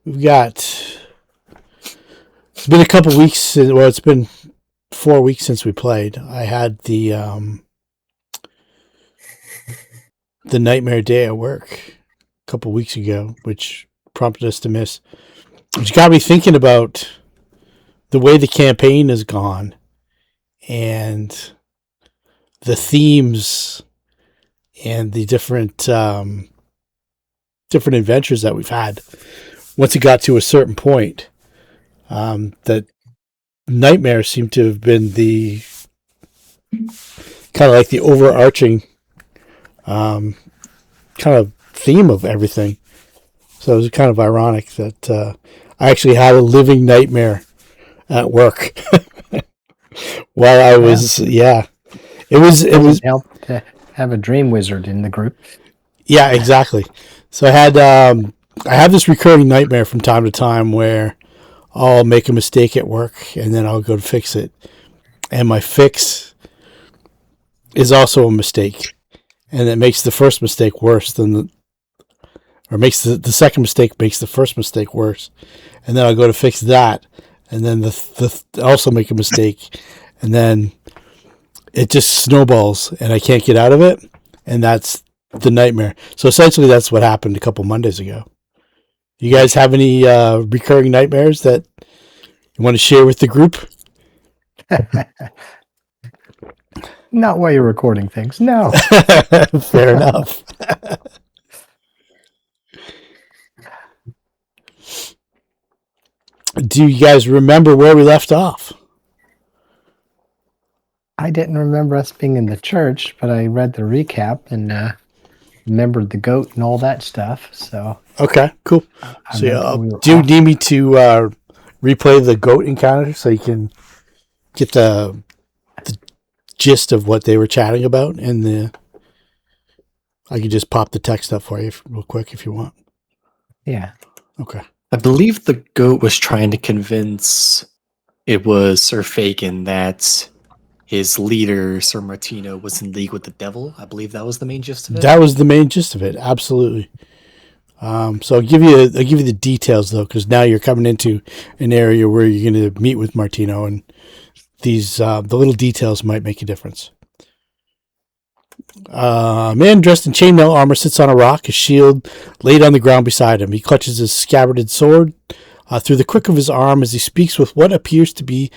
we've got. It's been a couple weeks. Well, it's been 4 weeks since we played. I had the nightmare day at work a couple weeks ago, which prompted us to miss. Which got me thinking about the way the campaign has gone and the themes and the different adventures that we've had. Once it got to a certain point, that nightmares seem to have been the kind of like the overarching kind of theme of everything. So it was kind of ironic that I actually had a living nightmare at work while I was, It was help to have a dream wizard in the group. Yeah, exactly. So I have this recurring nightmare from time to time where I'll make a mistake at work and then I'll go to fix it. And my fix is also a mistake. And it makes the first mistake worse makes the second mistake makes the first mistake worse. And then I'll go to fix that. And then also make a mistake. And then it just snowballs and I can't get out of it. And that's the nightmare. So essentially that's what happened a couple Mondays ago. You guys have any recurring nightmares that you want to share with the group? Not while you're recording things. No. Fair enough. Do you guys remember where we left off? I didn't remember us being in the church, but I read the recap and remembered the goat and all that stuff. So okay, cool. So do you need me to replay the goat encounter so you can get the gist of what they were chatting about? And I could just pop the text up for you real quick if you want. Yeah. Okay. I believe the goat was trying to convince it was Sir Faegyn that his leader, Sir Martino, was in league with the devil. I believe that was the main gist of it. That was the main gist of it. Absolutely. So I'll give you the details though, because now you're coming into an area where you're going to meet with Martino, and these the little details might make a difference. A man dressed in chainmail armor sits on a rock, his shield laid on the ground beside him. He clutches his scabbarded sword through the crook of his arm as he speaks with what appears to be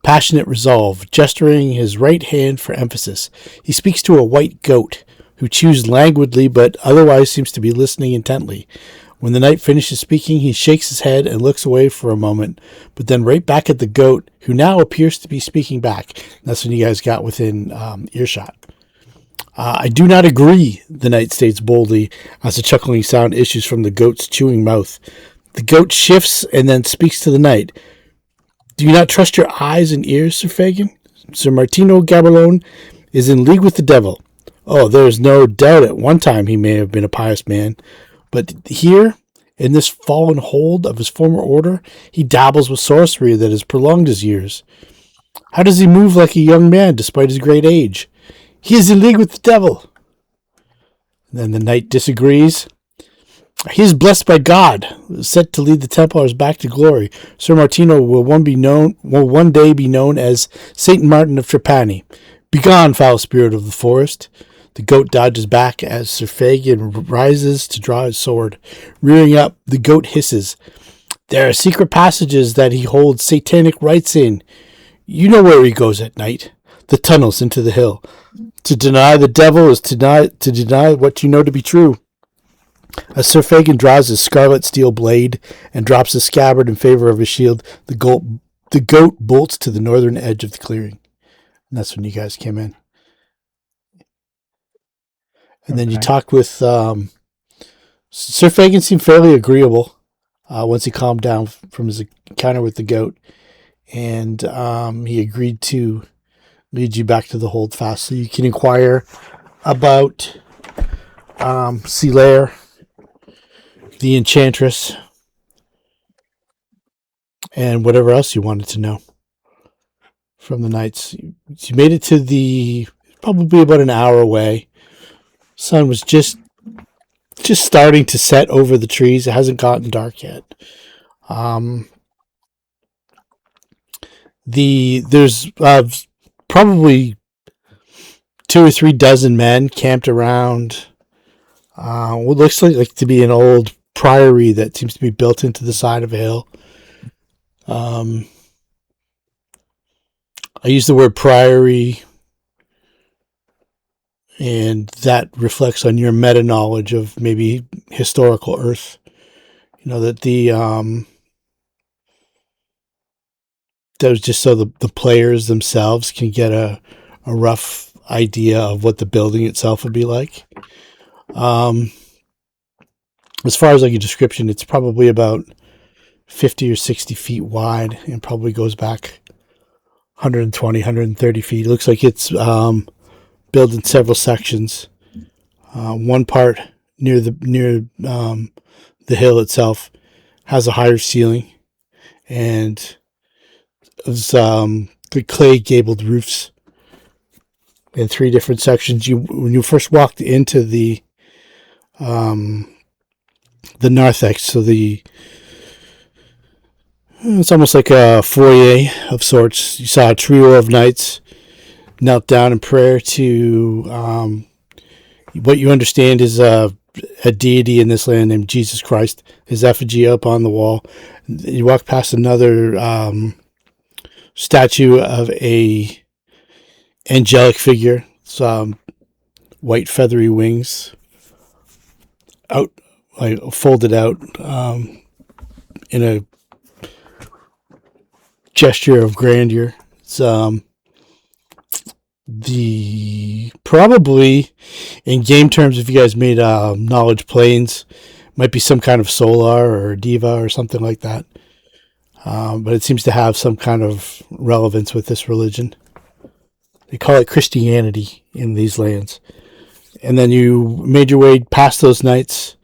passionate resolve, gesturing his right hand for emphasis. He speaks to a white goat, who chews languidly but otherwise seems to be listening intently. When the knight finishes speaking, he shakes his head and looks away for a moment, but then right back at the goat, who now appears to be speaking back. That's when you guys got within earshot. I do not agree, the knight states boldly, as a chuckling sound issues from the goat's chewing mouth. The goat shifts and then speaks to the knight. Do you not trust your eyes and ears, Sir Faegyn? Sir Martino Gabillano is in league with the devil. Oh, there is no doubt at one time he may have been a pious man, but here, in this fallen hold of his former order, he dabbles with sorcery that has prolonged his years. How does he move like a young man despite his great age? He is in league with the devil. And then the knight disagrees. He is blessed by God, set to lead the Templars back to glory. Sir Martino will one day be known as Saint Martin of Trapani. Begone, foul spirit of the forest. The goat dodges back as Sir Faegyn rises to draw his sword. Rearing up, the goat hisses. There are secret passages that he holds satanic rites in. You know where he goes at night. The tunnels into the hill. To deny the devil is to deny what you know to be true. As Sir Faegyn draws his scarlet steel blade and drops the scabbard in favor of his shield, the goat bolts to the northern edge of the clearing. And that's when you guys came in. And then you talked with Sir Faegyn seemed fairly agreeable once he calmed down from his encounter with the goat. And he agreed to lead you back to the holdfast so you can inquire about Sylaire, the Enchantress, and whatever else you wanted to know from the knights. You made it to probably about an hour away. Sun was just starting to set over the trees. It hasn't gotten dark yet. There's probably 2 or 3 dozen men camped around what looks like to be an old priory that seems to be built into the side of a hill. I use the word priory, and that reflects on your meta knowledge of maybe historical Earth. You know that that was just so the players themselves can get a rough idea of what the building itself would be like. As far as like a description, it's probably about 50 or 60 feet wide and probably goes back 120, 130 feet. It looks like it's built in several sections. One part near the hill itself has a higher ceiling, and it's the clay gabled roofs in 3 different sections. When you first walked into the narthex, so it's almost like a foyer of sorts. You saw a trio of knights knelt down in prayer to what you understand is a deity in this land named Jesus Christ. His effigy up on the wall. You walk past another statue of a angelic figure. It's white feathery wings, out like folded out in a gesture of grandeur. It's the probably in game terms, if you guys made knowledge planes, might be some kind of solar or diva or something like that. But it seems to have some kind of relevance with this religion. They call it Christianity in these lands. And then you made your way past those knights,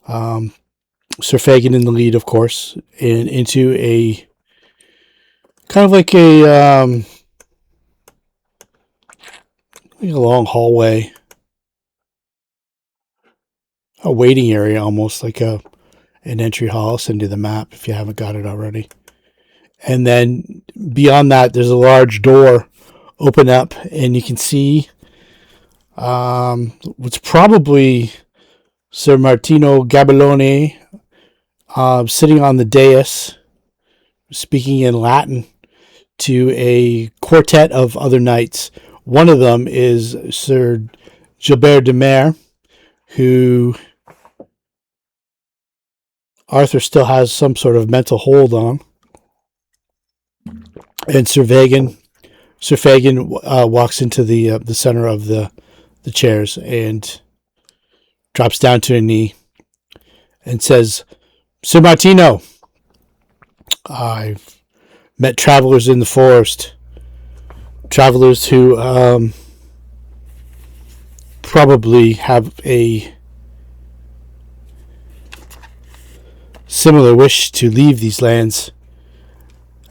Sir Faegyn in the lead, of course, and into a kind of like a long hallway, a waiting area, almost like an entry hall. I'll send you the map if you haven't got it already. And then beyond that, there's a large door open up, and you can see what's probably Sir Martino Gabillano sitting on the dais, speaking in Latin to a quartet of other knights. One of them is Sir Gilbert du Mere, who Arthur still has some sort of mental hold on. And Sir Faegyn walks into the center of the chairs and drops down to a knee and says, "Sir Martino, I've met travelers in the forest, travelers who probably have a similar wish to leave these lands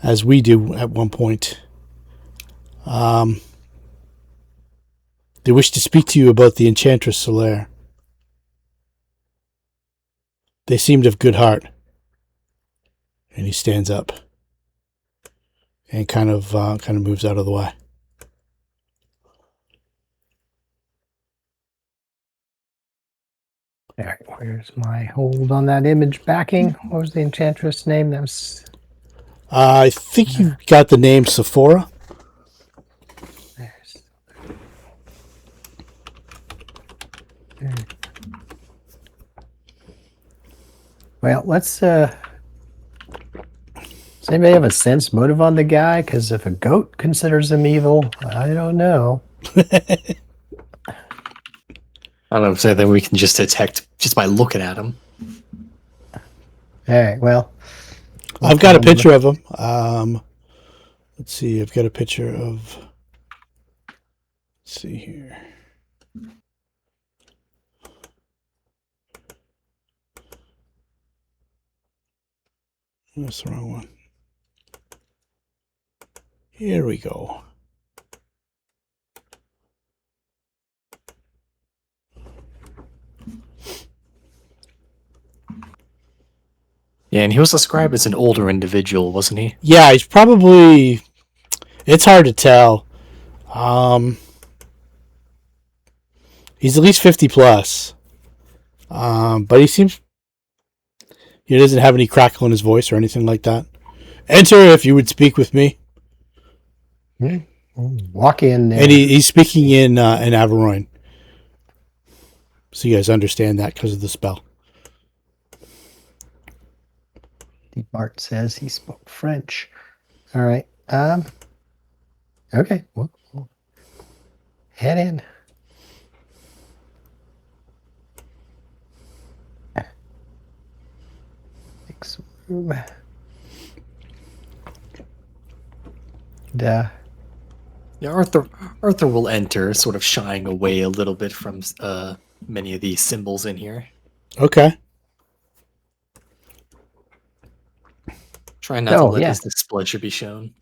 as we do at one point. They wish to speak to you about the Enchantress of Sylaire. They seemed of good heart." And he stands up and kind of moves out of the way. There, where's my hold on that image backing? What was the Enchantress name? That was. I think you got the name Sephora. There's. Well, let's. Does anybody have a sense motive on the guy? Because if a goat considers him evil, I don't know. I don't know if there's anything we can just detect just by looking at him. All right. Well, I've got a picture of him. Let's see. I've got a picture of. Let's see here. That's the wrong one. Here we go. Yeah, and he was described as an older individual, wasn't he? Yeah, he's probably. It's hard to tell. He's at least 50 plus. But he seems. He doesn't have any crackle in his voice or anything like that. Enter if you would speak with me. Walk in there. And he's speaking in Averoigne. So you guys understand that because of the spell. Bart says he spoke French. All right. Okay. Well, head in. Make some room. Yeah, Arthur will enter, sort of shying away a little bit from many of these symbols in here. Okay. Try not to let his displeasure be shown.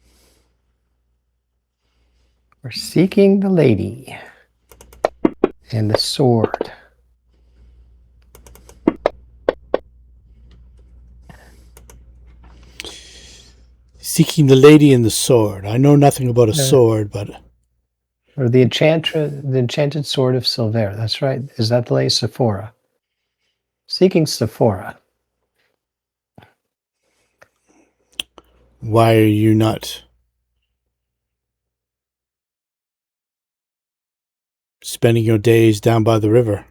We're seeking the lady and the sword. Seeking the lady and the sword. I know nothing about a sword, but... Or the enchanted sword of Sylaire. That's right. Is that the lady Sephora? Seeking Sephora. Why are you not spending your days down by the river?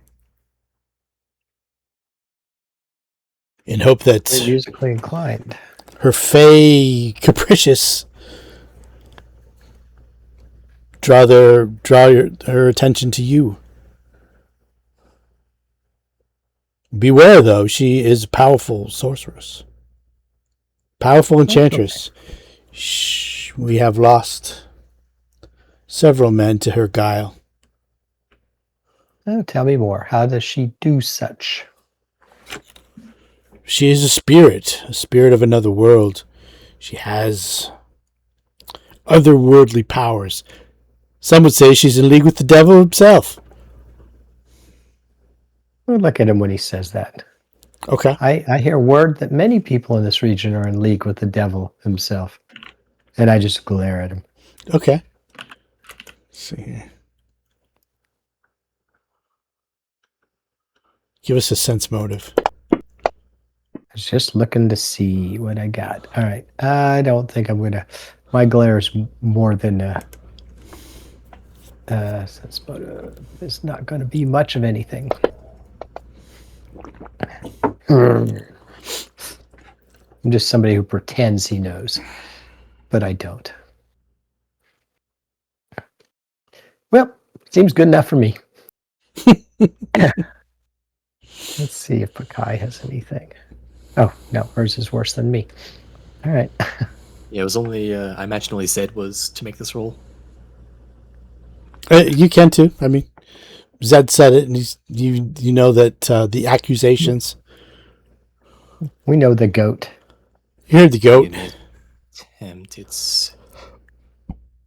In hope that... Very musically inclined. Her fey capricious draw her attention to you. Beware, though, she is a powerful sorceress. Powerful enchantress. We have lost several men to her guile. Oh, tell me more. How does she do such? She is a spirit of another world. She has otherworldly powers. Some would say she's in league with the devil himself. Well, look at him when he says that. Okay. I hear word that many people in this region are in league with the devil himself. And I just glare at him. Okay. Let's see here. Give us a sense motive. I was just looking to see what I got. All right. I don't think I'm going to... My glare is more than... sense motive. It's not going to be much of anything. I'm just somebody who pretends he knows. But I don't. Well, seems good enough for me. Let's see if Baccae has anything. Oh, no, hers is worse than me. All right. Yeah, it was only, I imagine only Zed was to make this roll. You can too. I mean, Zed said it, and you know that the accusations. We know the goat. You heard the goat. Attempt. It's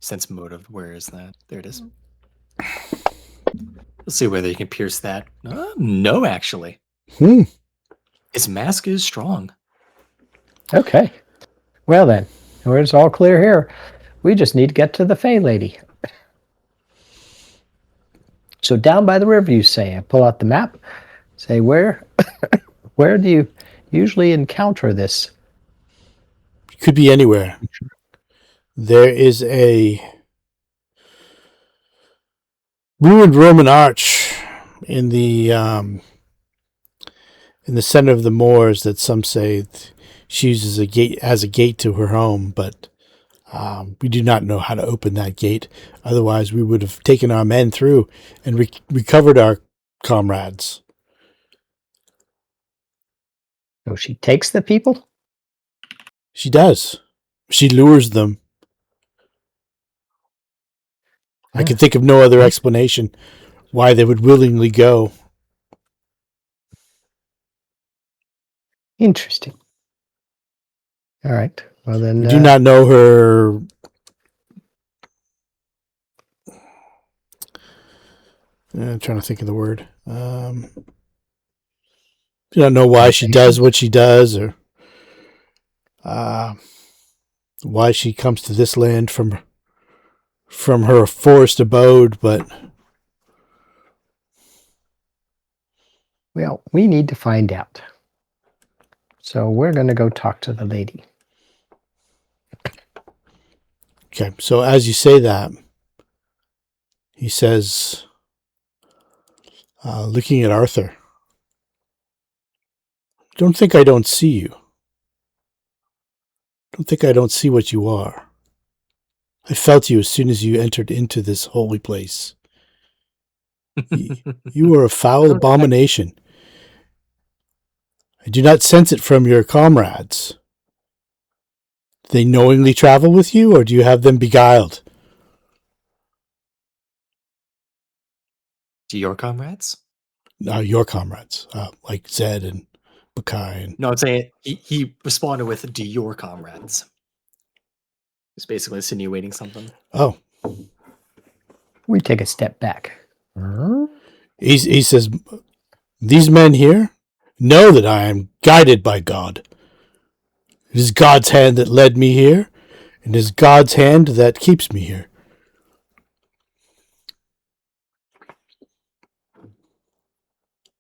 sense motive. Where is that? There it is. Let's see whether you can pierce that. No, actually. Its mask is strong. Okay. Well then, it's all clear here. We just need to get to the Fey Lady. So down by the river, you say. I pull out the map. Say, where do you usually encounter this? Could be anywhere. There is a ruined Roman arch in the center of the moors that some say she uses as a gate to her home, but we do not know how to open that gate. Otherwise, we would have taken our men through and recovered our comrades. So she takes the people? She does. She lures them. I can think of no other explanation why they would willingly go. Interesting. All right. Well, then... We do not know her... I'm trying to think of the word. We don't know why she does what she does, or why she comes to this land from her forest abode, but Well, we need to find out. So we're going to go talk to the lady. okay. So as you say that, he says, looking at Arthur, "Don't think I don't see you. Don't think I don't see what you are. I felt you as soon as you entered into this holy place. You are a foul abomination. I do not sense it from your comrades. Do they knowingly travel with you, or do you have them beguiled?" To your comrades? Your comrades, like Zed and Baccae. And No, I'm saying he responded with, "Do your comrades?" It's basically insinuating something. oh, We take a step back. he says, "These men here know that I am guided by God. It is God's hand that led me here, and it is God's hand that keeps me here."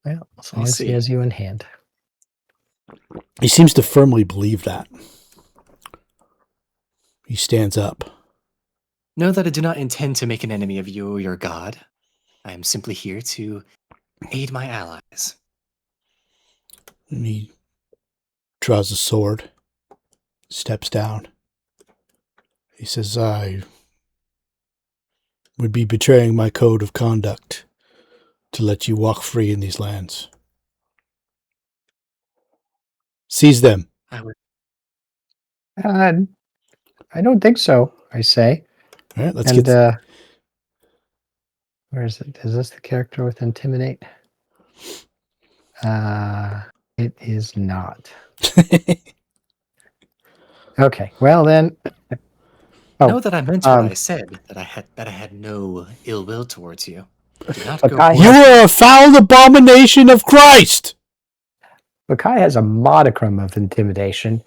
Well, as I long as he see. has you in hand. He seems to firmly believe that. He stands up. Know that I do not intend to make an enemy of you or your god. I am simply here to aid my allies. And he draws a sword, steps down. He says, "I would be betraying my code of conduct to let you walk free in these lands. Seize them." I would. I don't think so, I say. All right, let's And get... where is it? Is this the character with intimidate? It is not. Okay. Well then. Know that I meant what I said. That I had no ill will towards you. Do not go. You are a foul abomination of Christ! Baccae has a modicum of intimidation.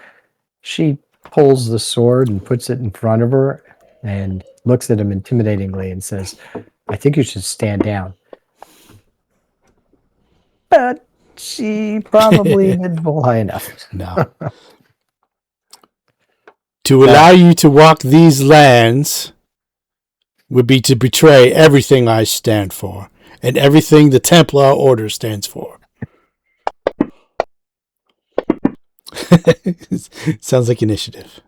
She pulls the sword and puts it in front of her and looks at him intimidatingly and says, "I think you should stand down." But she probably didn't lie enough. No. To allow you to walk these lands would be to betray everything I stand for and everything the Templar Order stands for. Sounds like initiative.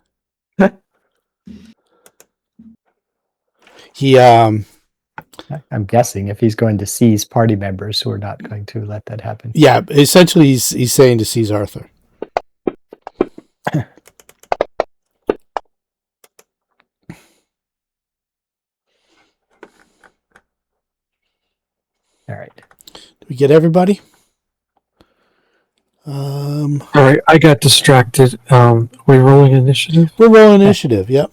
I'm guessing if he's going to seize party members who are not going to let that happen. Yeah, essentially he's saying to seize Arthur. All right. Did we get everybody? All right, I got distracted. We're rolling initiative? We're rolling initiative, yep.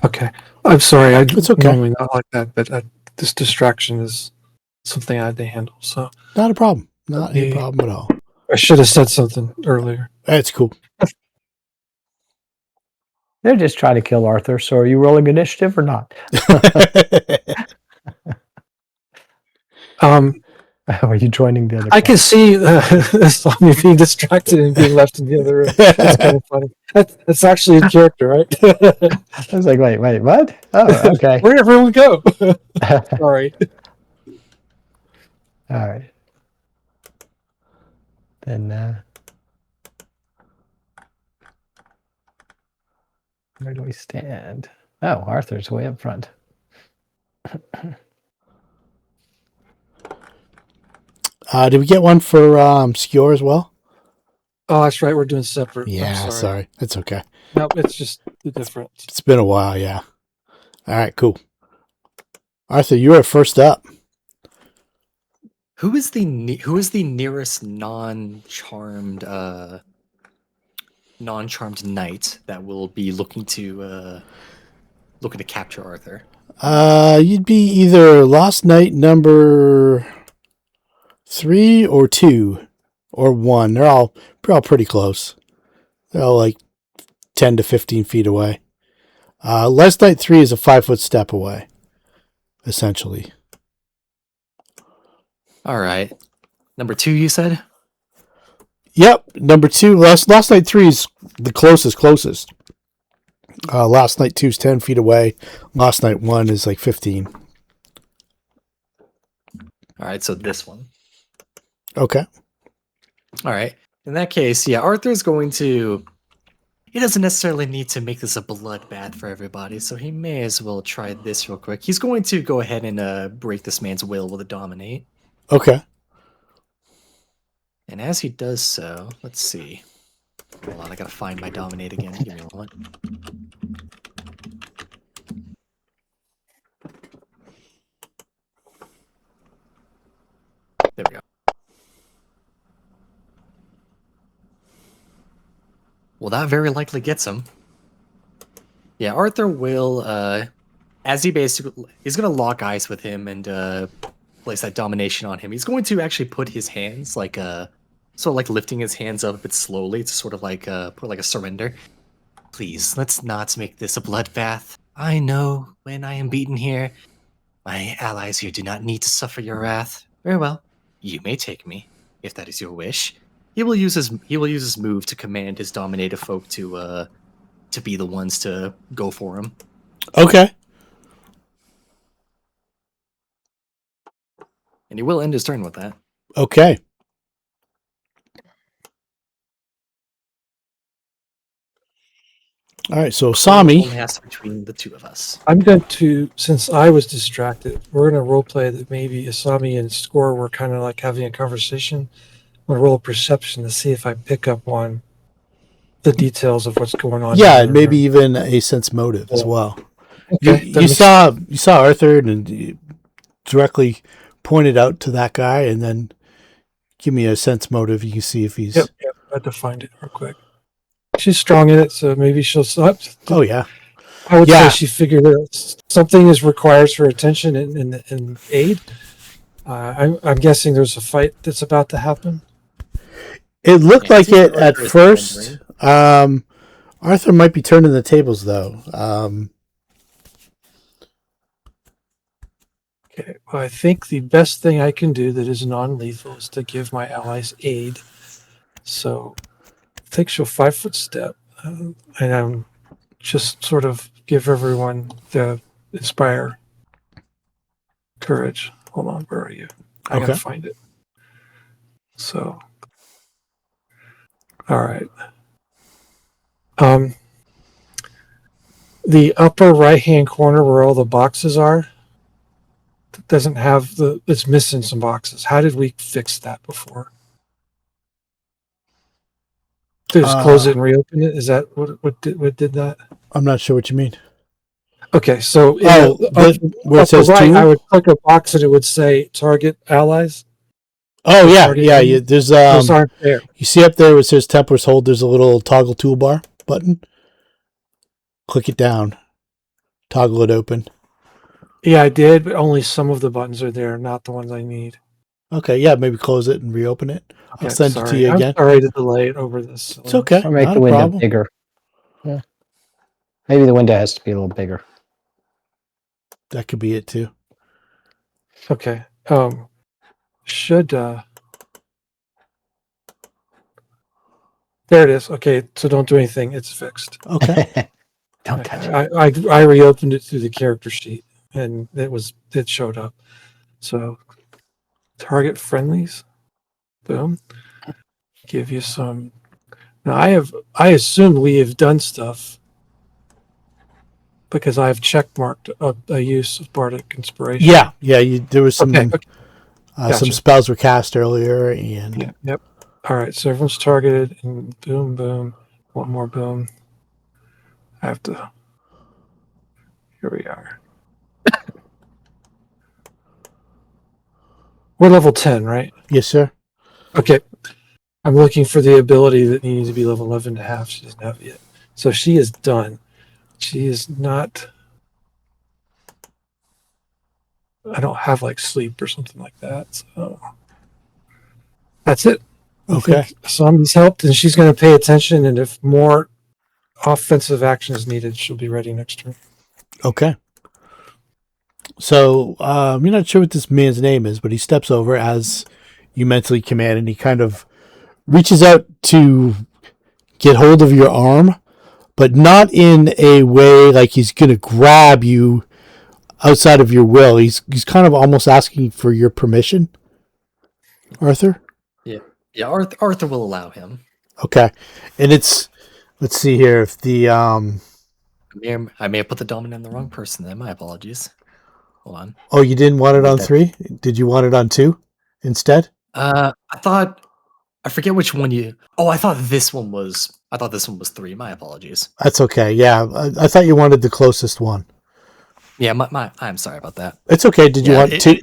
Okay. I'm sorry. It's okay. Normally not like that, but this distraction is something I had to handle. So Not a problem. Not a problem at all. I should have said something earlier. That's cool. They're just trying to kill Arthur. So are you rolling initiative or not? Are you joining the other? I can see Asami being distracted and being left in the other room. That's kind of funny. That's actually a character, right? I was like, wait, what? Oh, okay. Where'd everyone go? Sorry. All right. Then where do we stand? Oh, Arthur's way up front. Did we get one for Skjor as well? Oh, that's right. We're doing separate. Yeah, I'm sorry. That's okay. No, it's just the difference. It's been a while, yeah. All right, cool. Arthur, you are first up. Who is the nearest non-charmed knight that will be looking to capture Arthur? You'd be either Lost Knight number 3 or 2 or 1. They're all pretty close. They're all like 10 to 15 feet away. Last Night 3 is a 5-foot step away, essentially. All right. Number 2, you said? Yep, number 2. Last Night 3 is the closest. Last Night 2 is 10 feet away. Last Night 1 is like 15. All right, so this one. Okay. All right. In that case, yeah, Arthur's going to... He doesn't necessarily need to make this a bloodbath for everybody, so he may as well try this real quick. He's going to go ahead and break this man's will with a dominate. Okay. And as he does so, let's see. Hold on, I gotta find my dominate again. Give me a moment. There we go. Well, that very likely gets him. Yeah, Arthur will, as he's gonna lock eyes with him and place that domination on him. He's going to actually put his hands sort of like lifting his hands up a bit slowly to sort of like put like a surrender. Please, let's not make this a bloodbath. I know when I am beaten here, my allies here do not need to suffer your wrath. Very well, you may take me if that is your wish. He will use his move to command his dominated folk to be the ones to go for him. Okay. And he will end his turn with that. Okay. All right, so Asami. Only has to be between the two of us. I'm going to, since I was distracted, we're going to roleplay that maybe Asami and Skjor were kind of like having a conversation. I'm going to roll a perception to see if I pick up on the details of what's going on. Yeah, and maybe even a sense motive as well. Okay, You saw Arthur and you directly pointed out to that guy, and then give me a sense motive. You can see if he's. Yep. I had to find it real quick. She's strong in it, so maybe she'll. Oh yeah. I would say she figured that something requires her attention and aid. I'm guessing there's a fight that's about to happen. It looked like it at first. Arthur might be turning the tables, though. Okay, well, I think the best thing I can do that is non-lethal is to give my allies aid. So I think she'll 5-foot step, and I'm just sort of give everyone the inspire courage. Hold on, where are you? I gotta find it. So, all right. The upper right-hand corner where all the boxes are doesn't have it's missing some boxes. How did we fix that before? Just close it and reopen it? Is that what did that? I'm not sure what you mean. Okay, so where it says right, two? I would click a box and it would say target allies. Oh yeah, yeah. There's those aren't there. You see up there where it says Templars Hold. There's a little toggle toolbar button. Click it down. Toggle it open. Yeah, I did, but only some of the buttons are there, not the ones I need. Okay, yeah, maybe close it and reopen it. Okay, I'll send it to you again. I'm sorry to delay it over this. It's okay. Or make Not the a window problem. bigger. Yeah. Maybe the window has to be a little bigger. That could be it too. Okay. Should there it is. Okay, so don't do anything. It's fixed. Okay. Don't touch it. I reopened it through the character sheet and it showed up. So target friendlies. Boom. Give you some. Now I assume we have done stuff because I've checkmarked a use of Bardic Inspiration. Yeah. There was some Gotcha. some spells were cast earlier, and Yep. All right, so everyone's targeted, and boom, boom, one more boom. I have to. Here we are. We're level 10, right? yes, sir. Okay. I'm looking for the ability that needs to be level 11 and a half. She doesn't have it yet. So she is done. She is not. I don't have like sleep or something like that. So that's it. Okay. Somebody's helped, and she's going to pay attention. And if more offensive action is needed, she'll be ready next turn. Okay. So you're not sure what this man's name is, but he steps over as you mentally command, and he kind of reaches out to get hold of your arm, but not in a way like he's going to grab you outside of your will. He's kind of almost asking for your permission, Arthur. Yeah, Arthur will allow him. Okay. And it's, let's see here, if the I may have put the dominant in the wrong person then. My apologies. Hold on. oh, you didn't want it on 3? Did you want it on 2 instead? I forget which one you. Oh, I thought this one was 3. My apologies. That's okay. Yeah, I thought you wanted the closest one. Yeah, I'm sorry about that. It's okay. Did you want 2?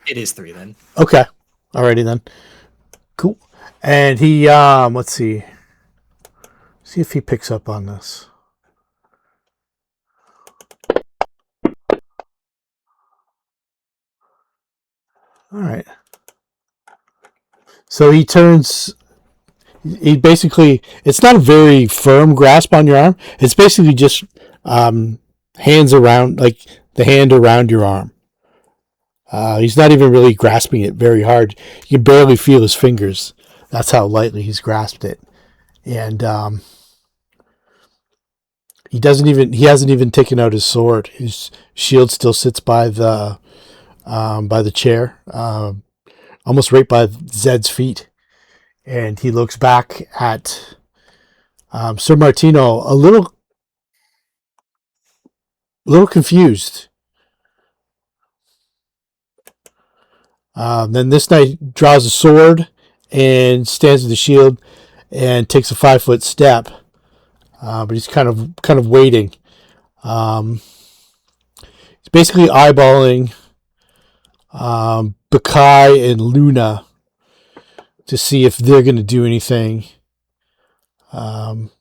It is 3 then. Okay. Alrighty then. Cool. And he let's see. See if he picks up on this. Alright. So he basically, it's not a very firm grasp on your arm. It's basically just hands around, like the hand around your arm. He's not even really grasping it very hard. You can barely feel his fingers. That's how lightly he's grasped it. And he hasn't even taken out his sword. His shield still sits by the chair, almost right by Zed's feet. And he looks back at Sir Martino, a little confused. Then this knight draws a sword and stands with the shield and takes a 5-foot step, but he's kind of waiting. He's basically eyeballing Baccae and Luna to see if they're going to do anything.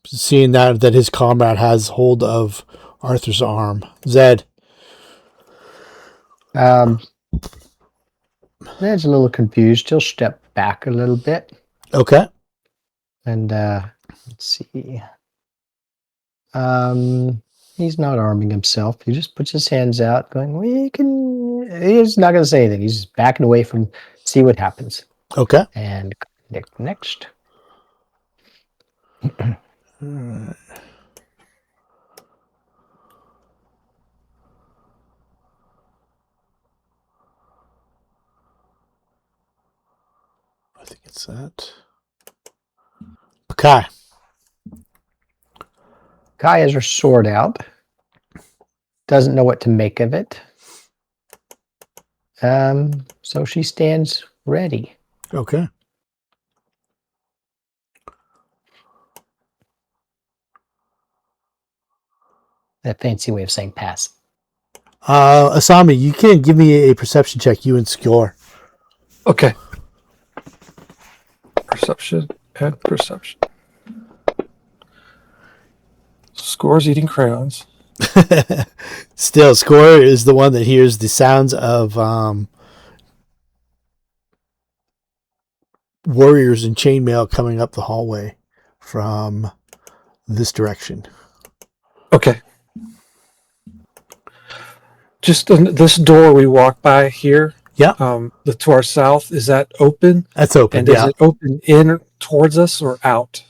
Seeing that his comrade has hold of Arthur's arm. Zed. Zed's a little confused. He'll step back a little bit. Okay. And let's see. He's not arming himself. He just puts his hands out, going, he's not going to say anything. He's just backing away from, see what happens. Okay. And next. Alright. I think it's that. Baccae. Kai has her sword out. Doesn't know what to make of it. So she stands ready. Okay. That fancy way of saying pass. Asami, you can give me a perception check, you and Skjor. Okay. Perception and perception. Score's eating crayons. Still, Skjor is the one that hears the sounds of warriors in chainmail coming up the hallway from this direction. Okay. Just this door we walk by here. Yeah. To our south, is that open? That's open. And is it open in towards us or out?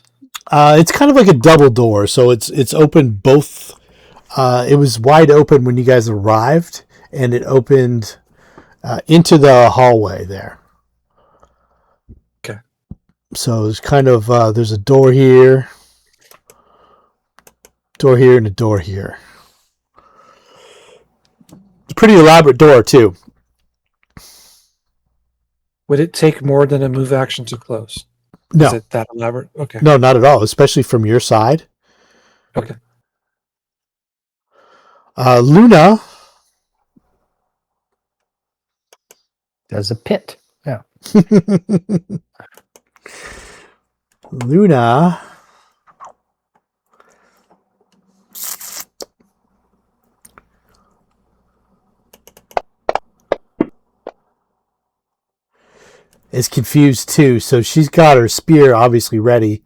It's kind of like a double door, so it's open both. It was wide open when you guys arrived, and it opened into the hallway there. Okay. So it's kind of there's a door here, and a door here. It's a pretty elaborate door too. Would it take more than a move action to close? No. Is it that elaborate? Okay. No, not at all, especially from your side. Okay. Luna Does a pit. Yeah. Luna is confused too, so she's got her spear obviously ready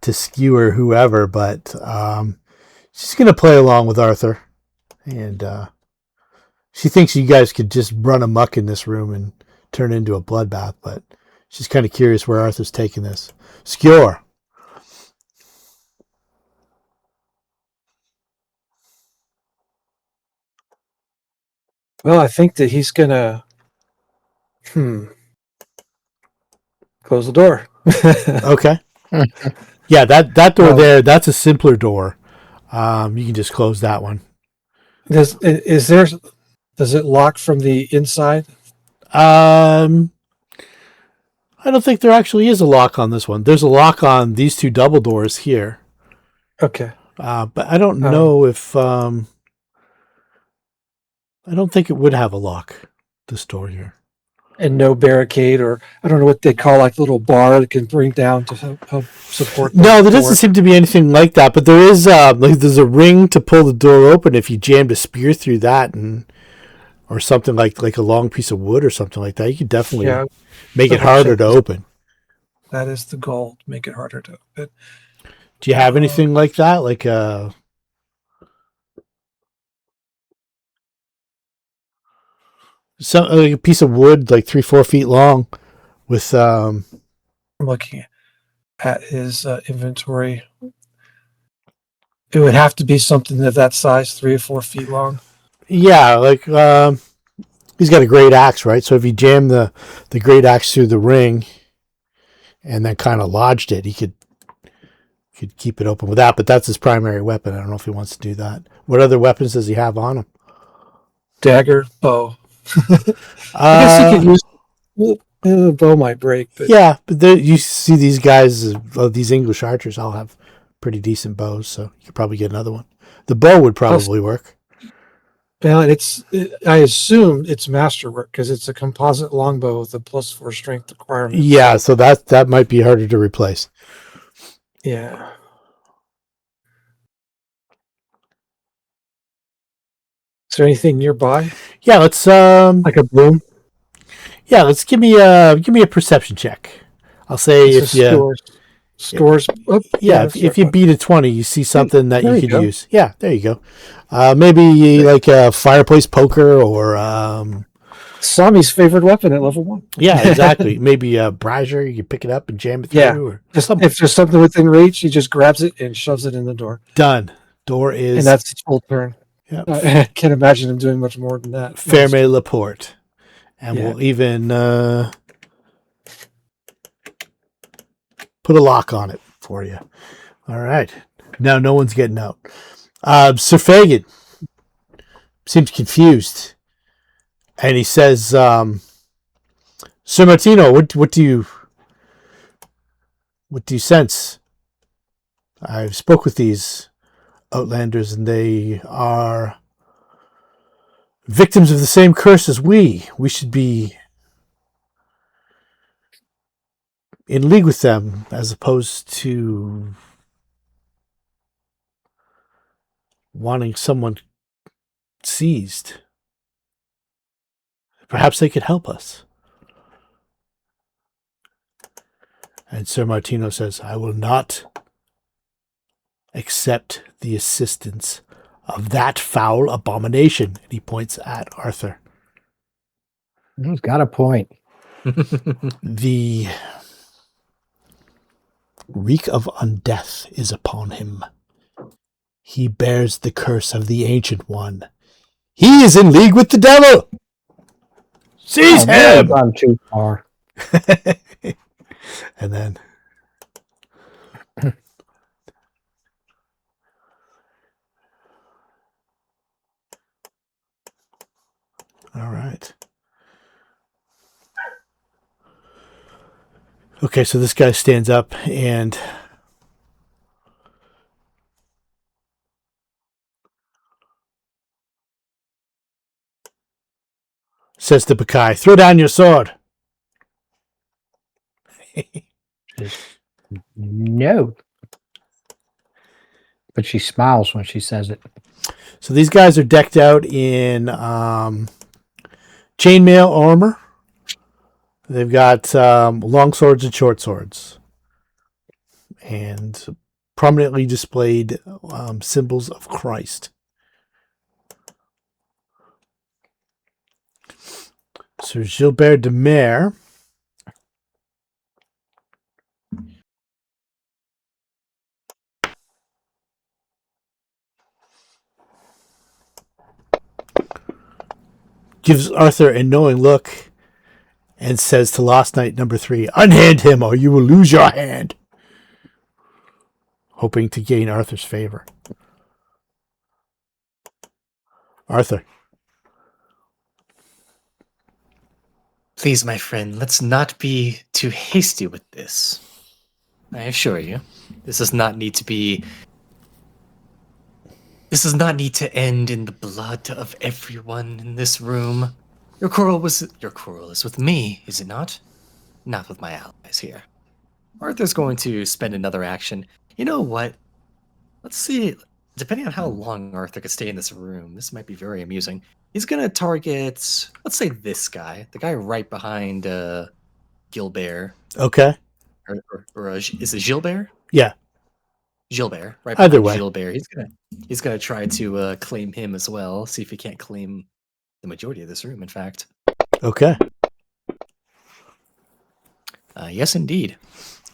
to skewer whoever, but she's going to play along with Arthur. And she thinks you guys could just run amok in this room and turn it into a bloodbath, but she's kind of curious where Arthur's taking this. Skjor. Well, I think that he's gonna close the door. Okay. Yeah, that door there, that's a simpler door. You can just close that one. Does it lock from the inside? I don't think there actually is a lock on this one. There's a lock on these two double doors here. Okay. But I don't know if I don't think it would have a lock, this door here. And no barricade, or I don't know what they call like little bar that can bring down to help support. No, there doesn't seem to be anything like that. But there is there's a ring to pull the door open if you jammed a spear through that, or something like a long piece of wood or something like that. You could definitely make it harder to open. That is the goal: make it harder to open. Do you have anything like that, like a piece of wood like 3-4 feet long with I'm looking at his inventory. It would have to be something of that size, 3 or 4 feet long. Yeah, like he's got a great axe, right? So if he jammed the great axe through the ring and then kind of lodged it, he could keep it open with that. But that's his primary weapon. I don't know if he wants to do that. What other weapons does he have on him? Dagger, bow. I guess he could use the bow might break, but yeah, but you see these guys, these English archers, all have pretty decent bows, so you could probably get another one. The bow would probably work. Well, I assume it's masterwork because it's a composite longbow with a +4 strength requirement. Yeah, so that might be harder to replace. Yeah. Is there anything nearby? Yeah, let's Like a broom? Yeah, let's give me a perception check. I'll say if you scores. If you beat a 20, you see something that you could use. Yeah, there you go. Maybe like a fireplace poker or Sami's favorite weapon at level 1. Yeah, exactly. Maybe a brazier, you can pick it up and jam it through. Yeah. Or If there's something within reach, he just grabs it and shoves it in the door. Done. Door is, and that's its full turn. Yep. I can't imagine him doing much more than that. Ferme Laporte. And we'll even put a lock on it for you. All right. Now no one's getting out. Sir Faegyn seems confused. And he says, Sir Martino, what do you sense? I've spoke with these outlanders, and they are victims of the same curse as we. We should be in league with them as opposed to wanting someone seized. Perhaps they could help us. And Sir Martino says, I will not accept the assistance of that foul abomination. And he points at Arthur. He's got a point. The reek of undeath is upon him. He bears the curse of the Ancient One. He is in league with the devil. Seize him! Gone too far. And then all right. Okay, so this guy stands up and says to Baccae, throw down your sword. No. But she smiles when she says it. So these guys are decked out in chainmail armor. They've got long swords and short swords. and prominently displayed symbols of Christ. Sir Gilbert du Mere gives Arthur a knowing look and says to Lost Knight number 3, "Unhand him or you will lose your hand," hoping to gain Arthur's favor. Arthur. Please, my friend, let's not be too hasty with this. I assure you, this does not need to be. This does not need to end in the blood of everyone in this room. Your quarrel is with me, is it not? Not with my allies here. Arthur's going to spend another action. You know what? Let's see. Depending on how long Arthur could stay in this room, this might be very amusing. He's gonna target, let's say, this guy, the guy right behind Gilbert. Okay. Or is it Gilbert? Yeah. Gilbert, right? Either behind way. Gilbert. He's gonna try to claim him as well. See if he can't claim the majority of this room. In fact. Okay. Yes, indeed.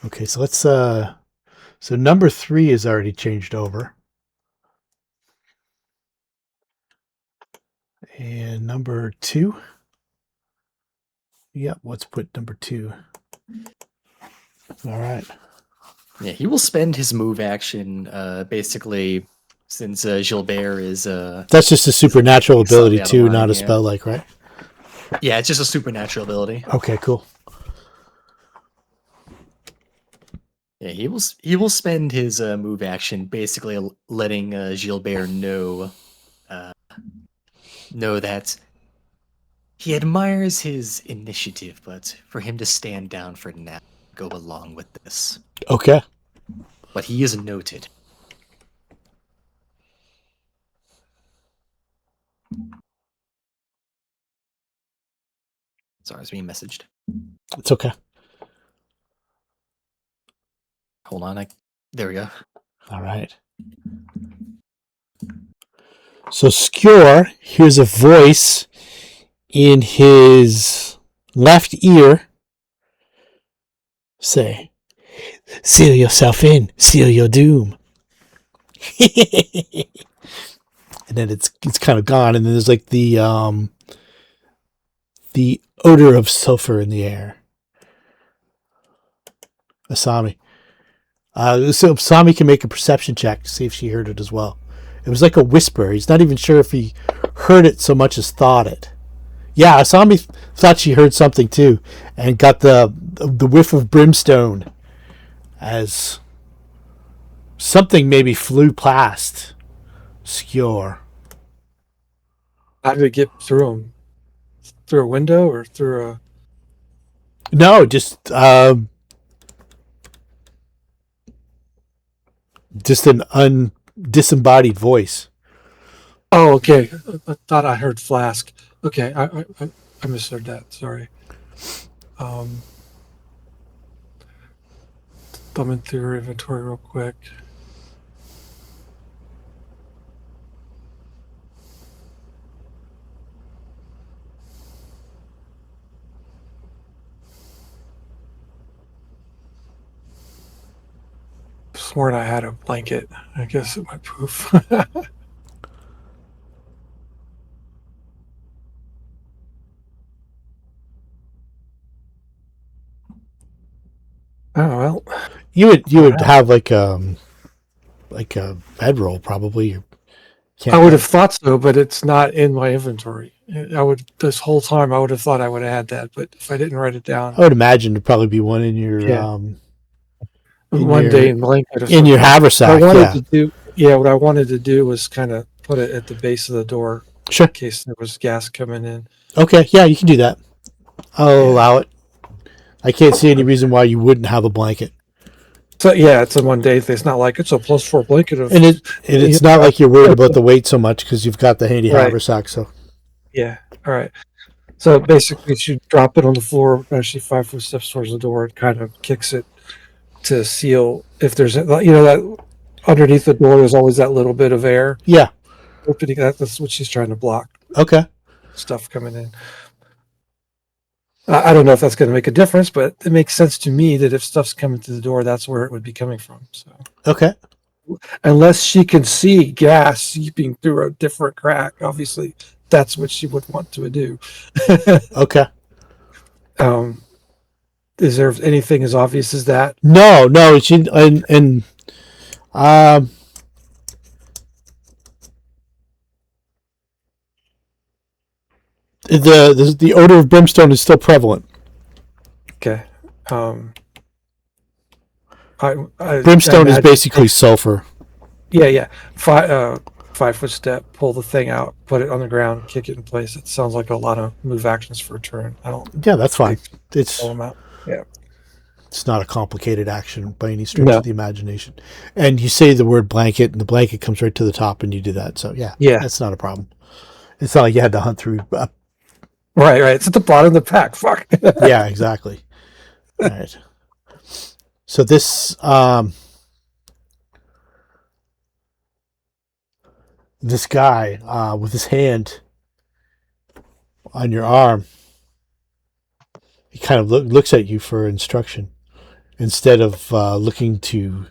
Okay, so let's so number 3 is already changed over. And number 2. Yep, let's put number 2. All right. Yeah, he will spend his move action basically since Gilbert is That's just a supernatural ability out of too, line, not a yeah. spell like, right? Yeah, it's just a supernatural ability. Okay, cool. Yeah, he will spend his move action basically letting Gilbert know that he admires his initiative, but for him to stand down for now, go along with this. Okay. But he is noted. Sorry, I was being messaged. It's okay. Hold on, there we go. All right. So Skjor hears a voice in his left ear say, "Seal yourself in, seal your doom." And then it's kind of gone, and then there's like the odor of sulfur in the air. Asami. So Asami can make a perception check to see if she heard it as well. It was like a whisper. He's not even sure if he heard it so much as thought it. Yeah, Asami thought she heard something too, and got the whiff of brimstone as something maybe flew past Skjor. How did it get through him? Through a window or through a? No, just an disembodied voice. Oh, okay. I thought I heard flask. Okay, I misheard that. Sorry. Thumbing through her inventory real quick. Sworn I had a blanket. I guess it might poof. Oh well. You would have like a bedroll probably. I would have thought so, but it's not in my inventory. This whole time I would have thought I would have had that, but if I didn't write it down, I would imagine there'd probably be one in your one day in blanket in your haversack. What I wanted to do was kind of put it at the base of the door, Sure. in case there was gas coming in. Okay, yeah, you can do that. I'll allow it. I can't see any reason why you wouldn't have a blanket. So yeah, it's a one day thing. It's not like it's a +4 blanket of. And it's not like you're worried about the weight so much because you've got the handy Right. haversack. So Yeah. All right. So basically, she drop it on the floor as she 5 foot steps towards the door and kind of kicks it to seal if there's that underneath the door. There's always that little bit of air Yeah. opening. That's what she's trying to block. Okay. Stuff coming in. I don't know if that's going to make a difference, but it makes sense to me that if stuff's coming through the door, that's where it would be coming from. So Okay. unless she can see gas seeping through a different crack, obviously that's what she would want to do. Okay. Is there anything as obvious as that? No. She and the odor of brimstone is still prevalent. Okay. Brimstone is imagine- basically sulfur. Yeah. 5-foot step, pull the thing out, put it on the ground, kick it in place. It sounds like a lot of move actions for a turn. I don't Yeah, that's fine. It's pull them out. it's not a complicated action by any stretch No. of the imagination. And you say the word blanket, and the blanket comes right to the top, and you do that. So yeah, that's not a problem. It's not like you had to hunt through. Right. It's at the bottom of the pack. Fuck. Yeah, exactly. All right. So this this guy with his hand on your arm, he kind of looks at you for instruction instead of looking to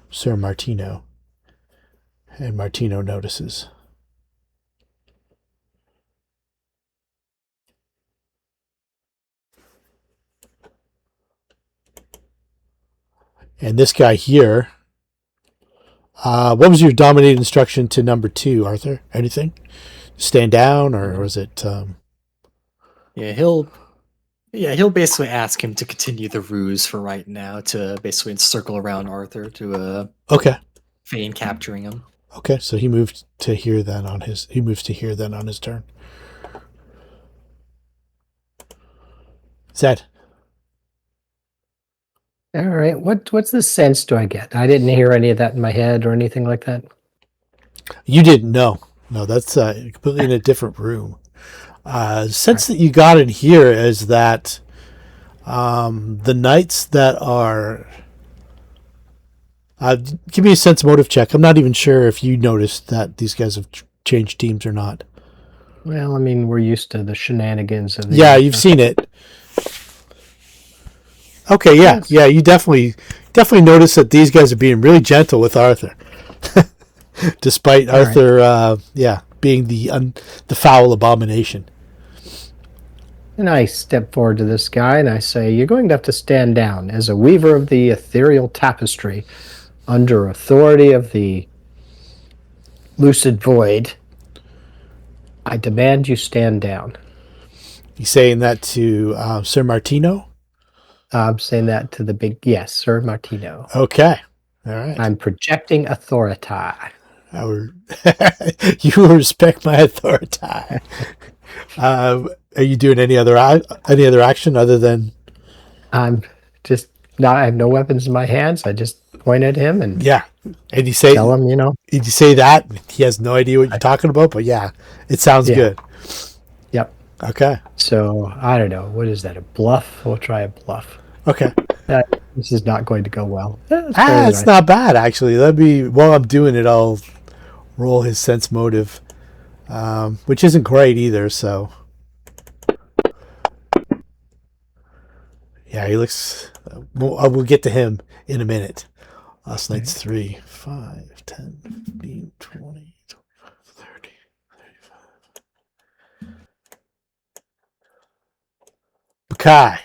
Sir Martino. And Martino notices. And this guy here, what was your dominate instruction to number 2, Arthur? Anything? Stand down, or was it? He'll basically ask him to continue the ruse for right now, to basically circle around Arthur to Okay. feign capturing him. Okay, so he moved to here then on his. He moves to here then on his turn. Zed. All right. What's the sense do I get? I didn't hear any of that in my head or anything like that. You didn't know. No, that's completely in a different room. Sense that you got in here is that the knights that are... give me a sense motive check. I'm not even sure if you noticed that these guys have changed teams or not. Well, I mean, we're used to the shenanigans of the... Yeah, you've seen it. Okay, yeah. Yes. Yeah, you definitely notice that these guys are being really gentle with Arthur. Despite All right. Arthur, being the foul abomination. And I step forward to this guy and I say, you're going to have to stand down. As a weaver of the ethereal tapestry, under authority of the lucid void, I demand you stand down. You saying that to Sir Martino? I'm saying that to the big... Yes, Sir Martino. Okay. All right. I'm projecting authority. You will respect my authority. Are you doing any other action other than? I'm just not... I have no weapons in my hands. I just point at him and Yeah, and you say, tell him, Did you say that? He has no idea what you're talking about, but yeah, it sounds Yeah. good. Yep. Okay. So, I don't know. What is that? A bluff? We'll try a bluff. Okay. This is not going to go well. It's not bad actually. While I'm doing it, I'll roll his sense motive, which isn't great either. So, yeah, he looks. We'll get to him in a minute. Last night's 3, 5, 10, 15, 20, 25, 30, 35. Baccae.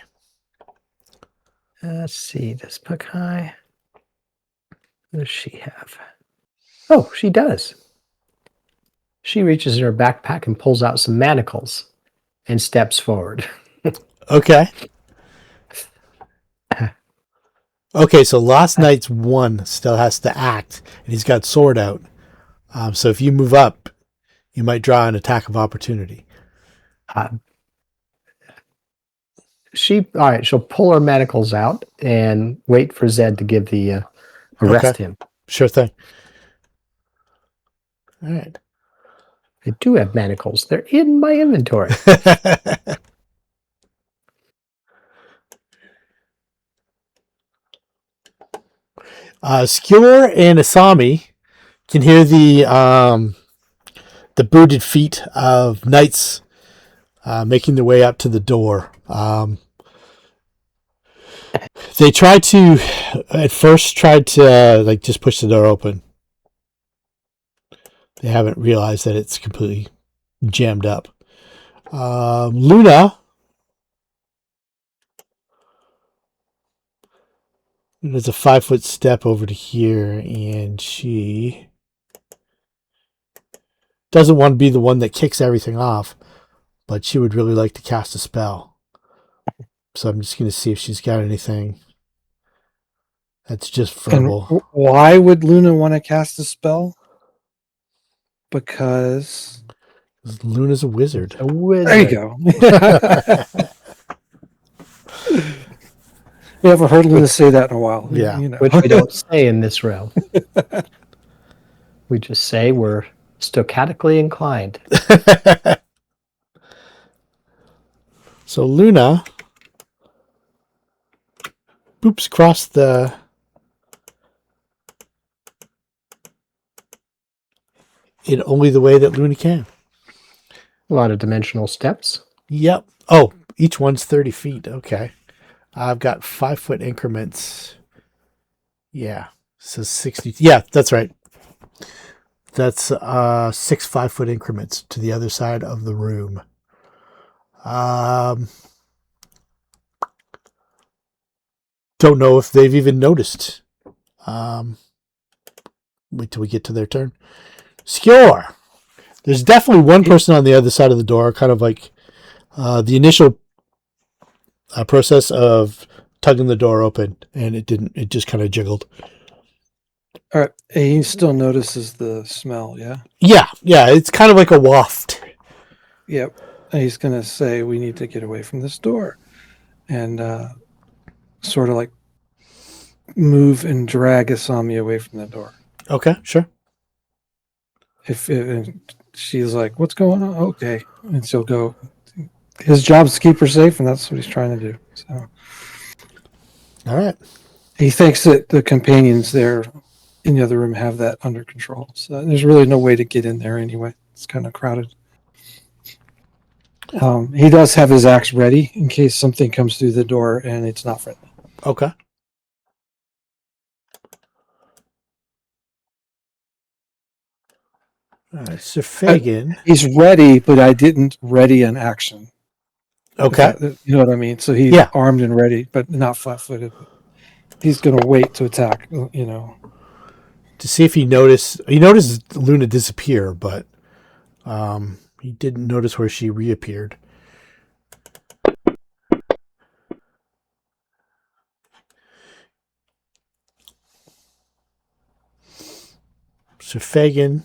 Let's see. Does Baccae... What does she have? Oh, she does. She reaches in her backpack and pulls out some manacles and steps forward. Okay. Okay, so last night's 1 still has to act, and he's got sword out. So if you move up, you might draw an attack of opportunity. She'll pull her manacles out and wait for Zed to give the arrest Okay. him. Sure thing. All right. I do have manacles. They're in my inventory. Skjor and Asami can hear the booted feet of knights making their way up to the door. They tried to just push the door open. They haven't realized that it's completely jammed up. Luna, there's a 5-foot step over to here, and she doesn't want to be the one that kicks everything off, but she would really like to cast a spell. So I'm just going to see if she's got anything that's just verbal. And why would Luna want to cast a spell? Because Luna's a wizard. A wizard. there you go. We haven't heard Luna say that in a while. Yeah. You know. Which we don't say in this realm. We just say we're stochastically inclined. So Luna boops across in only the way that Luna can. A lot of dimensional steps. Yep. Oh, each one's 30 feet. Okay. I've got 5-foot increments. Yeah. So 60. Yeah, that's right. That's 6 5-foot increments to the other side of the room. Don't know if they've even noticed. Wait till we get to their turn. Skjor. There's definitely one person on the other side of the door, kind of like the initial process of tugging the door open, and it didn't. It just kind of jiggled. All right. He still notices the smell, yeah? Yeah. It's kind of like a waft. Yep. And he's going to say, we need to get away from this door. And sort of like move and drag Asami away from the door. Okay, sure. And she's like, what's going on? Okay. And she'll go. His job's to keep her safe, and that's what he's trying to do. So All right. he thinks that the companions there in the other room have that under control. So there's really no way to get in there anyway. It's kind of crowded. He does have his axe ready in case something comes through the door and it's not friendly. Okay. All right, Sir Faegyn. He's ready, but I didn't ready an action. Okay. You know what I mean? So he's armed and ready, but not flat-footed. He's going to wait to attack, you know. To see if he noticed. He noticed Luna disappear, but he didn't notice where she reappeared. Sir Faegyn.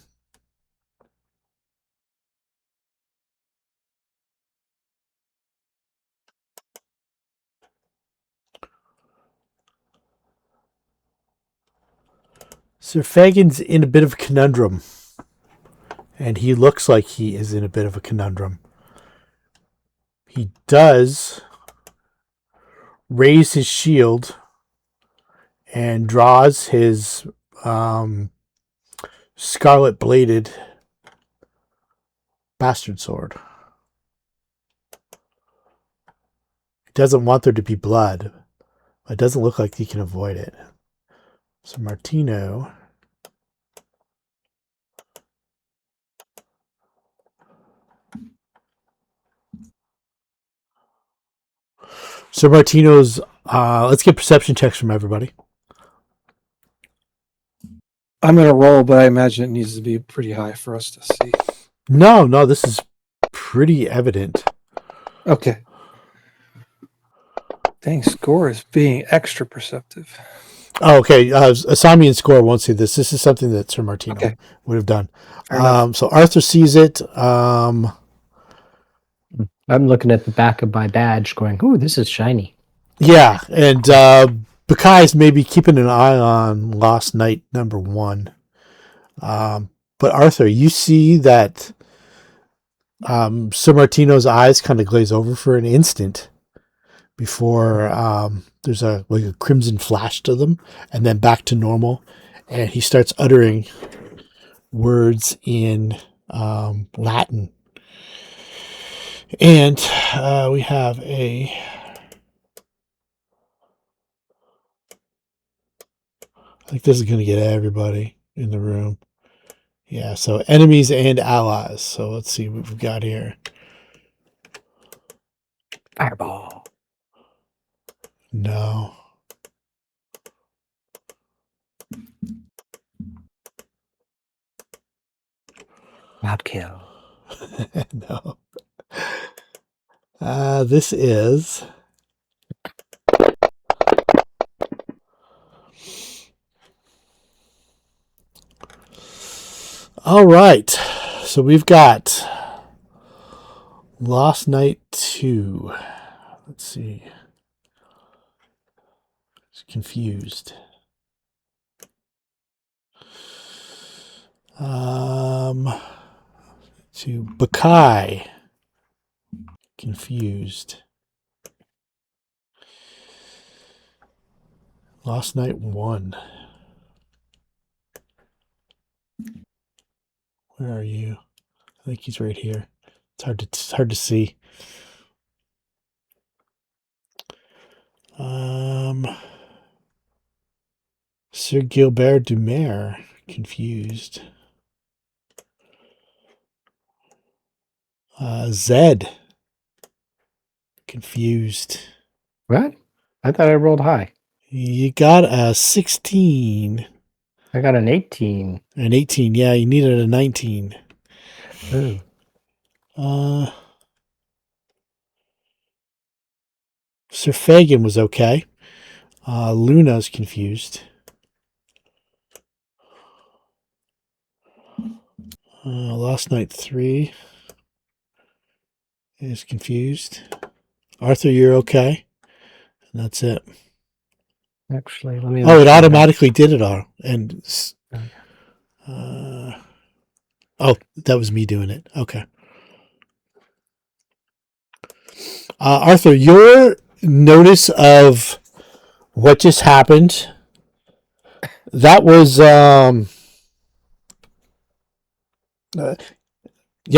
Sir Faegyn's in a bit of a conundrum. And he looks like he is in a bit of a conundrum. He does raise his shield and draws his scarlet-bladed bastard sword. He doesn't want there to be blood. It doesn't look like he can avoid it. So Martino... So Martino's, let's get perception checks from everybody. I'm going to roll, but I imagine it needs to be pretty high for us to see. No, this is pretty evident. Okay. Dang, Skjor is being extra perceptive. Oh, okay. Asami and Skjor won't see this. This is something that Sir Martino would have done. So Arthur sees it. I'm looking at the back of my badge going, ooh, this is shiny. Yeah, and Baccae is maybe keeping an eye on Lost Night number 1. But Arthur, you see that Sir Martino's eyes kind of glaze over for an instant before there's a crimson flash to them, and then back to normal. And he starts uttering words in Latin. And we have a... I think this is going to get everybody in the room. Yeah, so enemies and allies. So let's see what we've got here. Fireball. No. Roadkill. No. This is... All right. So we've got Lost Night 2. Let's see. It's confused. To Baccae. Confused. Lost Night 1. Where are you? I think he's right here. It's hard to see. Sir Gilbert du Mere. Confused. Zed. Confused. What? I thought I rolled high. You got a 16. I got an 18. An 18. Yeah, you needed a 19. Ooh. Sir Faegyn was okay. Luna's confused. Last Night 3 is confused. Arthur, you're okay. And that's it. Actually, let me. Oh, it automatically did it all. And oh, that was me doing it. Okay. Arthur, your notice of what just happened, that was you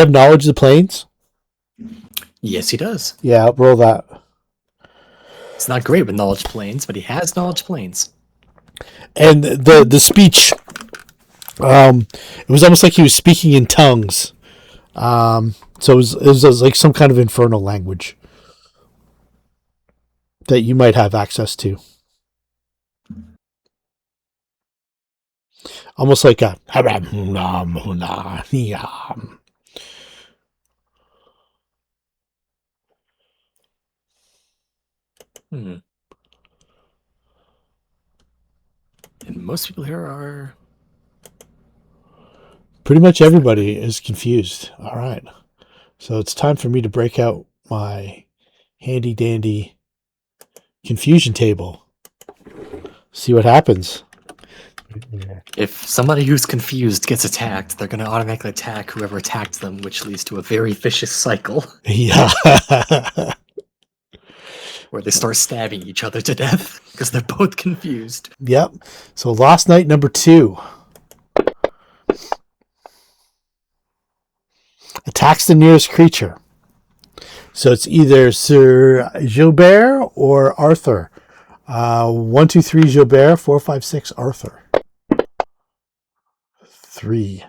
have knowledge of the planes? Yes, he does. Yeah, roll that. It's not great with knowledge planes, but he has knowledge planes. And the speech, it was almost like he was speaking in tongues. So it was like some kind of infernal language that you might have access to. Almost like a... And most people here are... Pretty much everybody is confused. All right. So it's time for me to break out my handy dandy confusion table. See what happens. If somebody who's confused gets attacked, they're going to automatically attack whoever attacked them, which leads to a very vicious cycle Yeah. where they start stabbing each other to death because they're both confused. Yep. So Lost Night number 2. Attacks the nearest creature. So it's either Sir Gilbert or Arthur. 1, 2, 3 Gilbert, 4, 5, 6 Arthur. 3.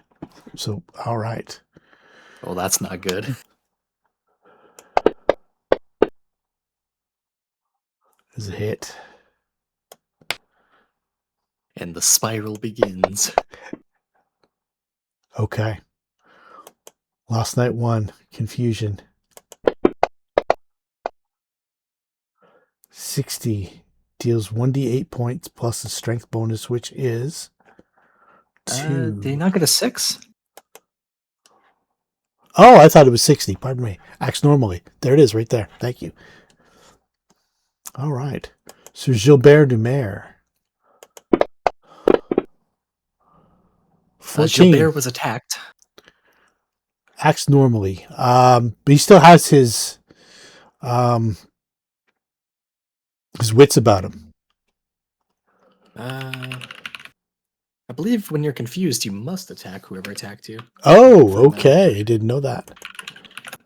So, all right. Well, that's not good. Is a hit. And the spiral begins. Okay. Last Night 1, confusion. 60 deals 1d8 points plus a strength bonus, which is 2. Did he not get a 6? Oh, I thought it was 60. Pardon me. Acts normally. There it is right there. Thank you. All right. Sir Gilbert du Mere. 14. Gilbert was attacked. Acts normally. But he still has his His wits about him. I believe when you're confused, you must attack whoever attacked you. Oh, okay. I didn't know that.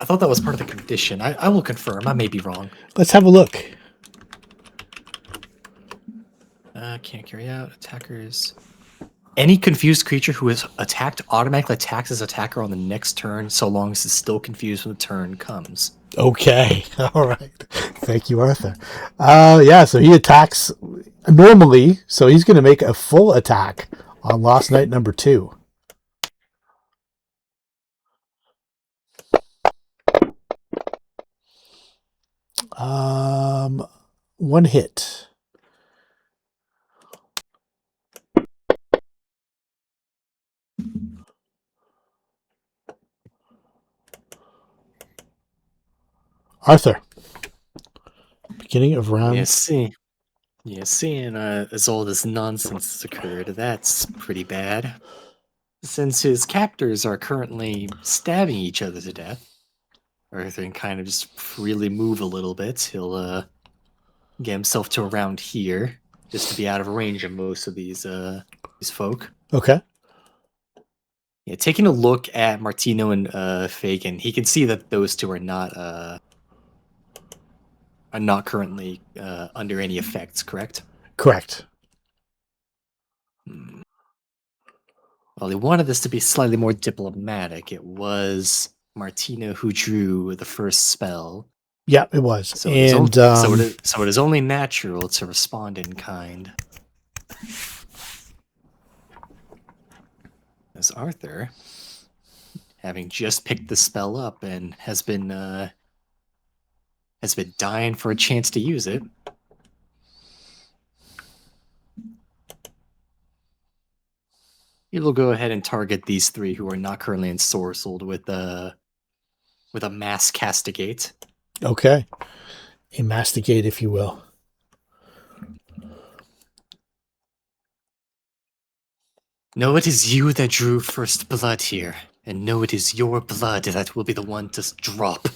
I thought that was part of the condition. I will confirm. I may be wrong. Let's have a look. Can't carry out attackers. Any confused creature who is attacked automatically attacks his attacker on the next turn, so long as it's still confused when the turn comes. Okay. All right. Thank you, Arthur. Yeah, so he attacks normally, so he's going to make a full attack on Lost Night number 2. One hit. Arthur. Beginning of round. Seeing as all this nonsense has occurred, that's pretty bad. Since his captors are currently stabbing each other to death, Arthur can kind of just freely move a little bit. He'll get himself to around here, just to be out of range of most of these folk. Okay. Yeah, taking a look at Martino and Faegyn, he can see that those two are not currently under any effects, correct? Correct. Well, he wanted this to be slightly more diplomatic. It was Martino who drew the first spell. Yeah, it was. So, and so it is only natural to respond in kind. As Arthur, having just picked the spell up and has been dying for a chance to use it. He will go ahead and target these three who are not currently ensorcelled with a mass castigate. Okay. A masticate, if you will. No, it is you that drew first blood here, and no, it is your blood that will be the one to drop.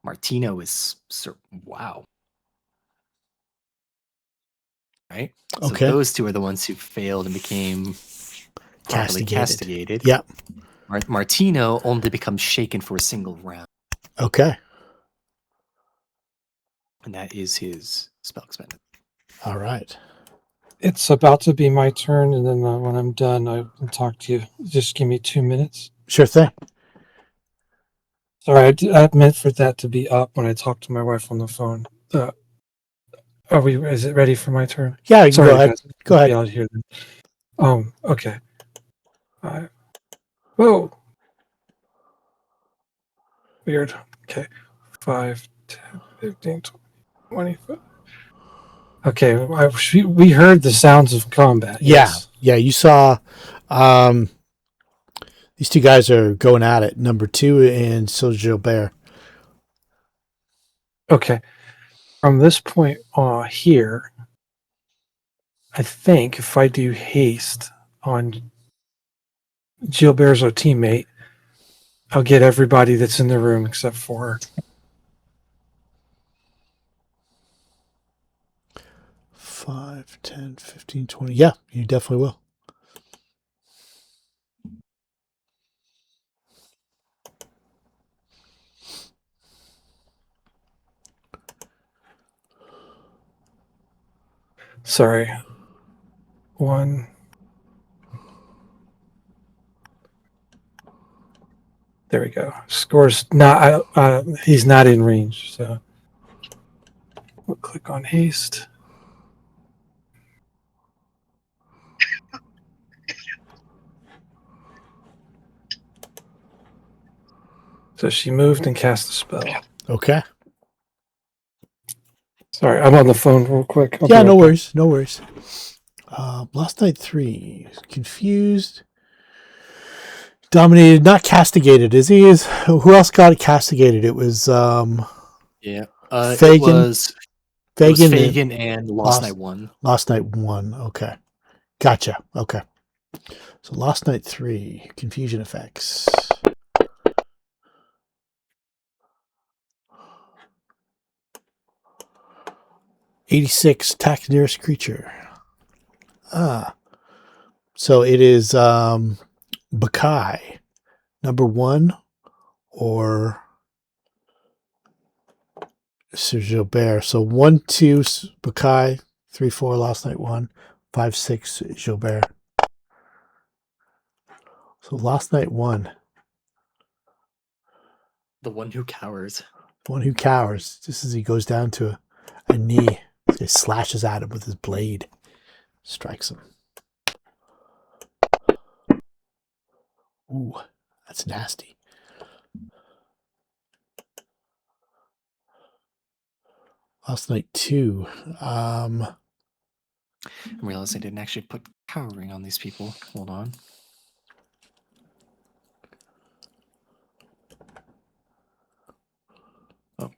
Martino is wow. Right? Okay. So those two are the ones who failed and became properly castigated. Yep. Martino only becomes shaken for a single round. Okay. And that is his spell expended. All right. It's about to be my turn, and then when I'm done, I will talk to you. Just give me 2 minutes. Sure thing. Sorry, I meant for that to be up when I talked to my wife on the phone. Is it ready for my turn? Yeah, you can Sorry, go ahead. guys, Go ahead. Out here then. Okay. Whoa. Weird. Okay. 5, 10, 15, 20. Okay, we heard the sounds of combat. Yes. Yeah. You saw these two guys are going at it. Number 2 and Sir Gilbert. Okay. From this point here, I think if I do haste on Gilbert's our teammate, I'll get everybody that's in the room except for her. 5, 10, 15, 20. Yeah, you definitely will. Sorry. 1. There we go. Score's not. He's not in range, so we'll click on haste. So she moved and cast the spell. Okay. Sorry, I'm on the phone real quick. Yeah, no worries. No worries. Last Night 3. Confused. Dominated, not castigated, is he? Who else got castigated? It was Faegyn. Faegyn. It was Faegyn and Lost Night 1. Lost Night 1. Okay. Gotcha. Okay. So Lost Night 3. Confusion effects. 86, attack nearest creature. So it is Baccae, number 1, or Sir Gilbert. So 1, 2, Baccae, 3, 4, last night 1, 5, 6, Gilbert. So last night 1. The one who cowers. One who cowers, just as he goes down to a knee. He slashes at him with his blade. Strikes him. Ooh, that's nasty. Last night 2. I realized I didn't actually put cowering on these people. Hold on. Oh.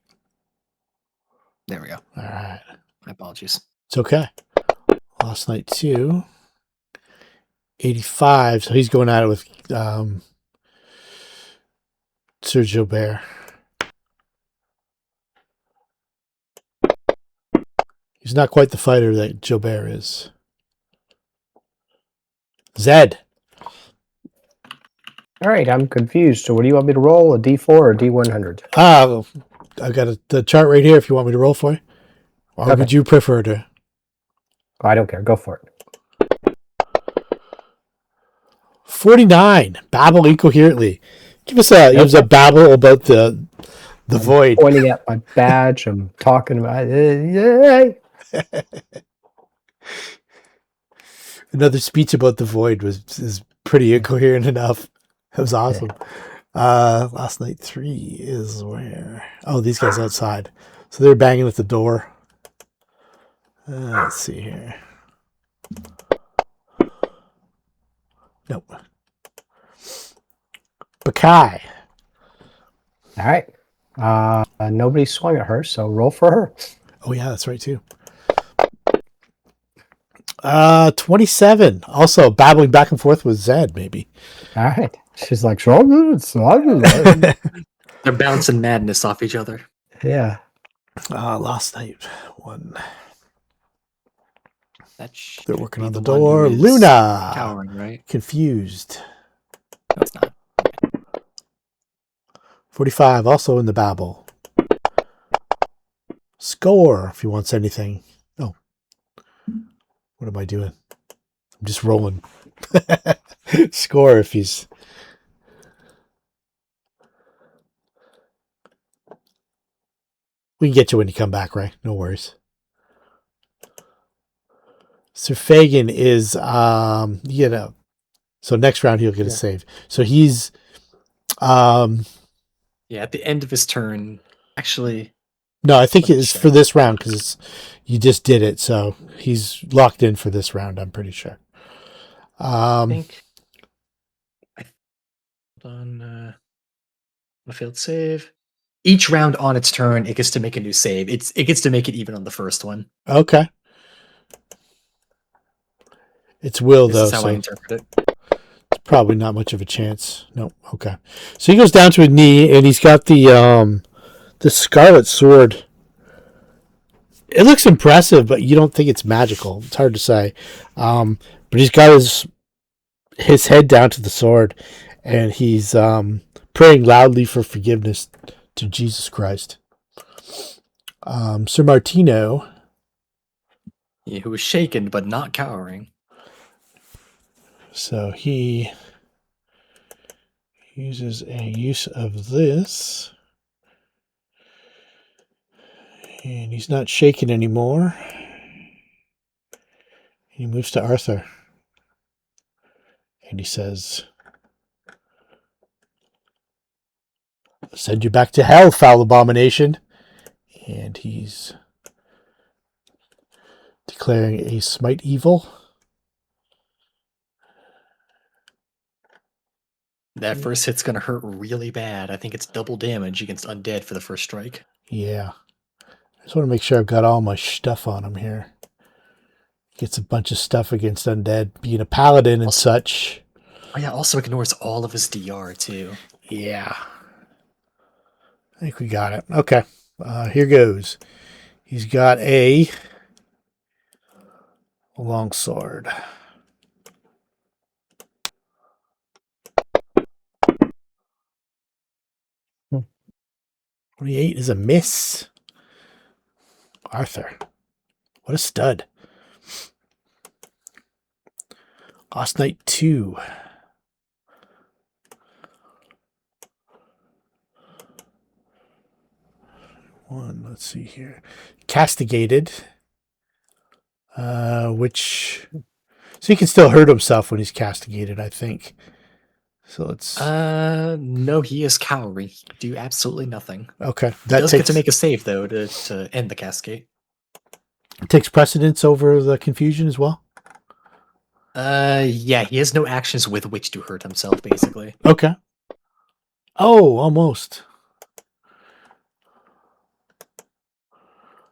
There we go. All right. My apologies. It's okay. Last night 2. 85. So he's going at it with Sir Gilbert. He's not quite the fighter that Gilbert is. Zed. All right, I'm confused. So what do you want me to roll? A D4 or D100? I've got the chart right here if you want me to roll for you. Or Okay. would you prefer to? Oh, I don't care. Go for it. 49. Babble incoherently. Give us a babble about the void. Pointing at my badge. I'm talking about yay. Another speech about the void is pretty incoherent enough. That was awesome. Last night 3 is where? Oh, these guys outside. So they're banging at the door. Let's see here. Nope. Baccae. All right. Nobody swung at her, so roll for her. Oh yeah, that's right too. 27. Also babbling back and forth with Zed, maybe. All right. She's like, yeah. They're bouncing madness off each other. Last night 1. They're working on the one door. who is Luna. Cowering, right? Confused. No, it's not. 45. Also in the babble. Score if he wants anything. Oh. What am I doing? I'm just rolling. Score if he's... We can get you when you come back, right? No worries. Sir Faegyn is, so next round he'll get a save. So he's, Yeah, at the end of his turn, actually. no, I think it's for this round because you just did it. So he's locked in for this round, I'm pretty sure. I think. Hold on. A failed save. Each round on its turn, it gets to make a new save. It gets to make it even on the first one. Okay. It's will, This though. is how So I interpret it. it's probably not much of a chance. No. Okay. So he goes down to a knee and he's got the scarlet sword. It looks impressive, but you don't think it's magical. It's hard to say. But he's got his head down to the sword and he's praying loudly for forgiveness to Jesus Christ. Sir Martino. Yeah, who was shaken but not cowering. So he uses a use of this. And he's not shaken anymore. He moves to Arthur. And he says, "Send you back to hell, foul abomination." And he's declaring a smite evil. That first hit's going to hurt really bad. I think it's double damage against undead for the first strike. Yeah. I just want to make sure I've got all my stuff on him here. Gets a bunch of stuff against undead, being a paladin and such. Oh yeah, also ignores all of his DR too. Yeah. I think we got it. Okay. Here goes. He's got a Longsword. 28 is a miss. Arthur. What a stud. Last Night 2. Let's see here. Castigated. Which... So he can still hurt himself when he's castigated, I think. So it's... No, he is cowering. He can do absolutely nothing. Okay. He That does takes, get to make a save, though, to end the cascade. takes precedence over the confusion as well? Yeah, he has no actions with which to hurt himself, basically. Okay. Oh, almost.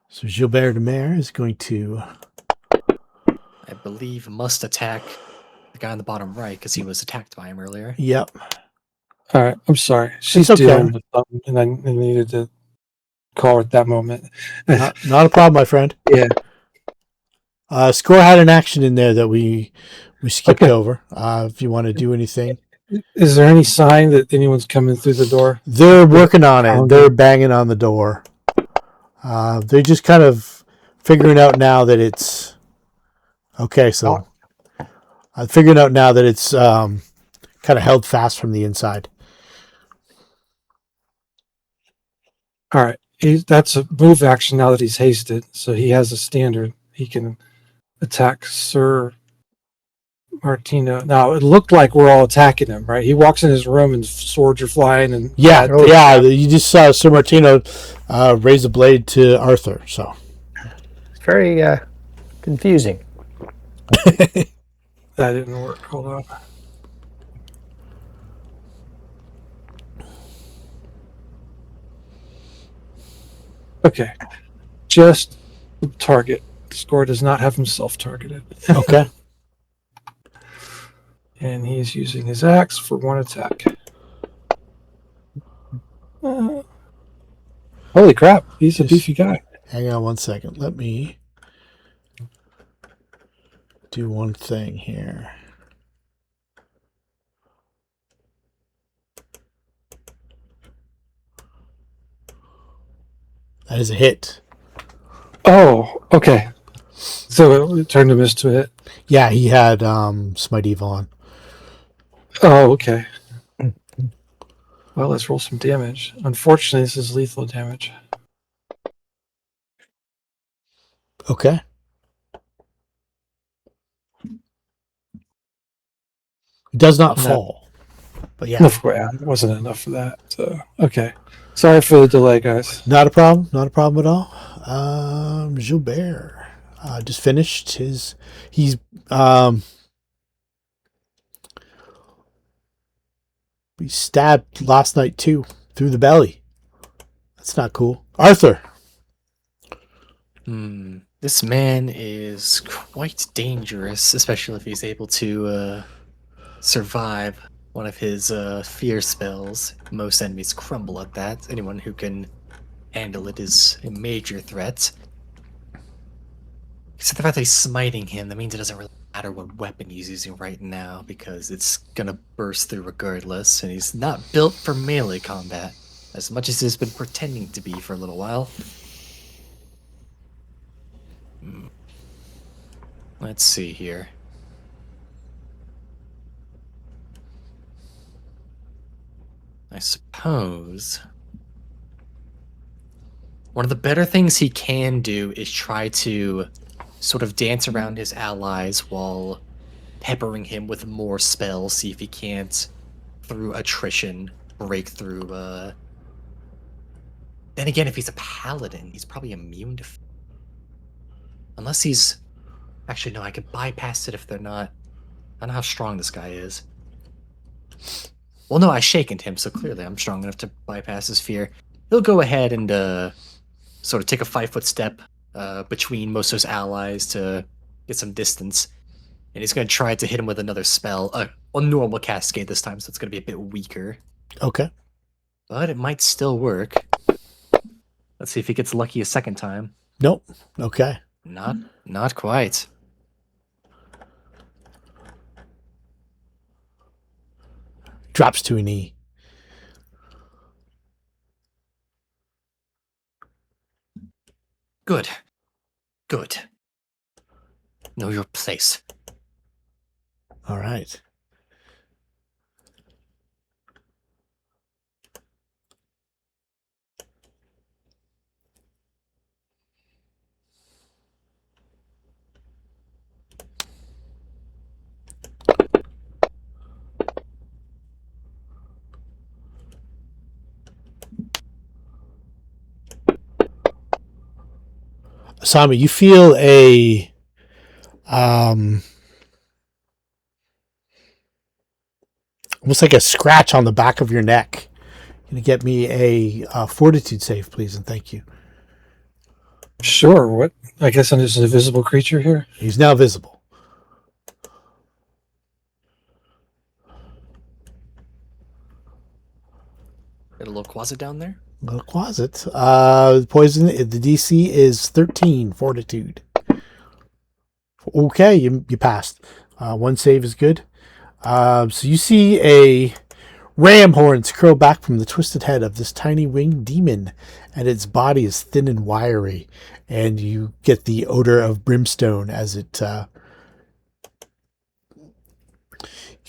So Gilbert du Mere is going to... I believe must attack the guy on the bottom right, because he was attacked by him earlier. Yep. All right, I'm sorry. She's okay. dealing with something, and I needed to call her at that moment. Not a problem, my friend. Yeah. Skjor had an action in there that we skipped Okay. over. If you want to do anything. Is there any sign that anyone's coming through the door? They're working on it. They're banging on the door. They're just kind of figuring out now that it's... Okay, so... I'm figuring out now that it's kind of held fast from the inside. All right. That's a move action now that he's hasted, so he has a standard. He can attack Sir Martino. Now, it looked like we're all attacking him, right? He walks in his room and swords are flying. And Yeah, you just saw Sir Martino raise a blade to Arthur. So It's very confusing. That didn't work. Hold on. Okay. Just target. Skjor does not have himself targeted. okay. And he's using his axe for one attack. Holy crap. He's a beefy guy. Hang on one second. Let me do one thing here. That is a hit. Oh, okay. So it turned a miss to a hit. Yeah, he had Smite Evil on. Oh, okay. Well, let's roll some damage. Unfortunately, this is lethal damage. Okay. It does not No. fall. But yeah. It wasn't enough for that. So okay. Sorry for the delay, guys. Not a problem. Not a problem at all. Gilbert just finished his... He's... We stabbed last night too through the belly. That's not cool. Arthur. This man is quite dangerous, especially if he's able to survive one of his fear spells. Most enemies crumble at that. Anyone who can handle it is a major threat. Except the fact that he's smiting him, that means it doesn't really matter what weapon he's using right now, because it's gonna burst through regardless, and he's not built for melee combat, as much as he's been pretending to be for a little while. Let's see here. I suppose one of the better things he can do is try to sort of dance around his allies while peppering him with more spells, see if he can't, through attrition, break through. Then again, if he's a paladin, he's probably immune to... Unless he's... Actually, no, I could bypass it if they're not... I don't know how strong this guy is. Well, no, I shakened him, so clearly I'm strong enough to bypass his fear. He'll go ahead and sort of take a 5-foot step between most of his allies to get some distance. And he's going to try to hit him with another spell, a normal cascade this time, so it's going to be a bit weaker. Okay. But it might still work. Let's see if he gets lucky a second time. Nope. Okay. Not quite. drops to a knee. Good. Good. Know your place. All right. Asami, you feel a almost like a scratch on the back of your neck. Can you get me a fortitude save, please, and thank you. Sure. What? I guess I'm just an invisible creature here. He's now visible. Got a little closet down there. Little closet. Poison. The DC is 13 fortitude. Okay, you passed. One save is good. So you see a ram horns curl back from the twisted head of this tiny winged demon, and its body is thin and wiry, and you get the odor of brimstone as it. You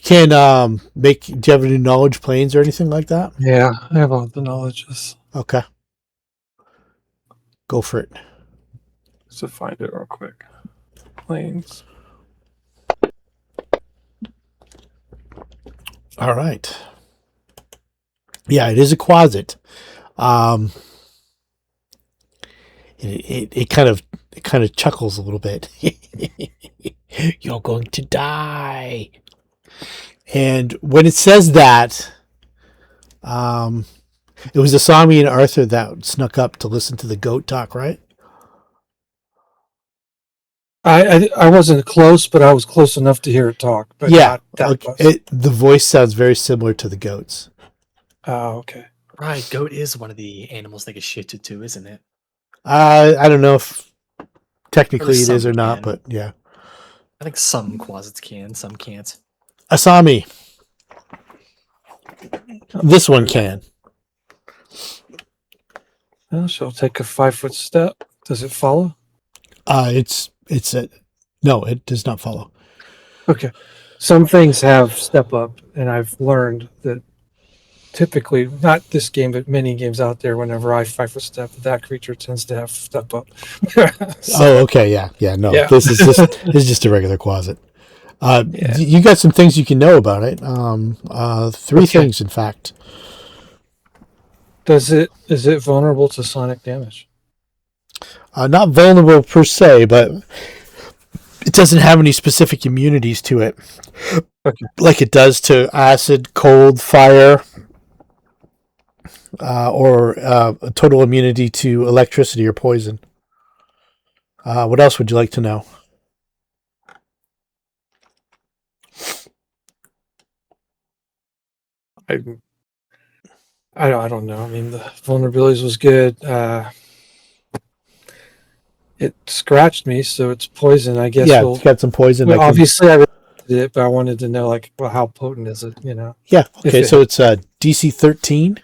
can make. Do you have any knowledge planes or anything like that? Yeah, I have all the knowledges. Okay. Go for it. So find it real quick. Planes. All right. Yeah, it is a closet. It kind of chuckles a little bit. You're going to die. And when it says that, it was Asami and Arthur that snuck up to listen to the goat talk, right? I wasn't close, but I was close enough to hear it talk. But Yeah, not that okay. close. The voice sounds very similar to the goats. Oh, okay. Right, goat is one of the animals that get shifted to, isn't it? I don't know if technically it is some or not, can. but yeah. I think some closets can, some can't. Asami. This one can. Well, she'll take a 5-foot step. Does it follow? No, it does not follow. Okay. Some things have step up, and I've learned that typically, not this game, but many games out there, whenever I 5-foot step, that creature tends to have step up. Oh, okay, yeah, no. Yeah. This is just a regular closet. Yeah. You got some things you can know about it. Three Okay. things, in fact. Is it vulnerable to sonic damage? Not vulnerable per se, but it doesn't have any specific immunities to it. Okay. Like it does to acid, cold, fire, or a total immunity to electricity or poison. What else would you like to know? I don't know. I mean, the vulnerabilities was good. It scratched me, so it's poison. I guess. Yeah, We'll, it's got some poison. well, obviously, I read it, but I wanted to know, like, well, how potent is it? You know. Yeah. Okay. If it- So it's DC 13,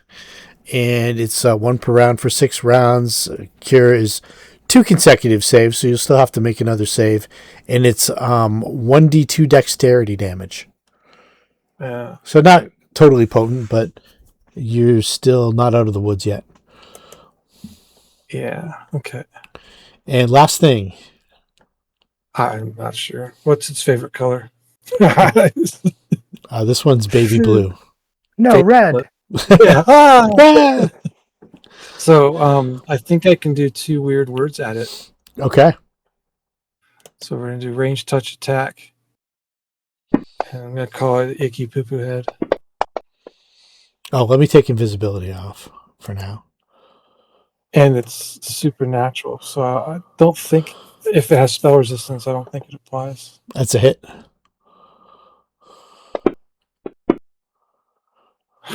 and it's 1 per round for 6 rounds. Cure is 2 consecutive saves, so you'll still have to make another save, and it's 1d2 dexterity damage. Yeah. So not totally potent, but you're still not out of the woods yet. Yeah. Okay. And last thing, I'm not sure. What's its favorite color? this one's baby blue. No, red. Yeah. Ah! So I think I can do 2 weird words at it. Okay. So we're gonna do range touch attack. And I'm gonna call it Icky Poo Poo Head. Oh, let me take invisibility off for now. And it's supernatural. So I don't think if it has spell resistance, I don't think it applies. That's a hit.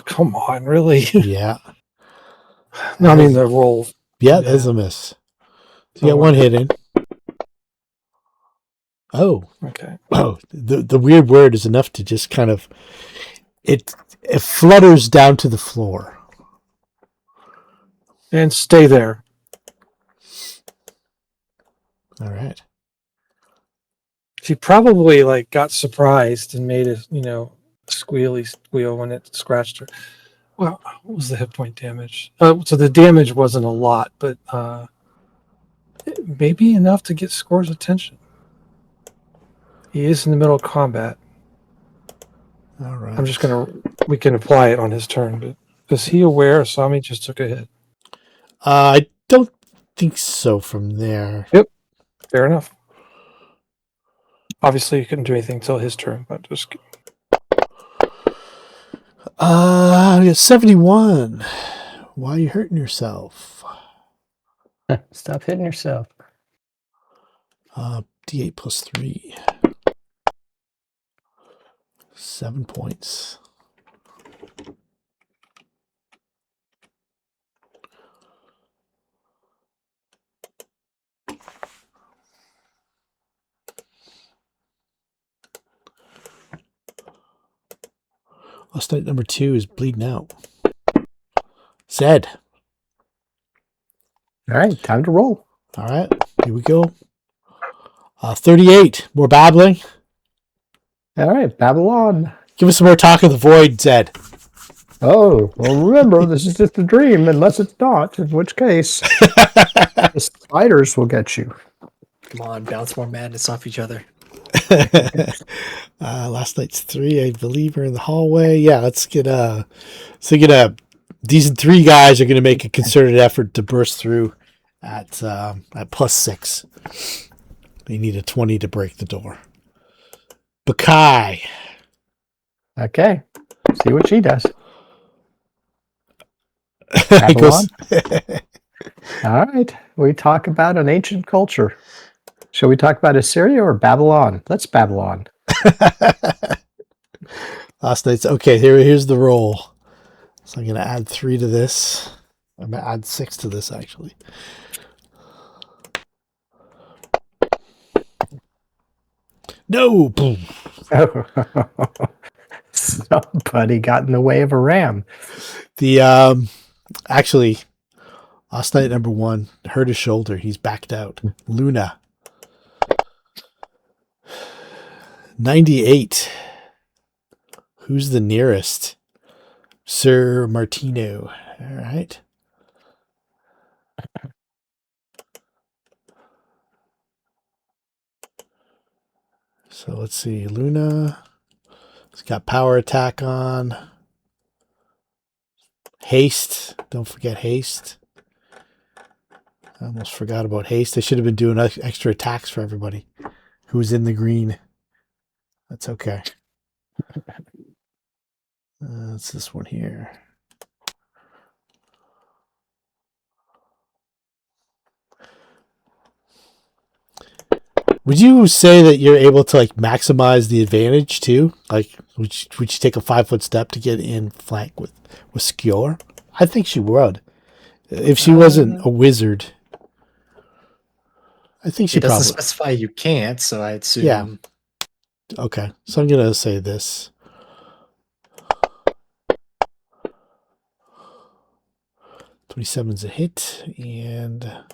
Come on, really? Yeah. No, I mean the roll. Yeah, that's a miss. So you got 1 hit in. Oh. Okay. Oh, the weird word is enough to just kind of It flutters down to the floor. And stay there. All right. She probably like got surprised and made a squealy squeal when it scratched her. Well, what was the hit point damage? So the damage wasn't a lot, but maybe enough to get Skjor's attention. He is in the middle of combat. All right. We can apply it on his turn, but is he aware Asami just took a hit? I don't think so from there. Fair enough. Obviously, he couldn't do anything until his turn, but just... 71. Why are you hurting yourself? Stop hitting yourself. D8 plus 3. 7 points. Last night number 2 is bleeding out. Zed. All right, time to roll. All right, here we go. 38. More babbling. All right, Babylon. Give us some more talk of the void, Zed. Oh, well, remember, this is just a dream, unless it's not, in which case the spiders will get you. Come on, bounce more madness off each other. Last night's 3, I believe, are in the hallway. Yeah, let's get these 3 guys are gonna make a concerted effort to burst through at +6. They need a 20 to break the door. Baccae. Okay, see what she does. It Babylon. goes- All right, we talk about an ancient culture. Shall we talk about Assyria or Babylon? Let's Babylon. Last night's okay. Here's the roll. So I'm gonna add 3 to this. I'm gonna add 6 to this actually. No, boom. Somebody got in the way of a ram. The actually, last night number 1 hurt his shoulder. He's backed out. Luna. 98. Who's the nearest? Sir Martino. All right. So let's see. Luna. It's got power attack on. Haste. Don't forget haste. I almost forgot about haste. I should have been doing extra attacks for everybody who's in the green. That's okay. It's this one here. Would you say that you're able to like maximize the advantage too? Like, would you take a 5-foot step to get in flank with Skjor? I think she would. If she wasn't a wizard, I think she It doesn't probably. specify you can't, so I assume. Yeah. Okay, so I'm gonna say this. $27's a hit, and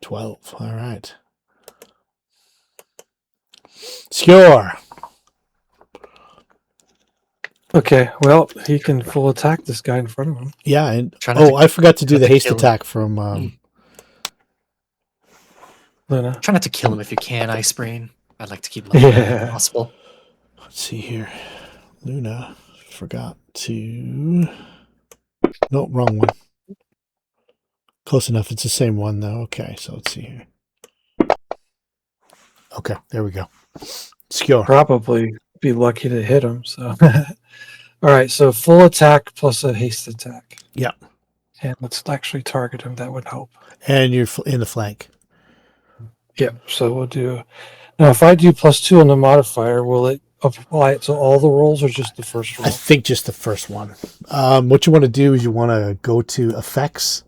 12. All right. Skjor. Okay, well, he can full attack this guy in front of him. Yeah, and Try not to- I forgot to do try the to haste kill him. attack from. Luna. Try not to kill him if you can, Ice Brain. I'd like to keep him alive if possible. Let's see here. Luna forgot to. No, wrong one. Close enough. It's the same one though. Okay, so let's see here. Okay, there we go. Skjor. Probably be lucky to hit him. So, all right. So full attack plus a haste attack. Yeah. And let's actually target him. That would help. And you're in the flank. Yep. So we'll do. Now, if I do +2 on the modifier, will it apply it to all the rolls or just the first roll? I think just the first one. What you want to do is you want to go to effects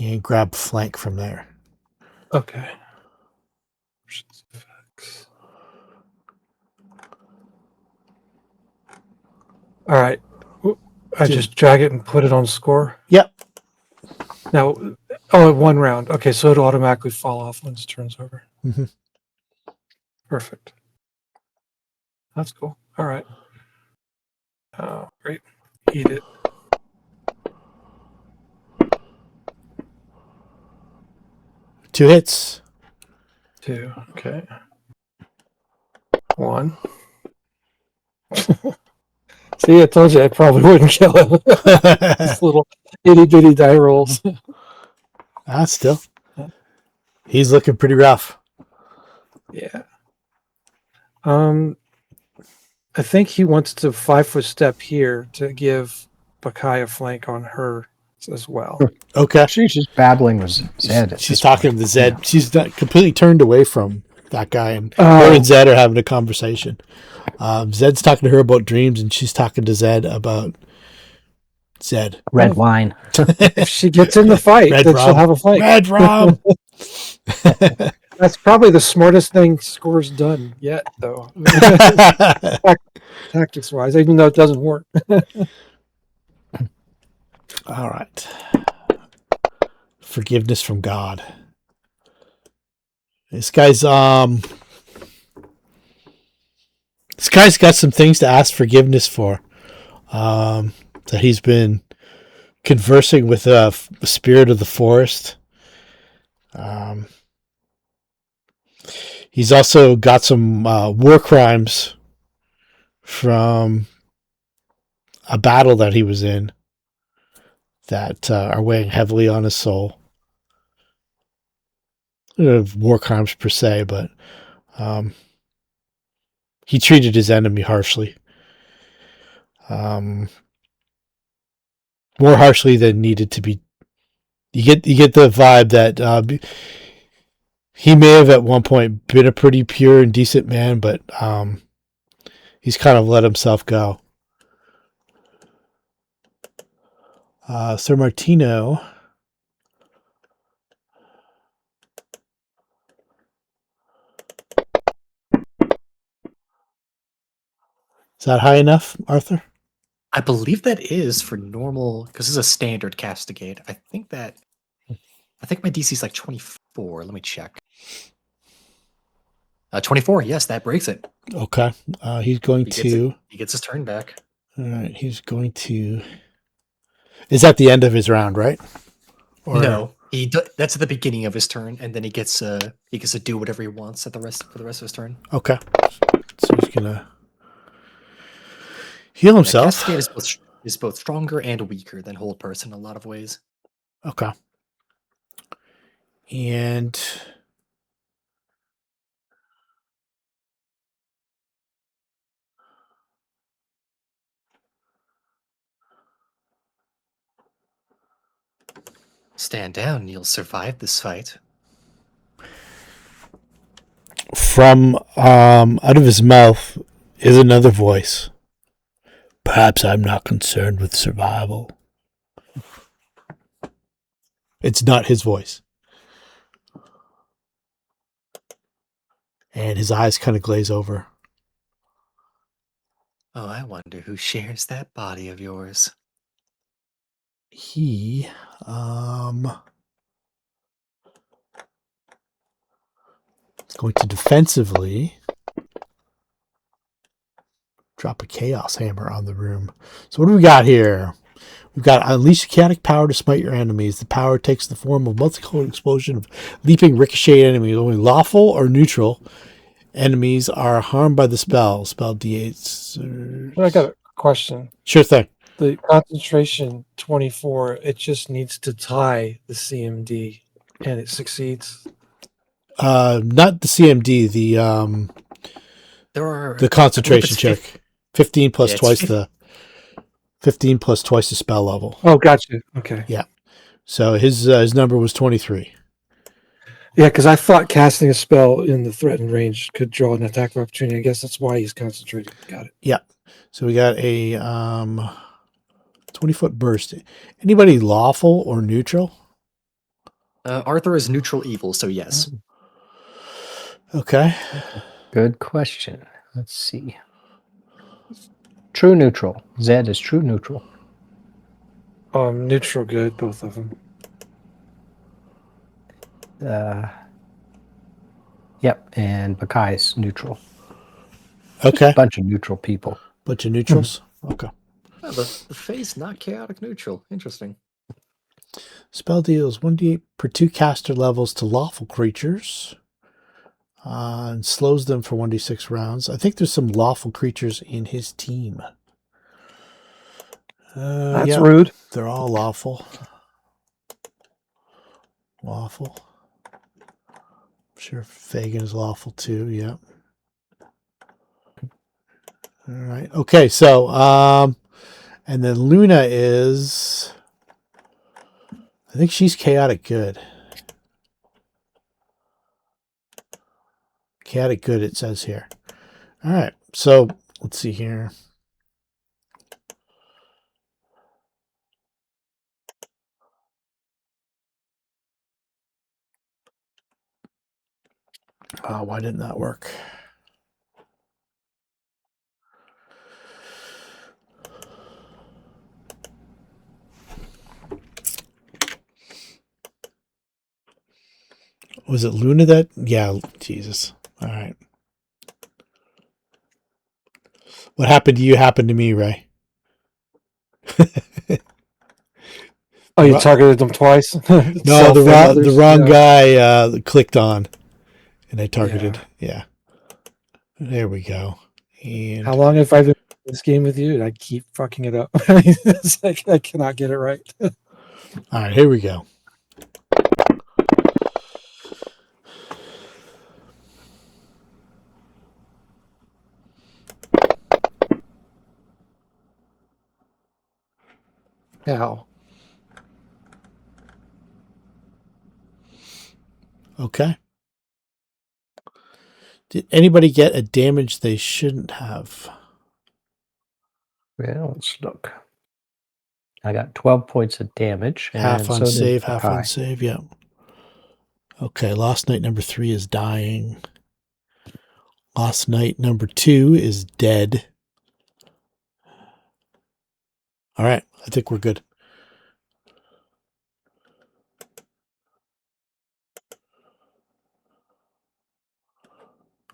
and grab flank from there. Okay. All right. I just drag it and put it on score. Yep. Now, oh, 1 round. Okay, so it'll automatically fall off once it turns over. Mhm. Perfect. That's cool. All right. Oh, great. Eat it. Two hits. 2. Okay. 1. See, I told you I probably wouldn't kill him. These little itty bitty die rolls. Still. He's looking pretty rough. Yeah. I think he wants to 5-foot step here to give Baccae a flank on her as well. Okay. She's just babbling with Zed. She's talking to Zed. Yeah. She's not completely turned away from that guy, and Oh. her and Zed are having a conversation. Zed's talking to her about dreams, and she's talking to Zed about Zed. Red wine. If she gets in the fight, Red then she'll rum. have a flank. Red rum. That's probably the smartest thing Score's done yet, though. Tactics wise, even though it doesn't work. All right. Forgiveness from God. This guy's got some things to ask forgiveness for. That he's been conversing with the spirit of the forest. He's also got some war crimes from a battle that he was in that are weighing heavily on his soul. War crimes per se, but he treated his enemy harshly. More harshly than needed to be. You get the vibe that he may have at one point been a pretty pure and decent man, but he's kind of let himself go. Sir Martino. Is that high enough, Arthur? I believe that is for normal, because this is a standard castigate. I think my DC is like 24. Let me check. 24. Yes, that breaks it. Okay. He's going to. He gets his turn back. All right. He's going to. Is that the end of his round, right? Or... No, that's at the beginning of his turn, and then he gets to do whatever he wants for the rest of his turn. Okay. So he's gonna heal himself. Castigate is both stronger and weaker than Hold Person in a lot of ways. Okay. And stand down, you'll survive this fight. from out of his mouth is another voice. Perhaps I'm not concerned with survival. It's not his voice. And his eyes kind of glaze over. Oh, I wonder who shares that body of yours. He is going to defensively drop a chaos hammer on the room. So what do we got here? We've got unleash chaotic power to smite your enemies. The power takes the form of multicolored explosion of leaping ricochet enemies. Only lawful or neutral enemies are harmed by the spell. Spell D8. I got a question. Sure thing. The concentration 24, it just needs to tie the CMD, and it succeeds. Not the CMD. The concentration check. 15 plus twice the 15 plus twice the spell level. Oh, gotcha. Okay. Yeah. So his number was 23. Yeah, because I thought casting a spell in the threatened range could draw an attack of opportunity. I guess that's why he's concentrating. Got it. Yeah. So we got a 20-foot burst. Anybody lawful or neutral? Arthur is neutral evil, so yes. Okay. Good question. Let's see. True neutral. Zed is true neutral. Neutral good, both of them. Yep, and Baccae is neutral. Okay. Bunch of neutral people. Bunch of neutrals. Okay. Oh, the face not chaotic neutral. Interesting. Spell deals 1d8 per 2 caster levels to lawful creatures. And slows them for 1d6 rounds. I think there's some lawful creatures in his team. That's rude. They're all lawful. Lawful. I'm sure Faegyn is lawful too. Yeah. All right. Okay. So, and then Luna is, I think she's chaotic good. Chaotic good, it says here. All right. So let's see here. Why didn't that work? Was it Luna that? Yeah, Jesus. All right. What happened to you happened to me, Ray. Oh, you targeted them twice? No, the wrong guy clicked on, and I targeted. Yeah. There we go. And How long have I been in this game with you? And I keep fucking it up. It's like I cannot get it right. all right, here we go. How? Okay. Did anybody get a damage they shouldn't have? Well, let's look. I got 12 points of damage. Half on so did save, half on Baccae. save. Yeah. Okay. Lost Night number 3 is dying. Lost Night number 2 is dead. All right. I think we're good.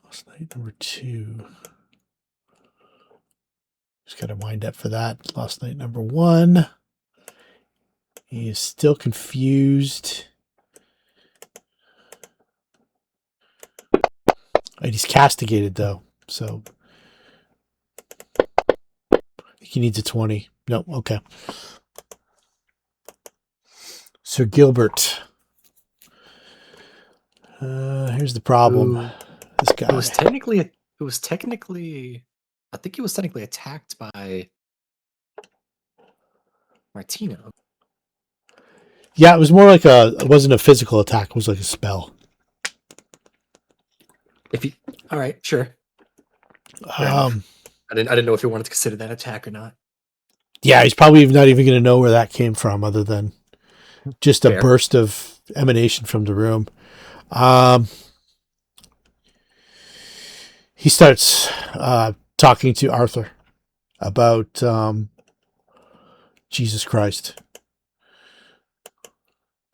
Lost Night number 2. Just got to wind up for that. Lost Night number 1. He is still confused. And he's castigated, though. So I think he needs a 20. No, okay. Sir Gilbert. Here's the problem. Ooh. This guy. It was technically. I think he was technically attacked by Martino. Yeah, it was more like it wasn't a physical attack. It was like a spell. All right, sure. I didn't know if you wanted to consider that attack or not. Yeah, he's probably not even going to know where that came from, other than just a burst of emanation from the room. He starts talking to Arthur about Jesus Christ.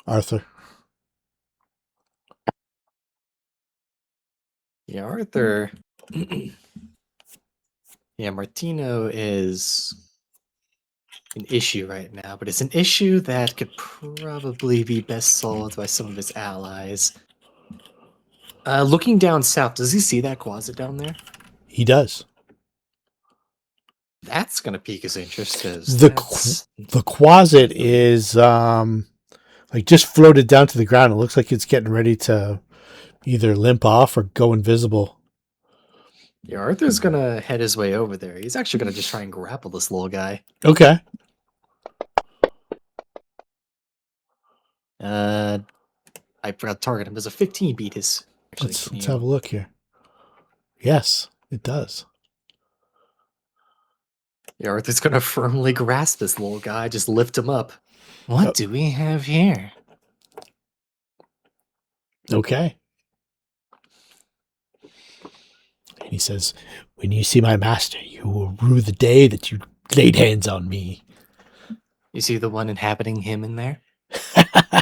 Arthur. Yeah, Arthur. Yeah, Martino is an issue right now, but it's an issue that could probably be best solved by some of his allies. Looking down south, does he see that closet down there? He does. That's gonna pique his interest. The closet is like just floated down to the ground. It looks like it's getting ready to either limp off or go invisible. Yeah, Arthur's gonna head his way over there. He's actually gonna just try and grapple this little guy. Okay. I forgot to target him. Does a 15 beat his? Actually, Let's have a look here. Yes, it does. Yeah, Arthur's gonna firmly grasp this little guy, just lift him up. What do we have here? Okay. And he says, When you see my master, you will rue the day that you laid hands on me. Is he the one inhabiting him in there?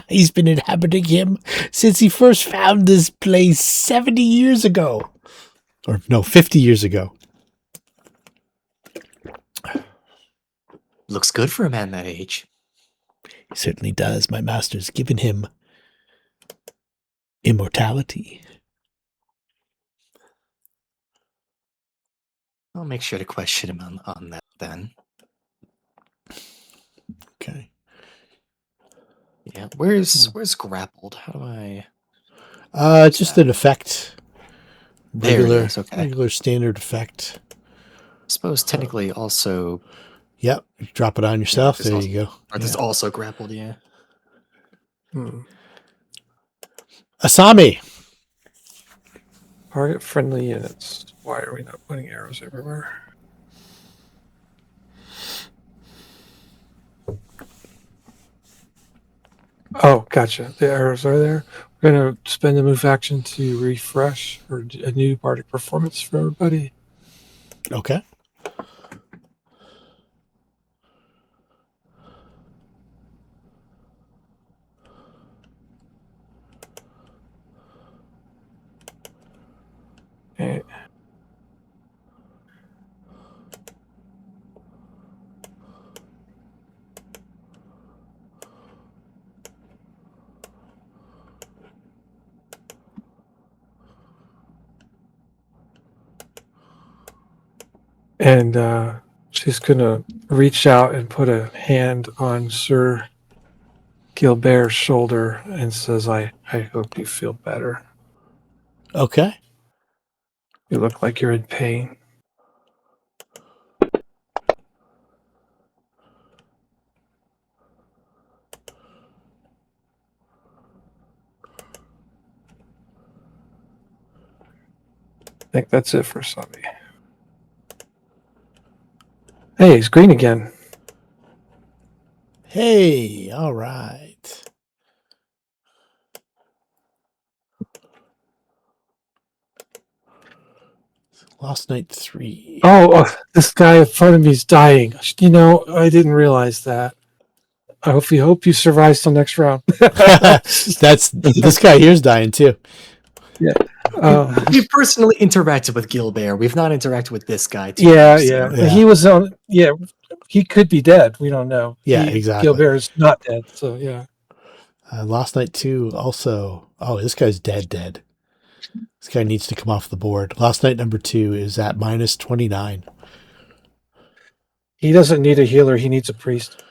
He's been inhabiting him since he first found this place 70 years ago. Or no, 50 years ago. Looks good for a man that age. He certainly does. My master's given him immortality. I'll make sure to question him on that then. Okay. Yeah, where's grappled? How do I... It's just an effect. There it Regular, is, okay. regular standard effect. I suppose technically also... Yep. You drop it on yourself. there's There also- you go. Arthur's also grappled, yeah. Asami. Target friendly units. Why are we not putting arrows everywhere? Oh, gotcha. The arrows are there. We're going to spend a move action to refresh or a new bardic performance for everybody. Okay. Okay. And she's going to reach out and put a hand on Sir Gilbert's shoulder and says, I hope you feel better. Okay. You look like you're in pain. I think that's it for Sabi. Hey, he's green again. Hey, all right. Lost Night 3. Oh, this guy in front of me is dying. You know, I didn't realize that. I hope you survive till next round. That's this guy here's dying too. We've personally interacted with Gilbert. We've not interacted with this guy. Yeah. Yeah. He was on. Yeah, he could be dead. We don't know. Yeah, exactly. Gilbert's not dead. So yeah. Lost Night 2 also. Oh, this guy's dead. This guy needs to come off the board. Lost Night number 2 is at minus 29. He doesn't need a healer. He needs a priest.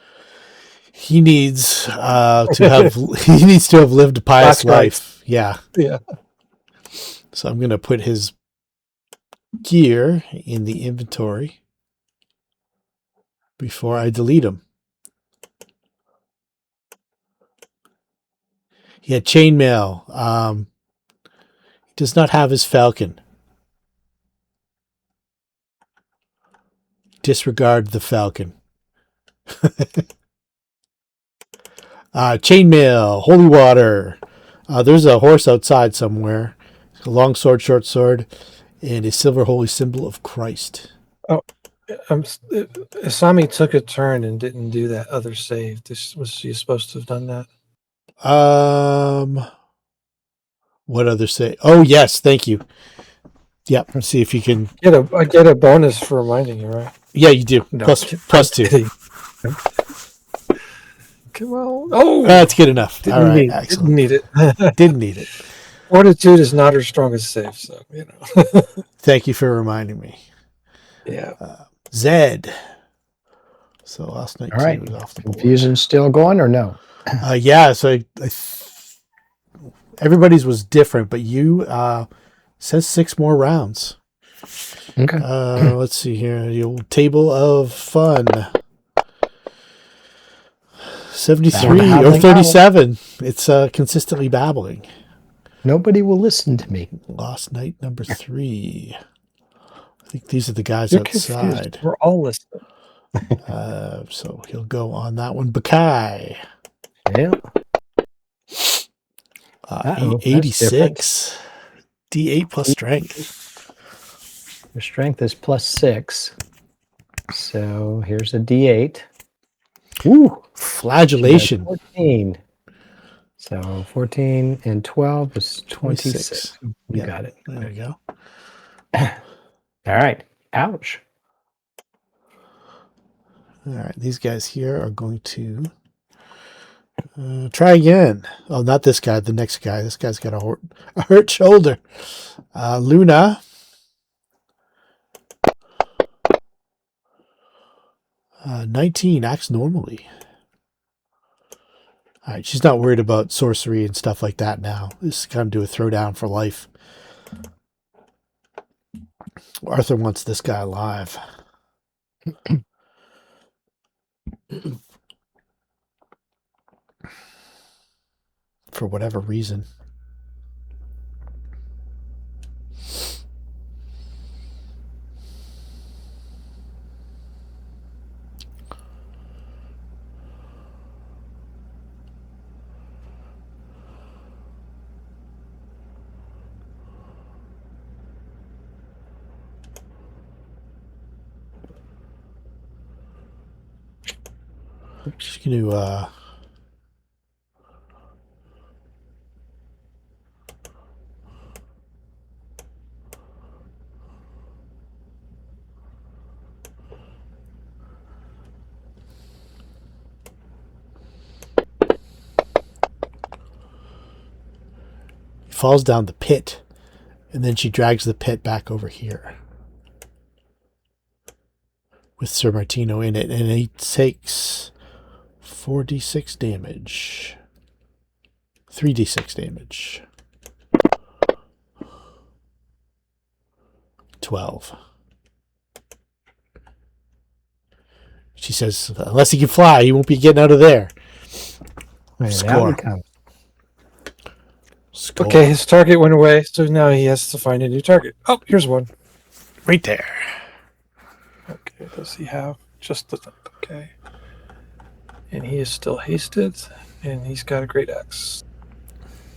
He needs he needs to have lived a pious That's right. life. Yeah. Yeah. So I'm going to put his gear in the inventory before I delete him. He had chainmail. He does not have his falcon. Disregard the falcon. Chainmail, holy water. There's a horse outside somewhere. A long sword, short sword, and a silver holy symbol of Christ. Asami took a turn and didn't do that other save. Was she supposed to have done that? What other say? Oh yes, thank you. Yep. Let's see if you can. I get a bonus for reminding you, right? Yeah, you do. No, Plus 2. Come on. Oh, That's good enough. didn't All right, need, excellent. didn't need it. Didn't need it. Fortitude is not her strongest save, so you know. Thank you for reminding me. Yeah. Zed. So last night All right. was off the board. Confusion still going or no? Yeah. So everybody's was different, but you says 6 more rounds. Okay. Let's see here. The old table of fun. 73 or Babbling 37. It's consistently babbling. Nobody will listen to me. Lost Night number 3. I think these are the guys You're outside. confused. We're all listening. So he'll go on that one. Baccae. Yeah. Uh-oh, that's 86. D8 plus strength. Your strength is +6. So here's a D8. Ooh, She got flagellation. 14. So 14 and 12 is 26. 26. You Yep. got it. There we go. All right. Ouch. All right, these guys here are going to try again. Oh, not this guy. The next guy. This guy's got a hurt shoulder. Luna. 19 acts normally. All right, she's not worried about sorcery and stuff like that now. This is going to do a throwdown for life. Arthur wants this guy alive. For whatever reason. She's going to falls down the pit, and then she drags the pit back over here with Sir Martino in it, and he takes 4d6 damage. 3d6 damage. 12. She says, unless he can fly, he won't be getting out of there. And Score. out he comes. Score. Okay, his target went away, so now he has to find a new target. Oh, here's one. Right there. Okay, does he have just the... Okay. And he is still hasted, and he's got a great axe.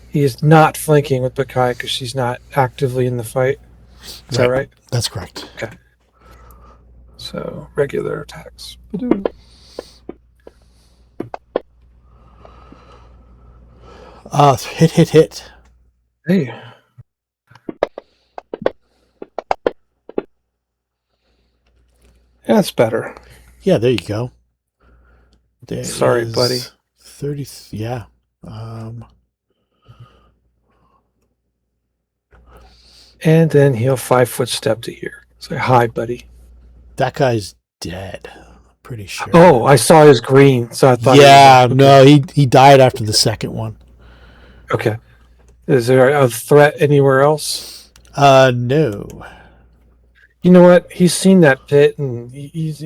He is not flanking with Baccae because she's not actively in the fight. Is that right? That's correct. So, regular attacks. Hit. Hey. That's better. Yeah, there you go. There Sorry, is buddy. 30. Yeah. And then he'll 5-foot step to here. Say, hi, buddy. That guy's dead. Pretty sure. Oh, I saw his green, so I thought... Yeah, okay. no, he died after the second one. Okay. Is there a threat anywhere else? No. You know what? He's seen that pit, and he's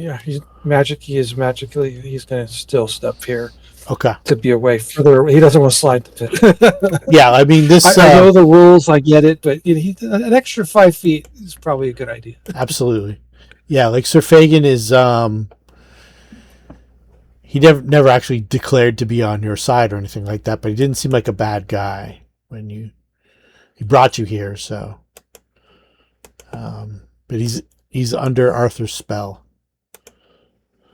magic. He is magically. He's going to still step here Okay. to be away further. He doesn't want to slide the pit. Yeah, I mean this. I know the rules. I get it, but an extra 5 feet is probably a good idea. Absolutely. Yeah, like Sir Faegyn is. He never actually declared to be on your side or anything like that, but he didn't seem like a bad guy when he brought you here. So, but he's under Arthur's spell.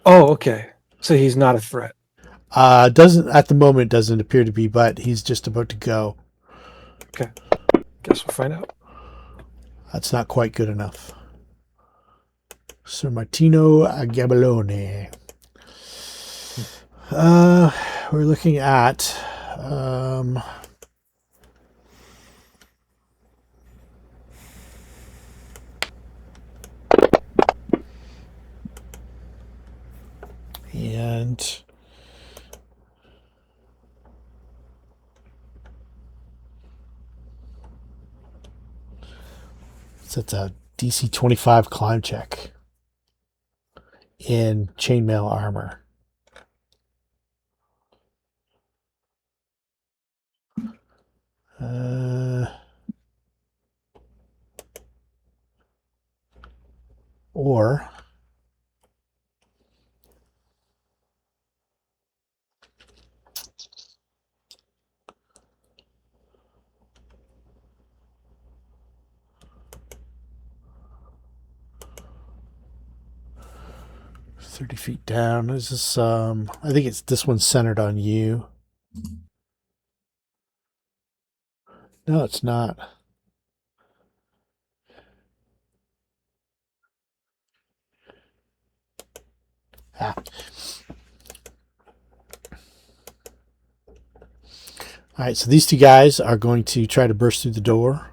Oh, okay. So he's not a threat. Doesn't at the moment doesn't appear to be, but he's just about to go. Okay. Guess we'll find out. That's not quite good enough. Sir Martino Gabillano. We're looking at and so it's a DC 25 climb check in chainmail armor. Or 30 feet down. Is this, I think this one's centered on you. No, it's not. Ah. All right, so these two guys are going to try to burst through the door.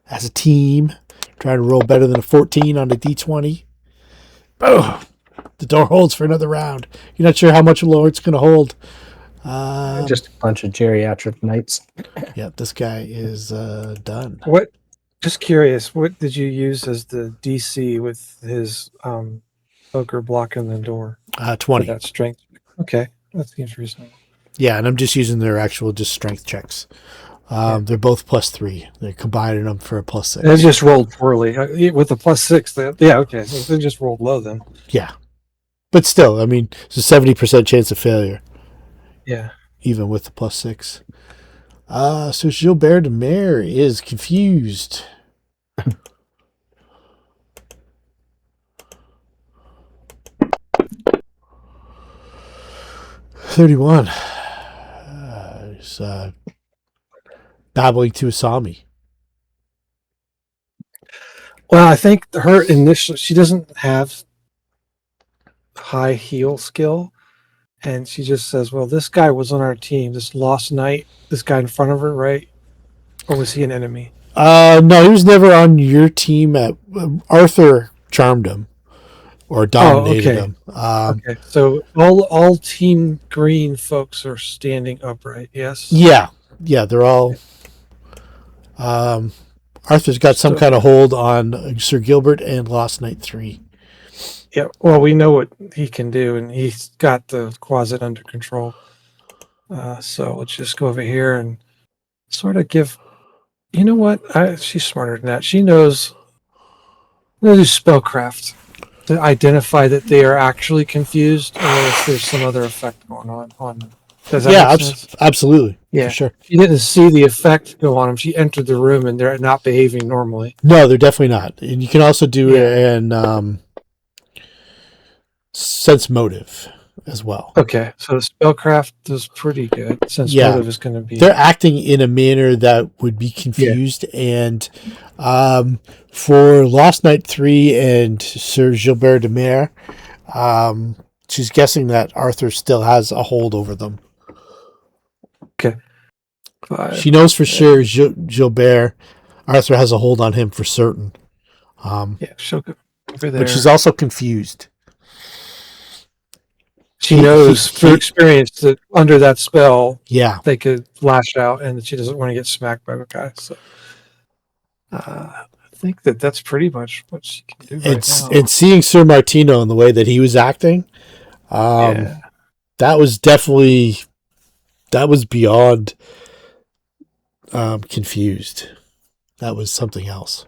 As a team, trying to roll better than a 14 on a d20. Boom! The door holds for another round. You're not sure how much lower it's going to hold. Just a bunch of geriatric knights. Yeah, this guy is done. What? Just curious. What did you use as the DC with his poker blocking the door? 20. For that strength. Okay, that seems reasonable. Yeah, and I'm just using their actual just strength checks. They're both +3. They're combining them for a +6. They just rolled poorly with the +6. Yeah, okay. So they just rolled low then. Yeah, but still, I mean, it's a 70% chance of failure. Yeah. Even with the +6. So Gilbert du Mere is confused. 31. He's babbling to Asami. Well, I think her initial, she doesn't have high heal skill. And she just says, well, this guy was on our team, this lost knight, this guy in front of her, right? Or was he an enemy? No, he was never on your team. Arthur charmed him or dominated him. Okay, so all Team Green folks are standing upright, yes? Yeah, they're all... Arthur's got some kind of hold on Sir Gilbert and Lost Knight 3. Yeah, well, we know what he can do, and he's got the closet under control. So let's just go over here and sort of give... You know what? She's smarter than that. She knows... I'm going to do spellcraft to identify that they are actually confused or if there's some other effect going on them. Does that make sense? Absolutely. Yeah, for sure. She didn't see the effect go on them. She entered the room and they're not behaving normally. No, they're definitely not. And you can also do an sense motive as well. Okay, so spellcraft is pretty good. Sense motive is going to be... They're acting in a manner that would be confused. And for Lost Knight 3 and Sir Gilbert du Mere, she's guessing that Arthur still has a hold over them. Okay. She knows for sure Gilbert, Arthur has a hold on him for certain. She'll go over there. But she's also confused. She knows through experience that under that spell, yeah, they could lash out, and she doesn't want to get smacked by Baccae. So, I think that's pretty much what she can do right now. And seeing Sir Martino in the way that he was acting, that was definitely beyond confused. That was something else.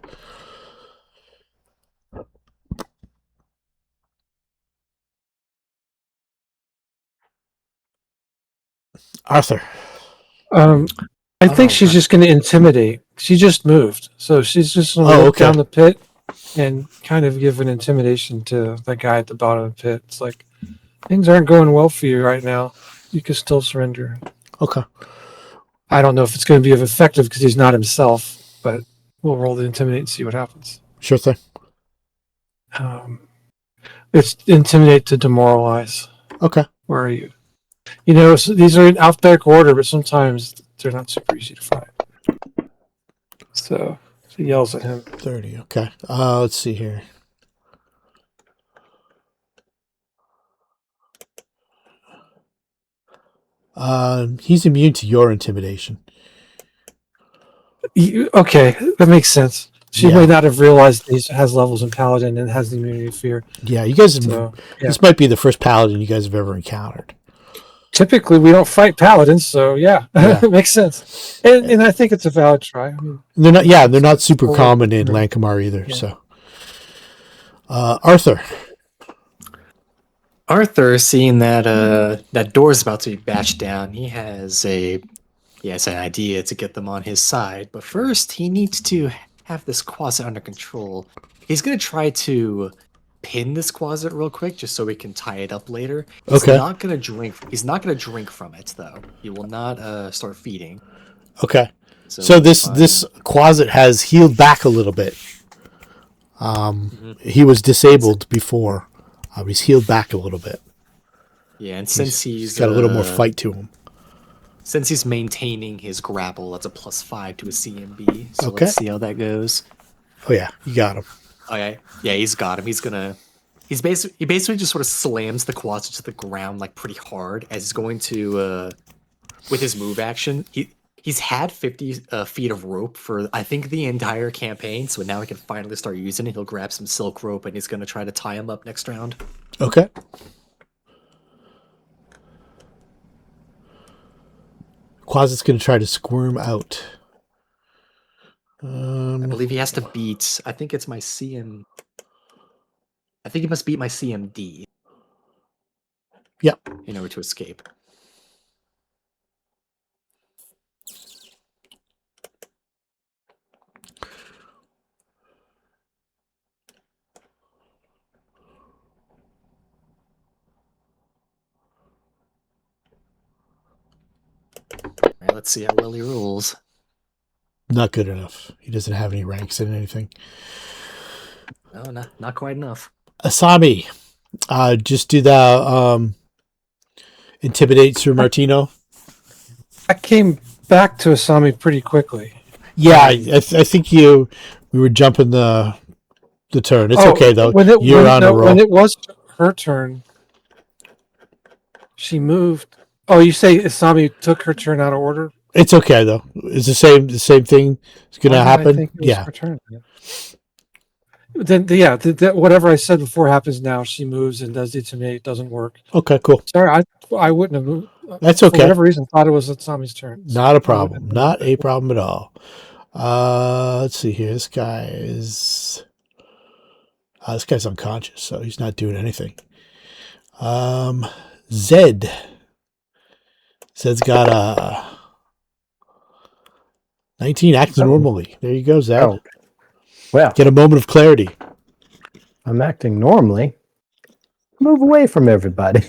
Arthur. I think she's just going to intimidate. She just moved, so she's just going to look down the pit and kind of give an intimidation to the guy at the bottom of the pit. It's like, things aren't going well for you right now. You can still surrender. Okay. I don't know if it's going to be effective because he's not himself, but we'll roll the intimidate and see what happens. Sure thing. It's intimidate to demoralize. Okay. Where are you? You know, so these are in alphabetical order, but sometimes they're not super easy to find. So she yells at him. 30. Okay. Let's see here. He's immune to your intimidation. Okay, that makes sense. She might not have realized he has levels in Paladin and has the immunity to fear. Yeah, you guys. This might be the first Paladin you guys have ever encountered. Typically, we don't fight Paladins, so it makes sense. And I think it's a valid try. I mean, they're not super common in Lankhmar either. Yeah. So, Arthur. Arthur, seeing that that door's about to be bashed down, he has an idea to get them on his side. But first, he needs to have this closet under control. He's gonna try to pin this closet real quick just so we can tie it up later. He's Okay. not gonna drink. He's not gonna drink from it though. He will not start feeding. Okay. So, So this closet has healed back a little bit. He was disabled before. He's healed back a little bit. yeah, and since he's got a little more fight to him. Since he's maintaining his grapple, that's a +5 to his CMB. So Okay. let's see how that goes. Oh yeah, you got him. Okay, yeah, he's got him. He basically just sort of slams the closet to the ground like pretty hard as he's going to with his move action. He's had 50 feet of rope for I think the entire campaign, so now he can finally start using it. He'll grab some silk rope and he's gonna try to tie him up next round. Okay. Closet's going to try to squirm out. I believe he has to beat. I think it's my CM. I think he must beat my CMD. Yep. In order to escape. All right, let's see how well he rolls. Not good enough. He doesn't have any ranks in anything. No, not quite enough. Asami, just do the intimidate Sir Martino. I came back to Asami pretty quickly. Yeah, I think we were jumping the turn. It's okay though. You're on a roll. When it was her turn, she moved. Oh, you say Asami took her turn out of order? It's okay though. It's the same thing. It's gonna happen. I think it was her turn. Then whatever I said before happens now. She moves and does the intimidate. It doesn't work. Okay, cool. Sorry, I wouldn't have moved. That's For okay. whatever reason, thought it was Asami's turn. Not a problem. Not a problem at all. Let's see here. This guy's unconscious, so he's not doing anything. Zed's got a 19, acts normally. There you go, Zed. Oh. Well, Get a moment of clarity. I'm acting normally. Move away from everybody.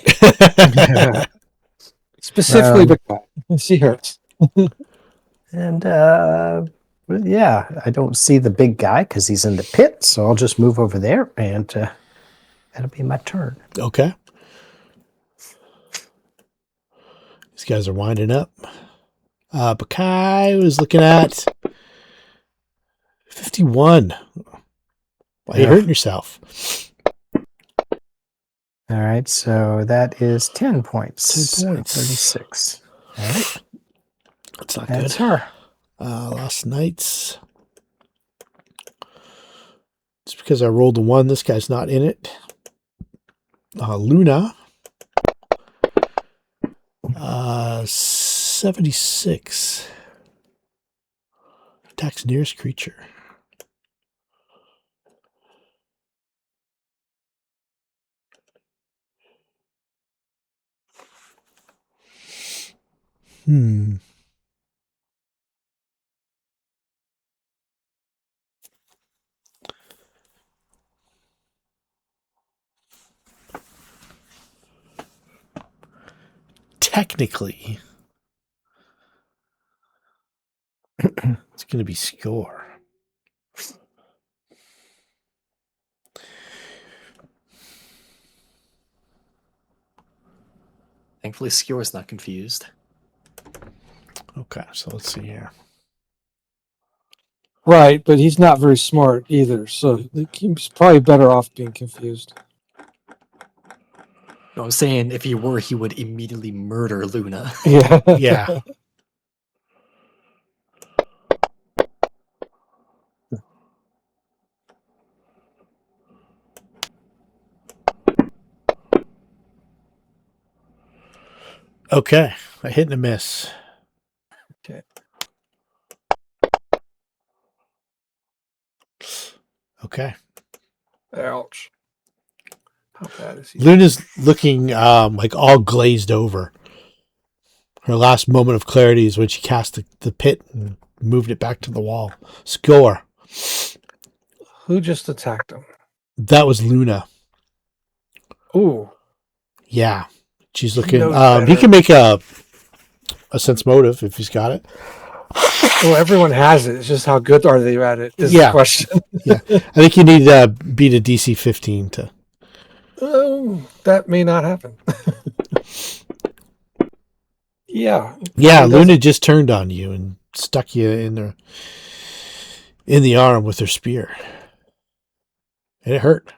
Specifically, Baccae. She hurts. And yeah, I don't see the big guy because he's in the pit, so I'll just move over there, and that'll be my turn. Okay. These guys are winding up. Baccae was looking at 51. Why are you hurting yourself? All right, so that is 10 points. 10 points. 36. All right. That's not That's good. her. Last night's. Just because I rolled a 1, this guy's not in it. Luna. 76. Attacks nearest creature. Technically, it's going to be Skjor. Thankfully, Skjor's not confused. Okay, so let's see here. Right, but he's not very smart either, so he's probably better off being confused. No, I'm saying if he were, he would immediately murder Luna. Yeah. Yeah. Okay, a hit and a miss. Okay. Okay. Ouch. How bad is he? Luna's looking like all glazed over. Her last moment of clarity is when she cast the pit and moved it back to the wall. Skjor. Who just attacked him? That was Luna. Ooh, Yeah. She's He looking. knows He better. can make a sense motive if he's got it. well, everyone has it. It's just how good are they at it is Yeah. the question. I think you need to beat a DC 15 to. That may not happen. Yeah. Yeah, He Luna doesn't- just turned on you and stuck you in the arm with her spear. And it hurt.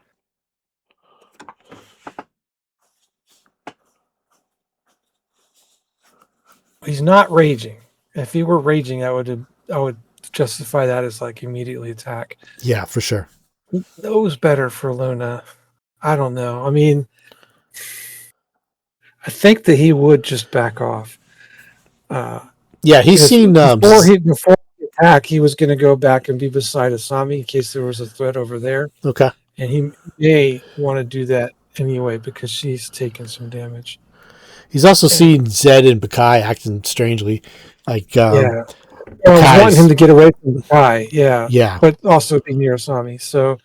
He's not raging. If he were raging, I would justify that as like immediately attack. Yeah, for sure. Knows better for Luna. I don't know. I mean, I think that he would just back off. Yeah, he's Because seen. before he attack, he was going to go back and be beside Asami in case there was a threat over there, Okay. and he may want to do that anyway because she's taken some damage. He's also seen Zed and Baccae acting strangely. Like, Yeah, I was Baccae's- wanting him to get away from the guy. Yeah, yeah. but also be near Asami. So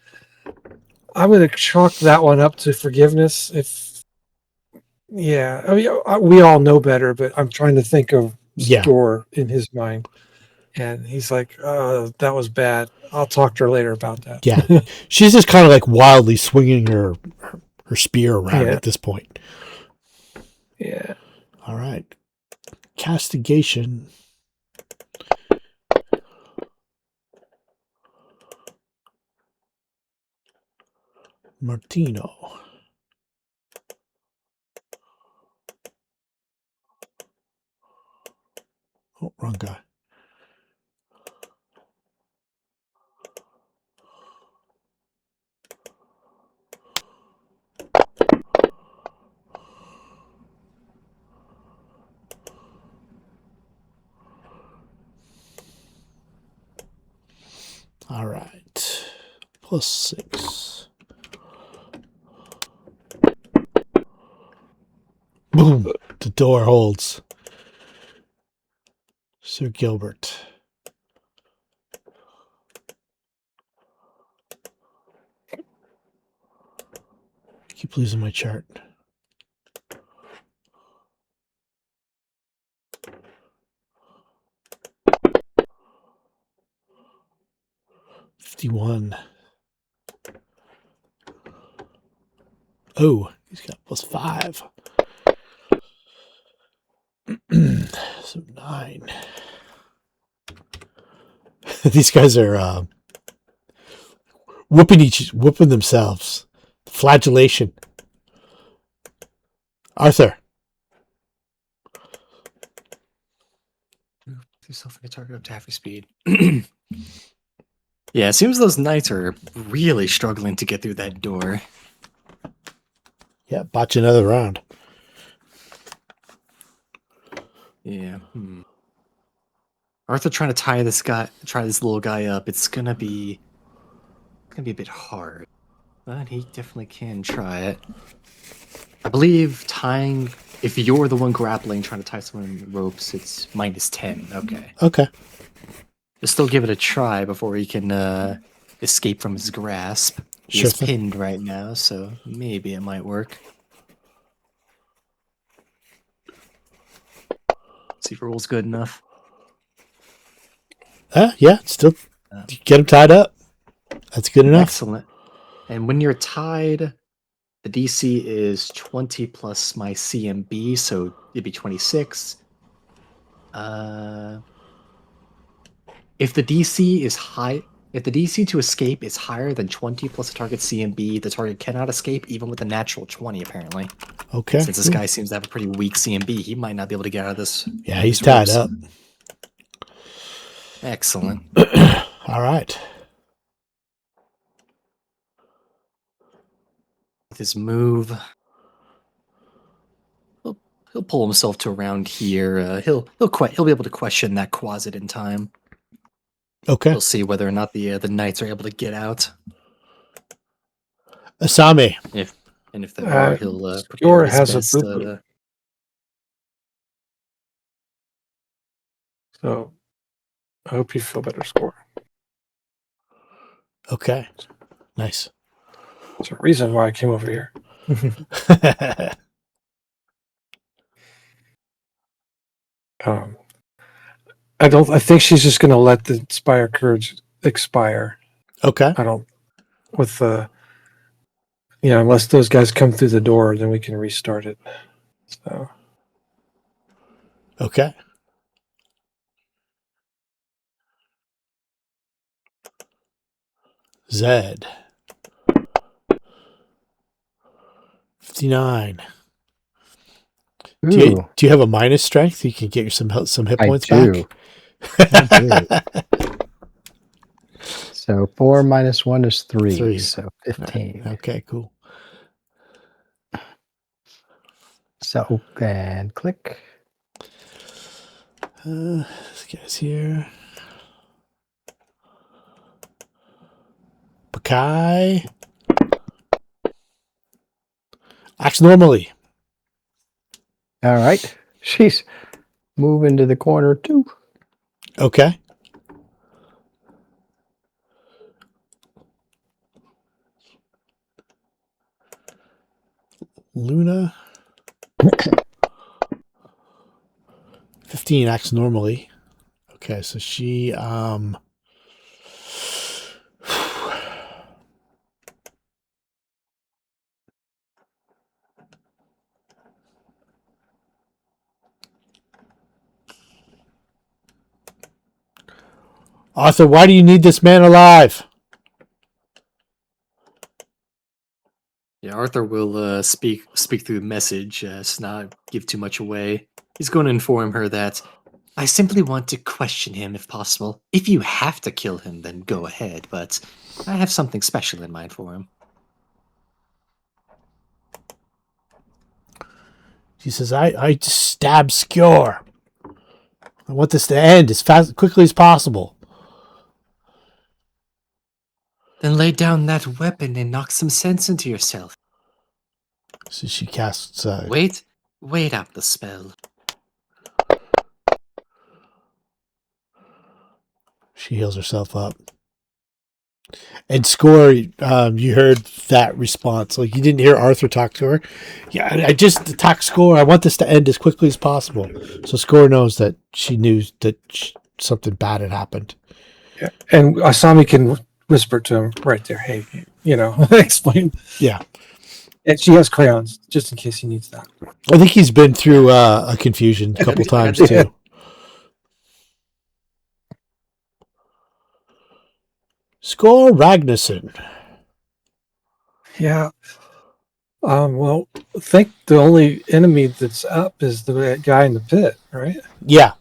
I'm going to chalk that one up to forgiveness. I mean, we all know better, but I'm trying to think of Yeah. Skjor in his mind. And he's like, that was bad. I'll talk to her later about that. Yeah. She's just kind of like wildly swinging her spear around Yeah. at this point. Yeah. All right. Castigation. Martino. Oh, wrong guy. All right. +6. Boom. The door holds. Sir Gilbert. I keep losing my chart. +51. Oh, he's got +5. So 9. These guys are whooping themselves. Flagellation. Arthur. Do something to target up to half your speed. Yeah, it seems those knights are really struggling to get through that door. Yeah, botch another round. Yeah. Arthur trying to tie this little guy up. It's gonna be a bit hard, but he definitely can try it. I believe tying. If you're the one grappling, trying to tie someone in ropes, it's -10. Okay. Okay. Just still give it a try before he can escape from his grasp. He's Sure thing. pinned right now, so maybe it might work. See if roll's good enough. Yeah, still get him tied up. That's good enough. Excellent. And when you're tied, the DC is 20 plus my CMB, so it'd be 26. If the DC to escape is higher than 20 plus the target CMB, the target cannot escape even with a natural 20, apparently. Okay. Since this guy seems to have a pretty weak CMB, he might not be able to get out of this. Yeah, he's these tied ropes. up. Excellent. All right. With his move, he'll pull himself to around here. He'll be able to question that closet in time. Okay. We'll see whether or not the knights are able to get out. Asami. If they are, he'll prepare Skjor his has a best. boo-boo. So I hope you feel better, Skjor. Okay. Nice. There's a reason why I came over here. I think she's just going to let the Spire Courage expire. Okay. I don't, with the, unless those guys come through the door, then we can restart it. So, Okay. Zed. 59. Ooh, Do you have a minus strength? You can get you some hit I points do. back. I do. So 4 minus 1 is 3. 3. So 15. Okay, cool. So, and click. This guy's here. Baccae. Acts normally. All right. She's moving to the corner too. Okay. Luna. 15 acts normally. Okay, so she Arthur, why do you need this man alive? Yeah, Arthur will speak through the message, to not give too much away. He's going to inform her that I simply want to question him if possible. If you have to kill him, then go ahead, but I have something special in mind for him. She says, I just stabbed Skjor. I want this to end as quickly as possible. Then lay down that weapon and knock some sense into yourself. So she casts... Wait out the spell. She heals herself up. And Skjor, you heard that response. Like, you didn't hear Arthur talk to her. Yeah, I just attacked Skjor. I want this to end as quickly as possible. So Skjor knows that she knew that something bad had happened. yeah. And Asami can whisper to him right there, hey, explain. Yeah. And she has crayons, just in case he needs that. I think he's been through a confusion a couple times, too. Skjor Ragnarsson. Yeah. Well, I think the only enemy that's up is the guy in the pit, right? Yeah.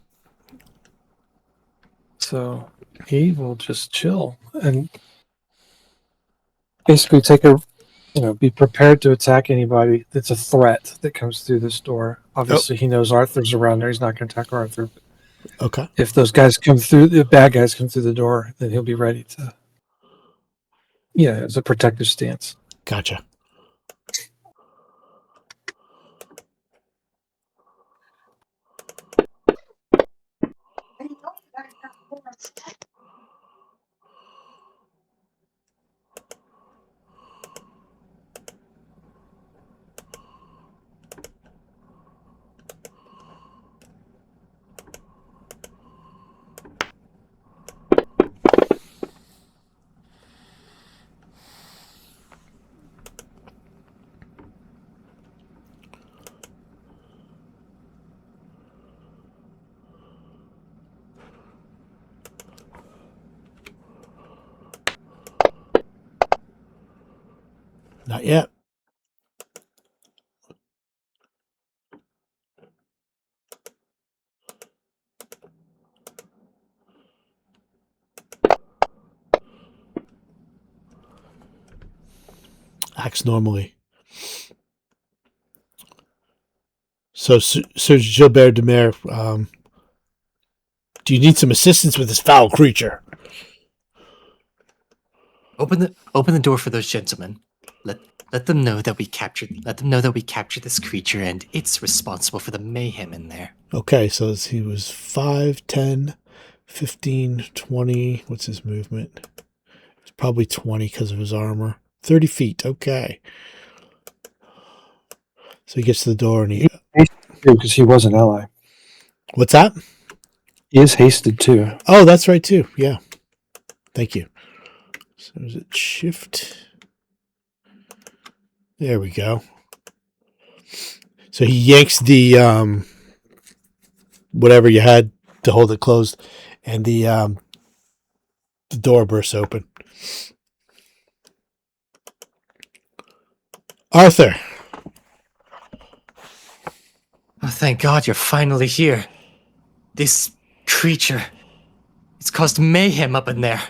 So he will just chill and basically be prepared to attack anybody that's a threat that comes through this door. Obviously, he knows Arthur's around there. He's not going to attack Arthur. Okay. If those guys come through, the bad guys come through the door, then he'll be ready to, as a protective stance. Gotcha. Not yet. Acts normally. So, Sir Gilbert du Mere, do you need some assistance with this foul creature? Open the door for those gentlemen. Let them know that we captured. Let them know that we captured this creature, and it's responsible for the mayhem in there. Okay, so he was 5, 10, 15, 20. What's his movement? Probably 20 because of his armor. 30 feet. Okay. So he gets to the door and he... Because he was an ally. What's that? He is hasted too. Oh, that's right too. Yeah. Thank you. So is it shift? There we go. So he yanks the whatever you had to hold it closed, and the door bursts open. Arthur. Oh, thank God you're finally here. This creature, it's caused mayhem up in there.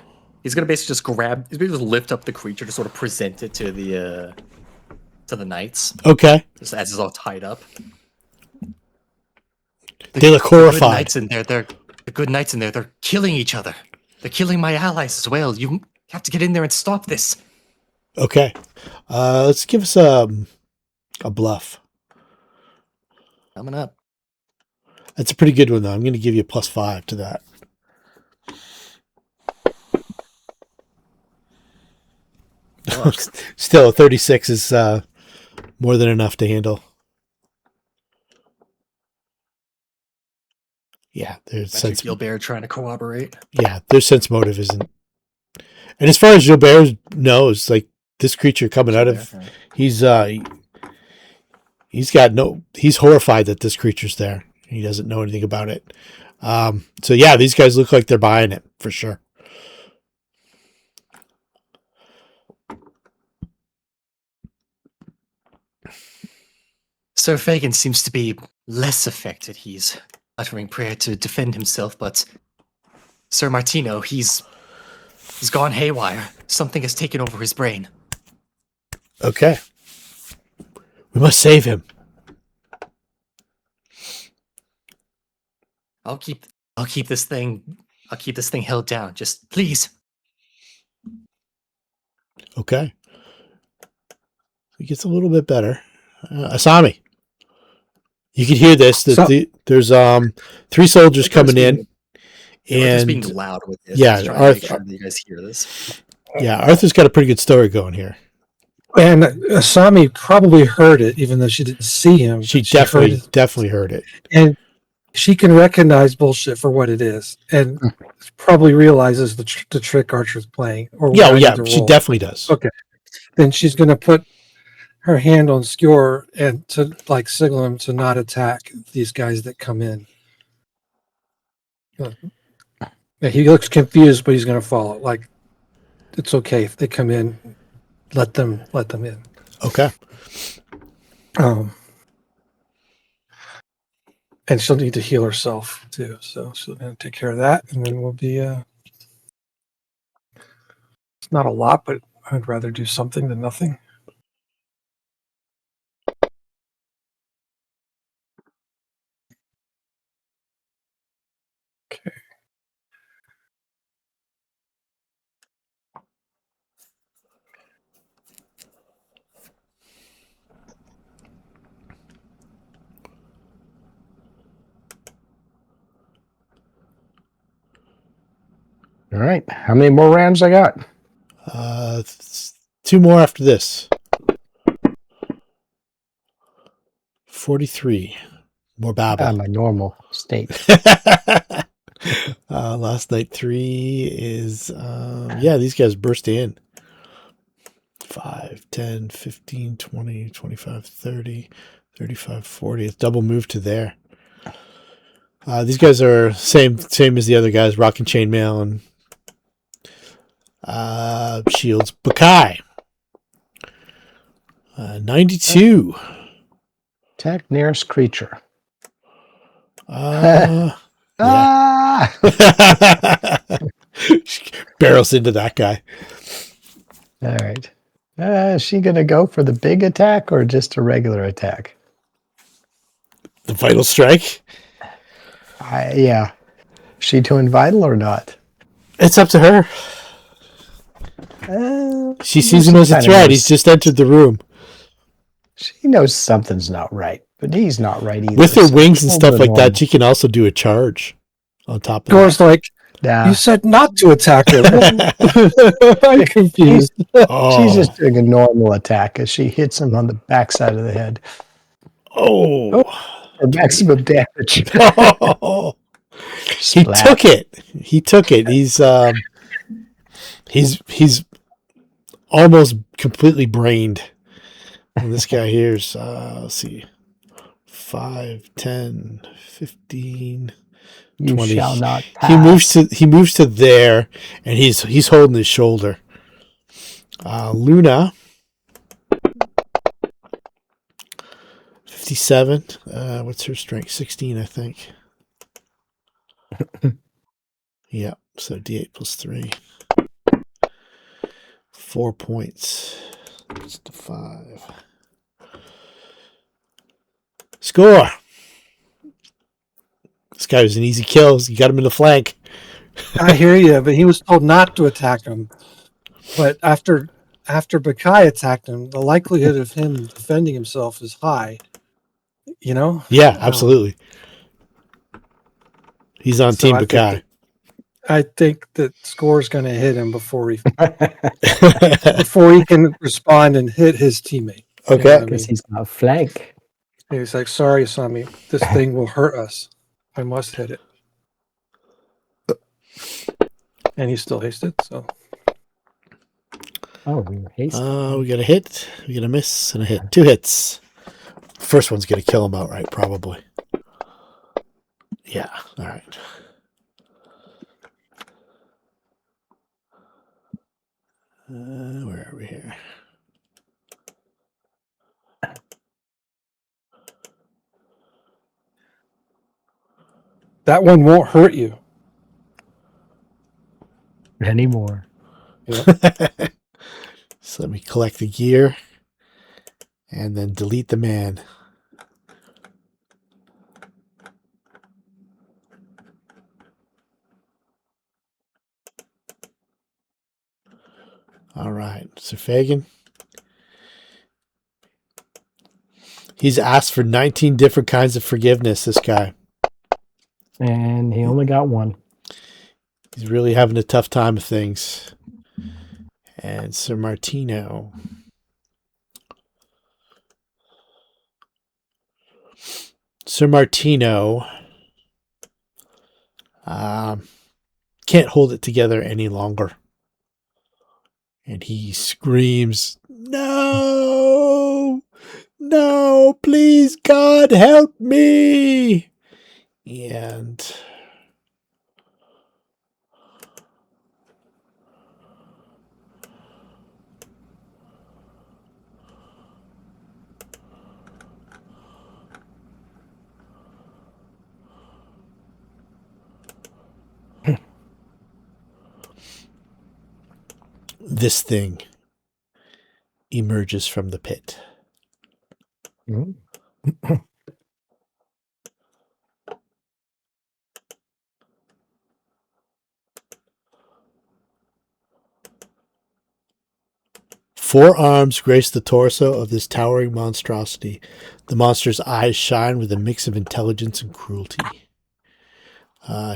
He's gonna basically just he's gonna just lift up the creature to sort of present it to the knights. Okay. Just as it's all tied up. They look Good horrified. knights in there. The good knights in there. They're killing each other. They're killing my allies as well. You have to get in there and stop this. Okay. Let's give us a bluff. Coming up. That's a pretty good one, though. I'm going to give you a +5 to that. Still, 36 is more than enough to handle. Yeah, there's sense. Gilbert trying to corroborate. Yeah, their sense motive isn't. And as far as Gilbert knows, like this creature coming out of, he's horrified that this creature's there. He doesn't know anything about it. So yeah, these guys look like they're buying it for sure. Sir Faegyn seems to be less affected. He's uttering prayer to defend himself, but Sir Martino, he's gone haywire. Something has taken over his brain. Okay. We must save him. I'll keep this thing held down. Just please. Okay. It gets a little bit better. Asami, you can hear this. There's 3 soldiers coming in, and being loud with this. Yeah, make sure that you guys hear this. Yeah, Arthur's got a pretty good story going here. And Asami probably heard it, even though she didn't see him. She definitely heard it. And she can recognize bullshit for what it is, and probably realizes the trick Archer's playing. Or She definitely does. Okay, then she's going to put her hand on Skjor and to signal him to not attack these guys that come in. Yeah, he looks confused, but he's going to follow. It's okay if they come in. Let them in. Okay. And she'll need to heal herself too, so she'll going to take care of that, and then we'll be. It's not a lot, but I'd rather do something than nothing. Okay. All right. How many more rounds I got? 2 more after this. 43. More babble. My normal state. Last night 3 is these guys burst in. 5, 10, 15, 20, 25, 30, 35, 40. It's double move to there. These guys are same as the other guys, rocking chainmail and shields. Baccae. 92. Attack nearest creature. Barrels into that guy. All right. Is she going to go for the big attack or just a regular attack? The vital strike? Yeah. Is she doing vital or not? It's up to her. She sees him as a threat. He's just entered the room. She knows something's not right, but he's not right either. With her wings and stuff like that, she can also do a charge on top of Skjor's Nah, You said not to attack her. I'm confused. Oh. she's just doing a normal attack as she hits him on the backside of the head Oh. for maximum damage. He Splat. took it. He took it. He's almost completely brained. And this guy here's let's see. 5, 10, 15, You 20. shall not He pass. moves to there, and he's holding his shoulder. Luna, 57. What's her strength? 16, I think. Yeah. So D8 plus 3. 4 points. It's to 5. Score. This guy was an easy kill. You got him in the flank. I hear you, but he was told not to attack him. But after Baccae attacked him, the likelihood of him defending himself is high. You know? Yeah, absolutely. He's on So Team I think Baccae. I think that Score's going to hit him before he can respond and hit his teammate. You know Okay. what I Because mean? he's got flank. He's like, "Sorry, Asami, this thing will hurt us. I must hit it." And he's still hasted, so Oh, we were hasty. We got a hit, we got a miss, and a hit. 2 hits. First one's going to kill him outright, probably. Yeah, all right. Where are we here? that one won't hurt you. Anymore. So let me collect the gear and then delete the man. All right, Sir Faegyn. He's asked for 19 different kinds of forgiveness, this guy. And he only got one. He's really having a tough time of things. And Sir Martino. Sir Martino can't hold it together any longer. And he screams, "No! No! Please, God, help me!" And this thing emerges from the pit. Mm. 4 arms grace the torso of this towering monstrosity. The monster's eyes shine with a mix of intelligence and cruelty.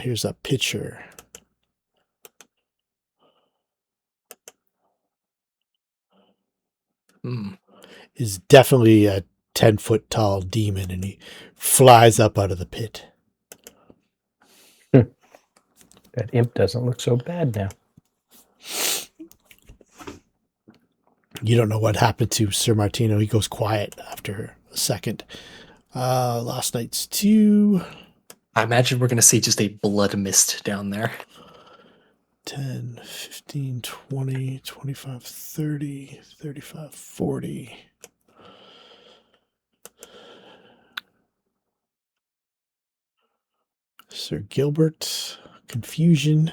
Here's a picture. Is definitely a 10-foot tall demon, and he flies up out of the pit. That imp doesn't look so bad now. You don't know what happened to Sir Martino. He goes quiet after a second. Last night's 2. I imagine we're going to see just a blood mist down there. 10, 15, 20, 25, 30, 35, 40. Sir Gilbert, confusion.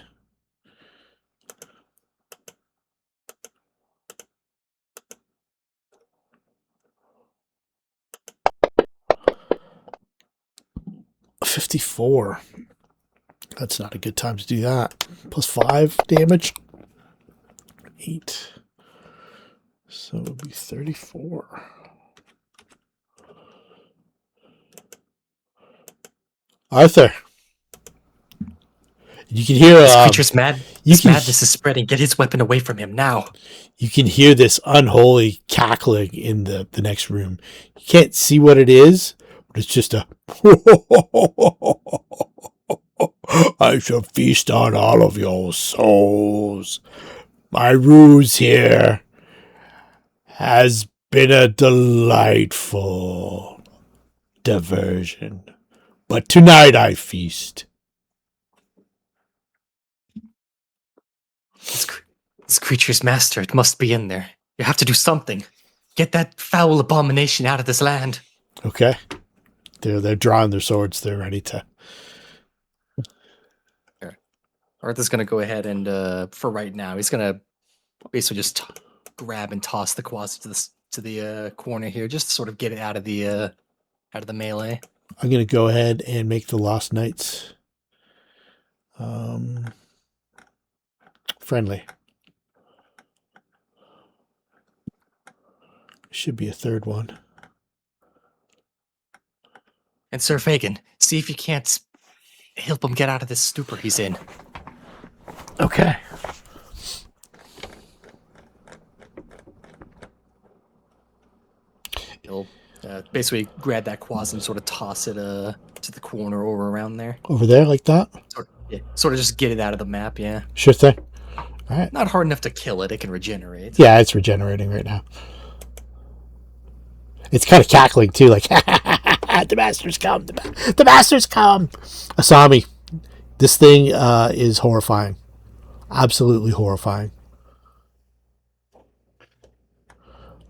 $54. That's not a good time to do that. Plus 5 damage. 8. So it would be 34. Arthur. You can hear This creature's mad. you His can- madness is spreading. Get his weapon away from him now. you can hear this unholy cackling in the next room. You can't see what it is, but it's just a I shall feast on all of your souls. My ruse here has been a delightful diversion. But tonight I feast. This creature's master. It must be in there. You have to do something. Get that foul abomination out of this land. Okay. They're drawing their swords. They're ready to. Arthur's gonna go ahead and, for right now, he's gonna basically just grab and toss the quasi to the corner here, just to sort of get it out of the melee. I'm going to go ahead and make the Lost Knights friendly. Should be a third one. And Sir Faegyn, see if you can't help him get out of this stupor he's in. Okay. He'll basically grab that quasi and sort of toss it to the corner or around there. Over there, like that? Sort of just get it out of the map, yeah. Sure thing. All right. Not hard enough to kill it, it can regenerate. Yeah, it's regenerating right now. It's kind of cackling too, like, the masters come, the masters come. Asami, this thing is horrifying. Absolutely horrifying.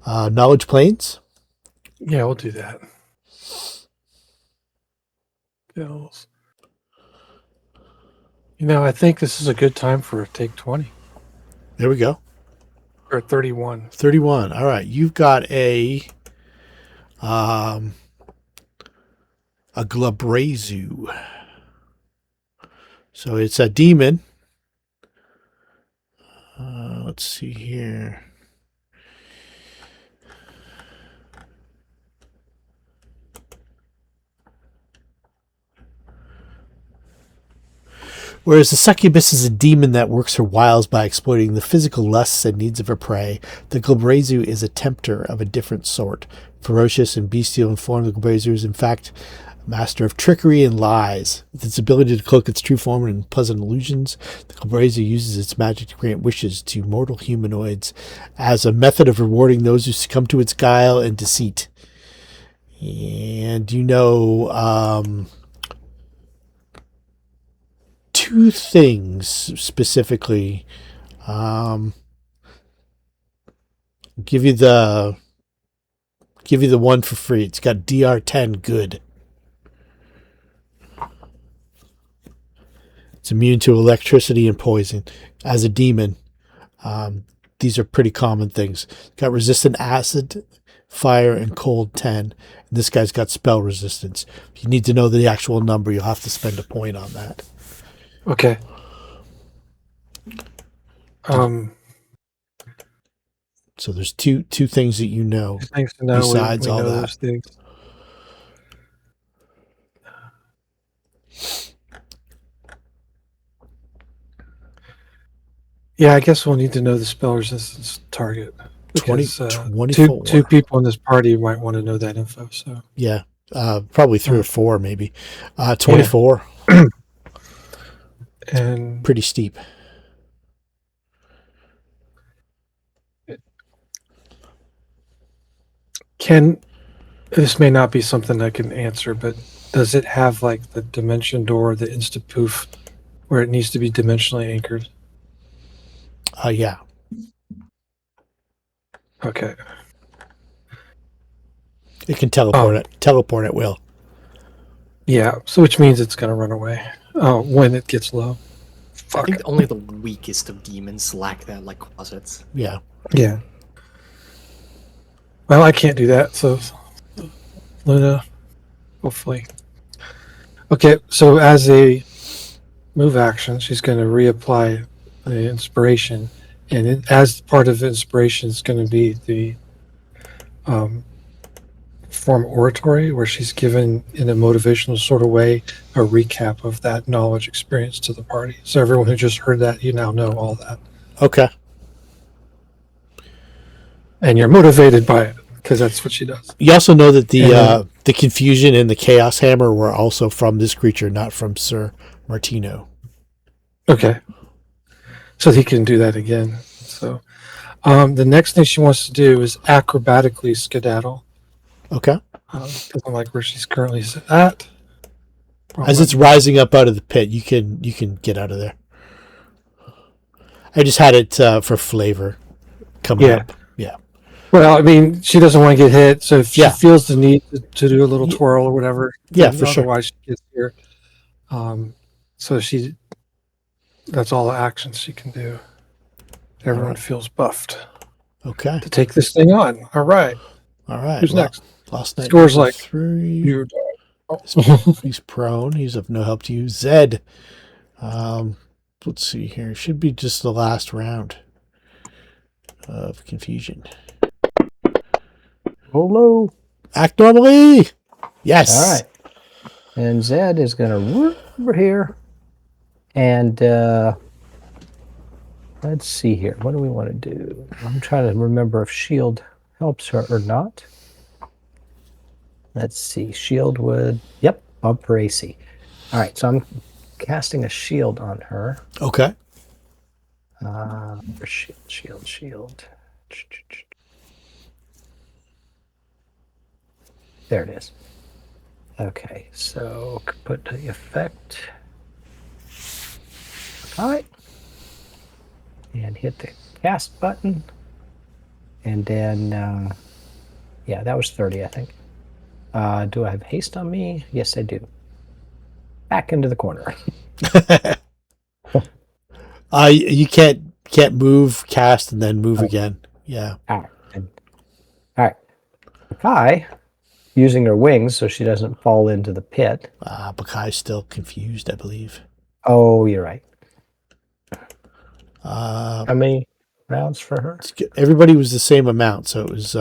Knowledge planes? Yeah, we'll do that. Bills. I think this is a good time for a take 20 There we go. or 31. 31. All right. You've got a Glabrazu. So it's a demon. Let's see here. Whereas the succubus is a demon that works her wiles by exploiting the physical lusts and needs of her prey, the Glabrazu is a tempter of a different sort. Ferocious and bestial in form, the Glabrazu is in fact a master of trickery and lies. With its ability to cloak its true form in pleasant illusions, the Glabrazu uses its magic to grant wishes to mortal humanoids as a method of rewarding those who succumb to its guile and deceit. And two things specifically. Give you the one for free. It's got DR10 good. It's immune to electricity and poison. As a demon, these are pretty common things. Got resistant acid, fire, and cold 10. And this guy's got spell resistance. If you need to know the actual number, you'll have to spend a point on that. Okay. So there's two things that you know. Thanks to know Besides we all know that. those things. Yeah, I guess we'll need to know the spell resistance target. Because, 24. two people in this party might want to know that info. So Yeah, probably 3 or 4 maybe. 24, and pretty steep. this may not be something I can answer, but does it have like the dimension door, the insta poof, where it needs to be dimensionally anchored? Yeah. Okay. It can teleport it. Teleport at will. Yeah, so which means it's going to run away when it gets low. I Fuck. think only the weakest of demons lack that, like closets. Yeah. Yeah. Well, I can't do that, so Luna, hopefully. Okay, so as a move action, she's going to reapply the inspiration, and as part of inspiration is going to be the form oratory where she's given, in a motivational sort of way, a recap of that knowledge experience to the party. So everyone who just heard that, you now know all that. Okay. And you're motivated by it because that's what she does. You also know that the confusion and the chaos hammer were also from this creature, not from Sir Martino. Okay. So he can do that again. So the next thing she wants to do is acrobatically skedaddle. Okay. Doesn't like where she's currently at. As it's rising up out of the pit, you can get out of there. I just had it for flavor coming up. Yeah. Well, I mean, she doesn't want to get hit, so if she Yeah. feels the need to do a little twirl or whatever, Yeah, for sure. Otherwise, she gets here. So that's all the actions she can do. Everyone feels buffed Okay. to take this thing on. All right. All right. Who's next? Last night. Skjor's like, 3. You He's prone. He's of no help to you. Zed. Let's see here. Should be just the last round of confusion. Hello. Act normally. Yes. All right. And Zed is going to run over here. And let's see here. What do we want to do? I'm trying to remember if shield helps her or not. Let's see. Shield would, yep, bump her AC. All right, so I'm casting a shield on her. Okay. Shield. There it is. Okay, so put the effect. All right. And hit the cast button. And then, yeah, that was 30, I think. Do I have haste on me? Yes, I do. Back into the corner. You can't move, cast, and then move again. Yeah. All right. Baccae, using her wings so she doesn't fall into the pit. Baccae's still confused, I believe. Oh, you're right. How many rounds for her? Everybody was the same amount, so it was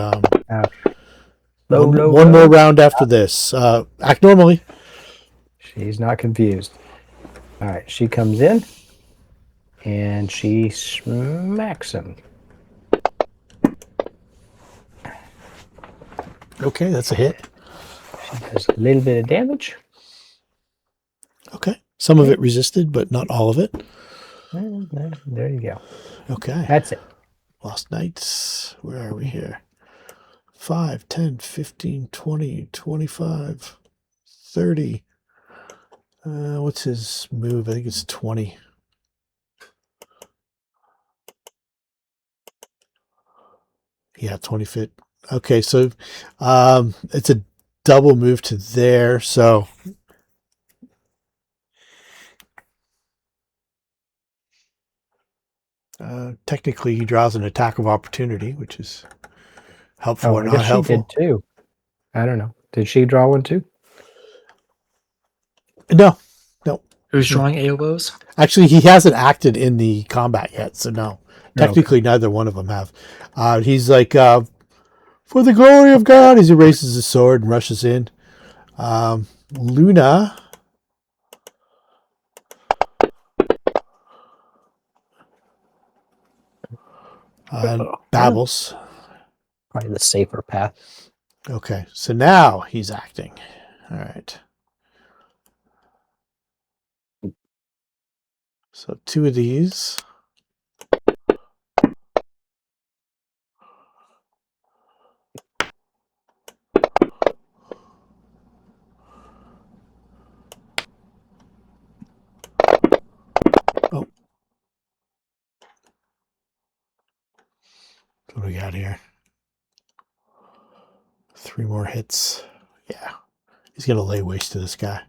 Low. more round after this. Act normally. She's not confused. All right, she comes in and she smacks him. Okay, that's a hit. She does a little bit of damage. Okay. Some of it resisted, but not all of it. There you go. Okay. That's it. Lost Knights. Where are we here? 5, 10, 15, 20, 25, 30. What's his move? I think it's 20. Yeah, 20 feet. Okay, so it's a double move to there, so technically he draws an attack of opportunity, which is helpful or I not guess helpful. she did too. I don't know. Did she draw one too? No. Who's drawing AOBOs? Actually, he hasn't acted in the combat yet, so no. Technically, neither one of them have. He's like, for the glory of God, as he raises his sword and rushes in. Luna. Babbles. Probably the safer path. Okay, so now he's acting. All right. So 2 of these. Oh. What do we got here? 3 more hits. Yeah. He's going to lay waste to this guy.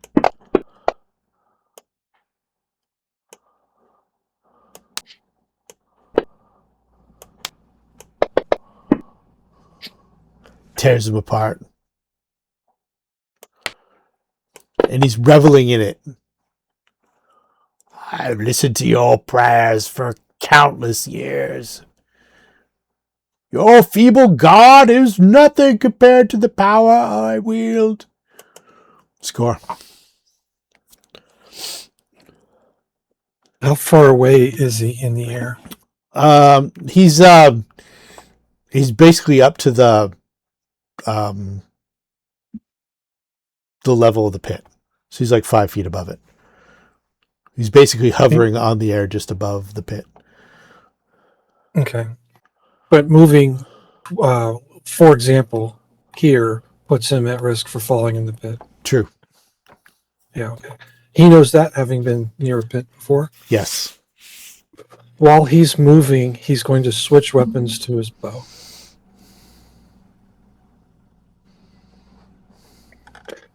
Tears him apart. And he's reveling in it. I've listened to your prayers for countless years. Your feeble god is nothing compared to the power I wield. Skjor. How far away is he in the air? He's basically up to the level of the pit. So he's like 5 feet above it. He's basically hovering on the air just above the pit. Okay. But moving, for example, here puts him at risk for falling in the pit. True. Yeah, okay. He knows that, having been near a pit before. Yes. While he's moving, he's going to switch weapons to his bow.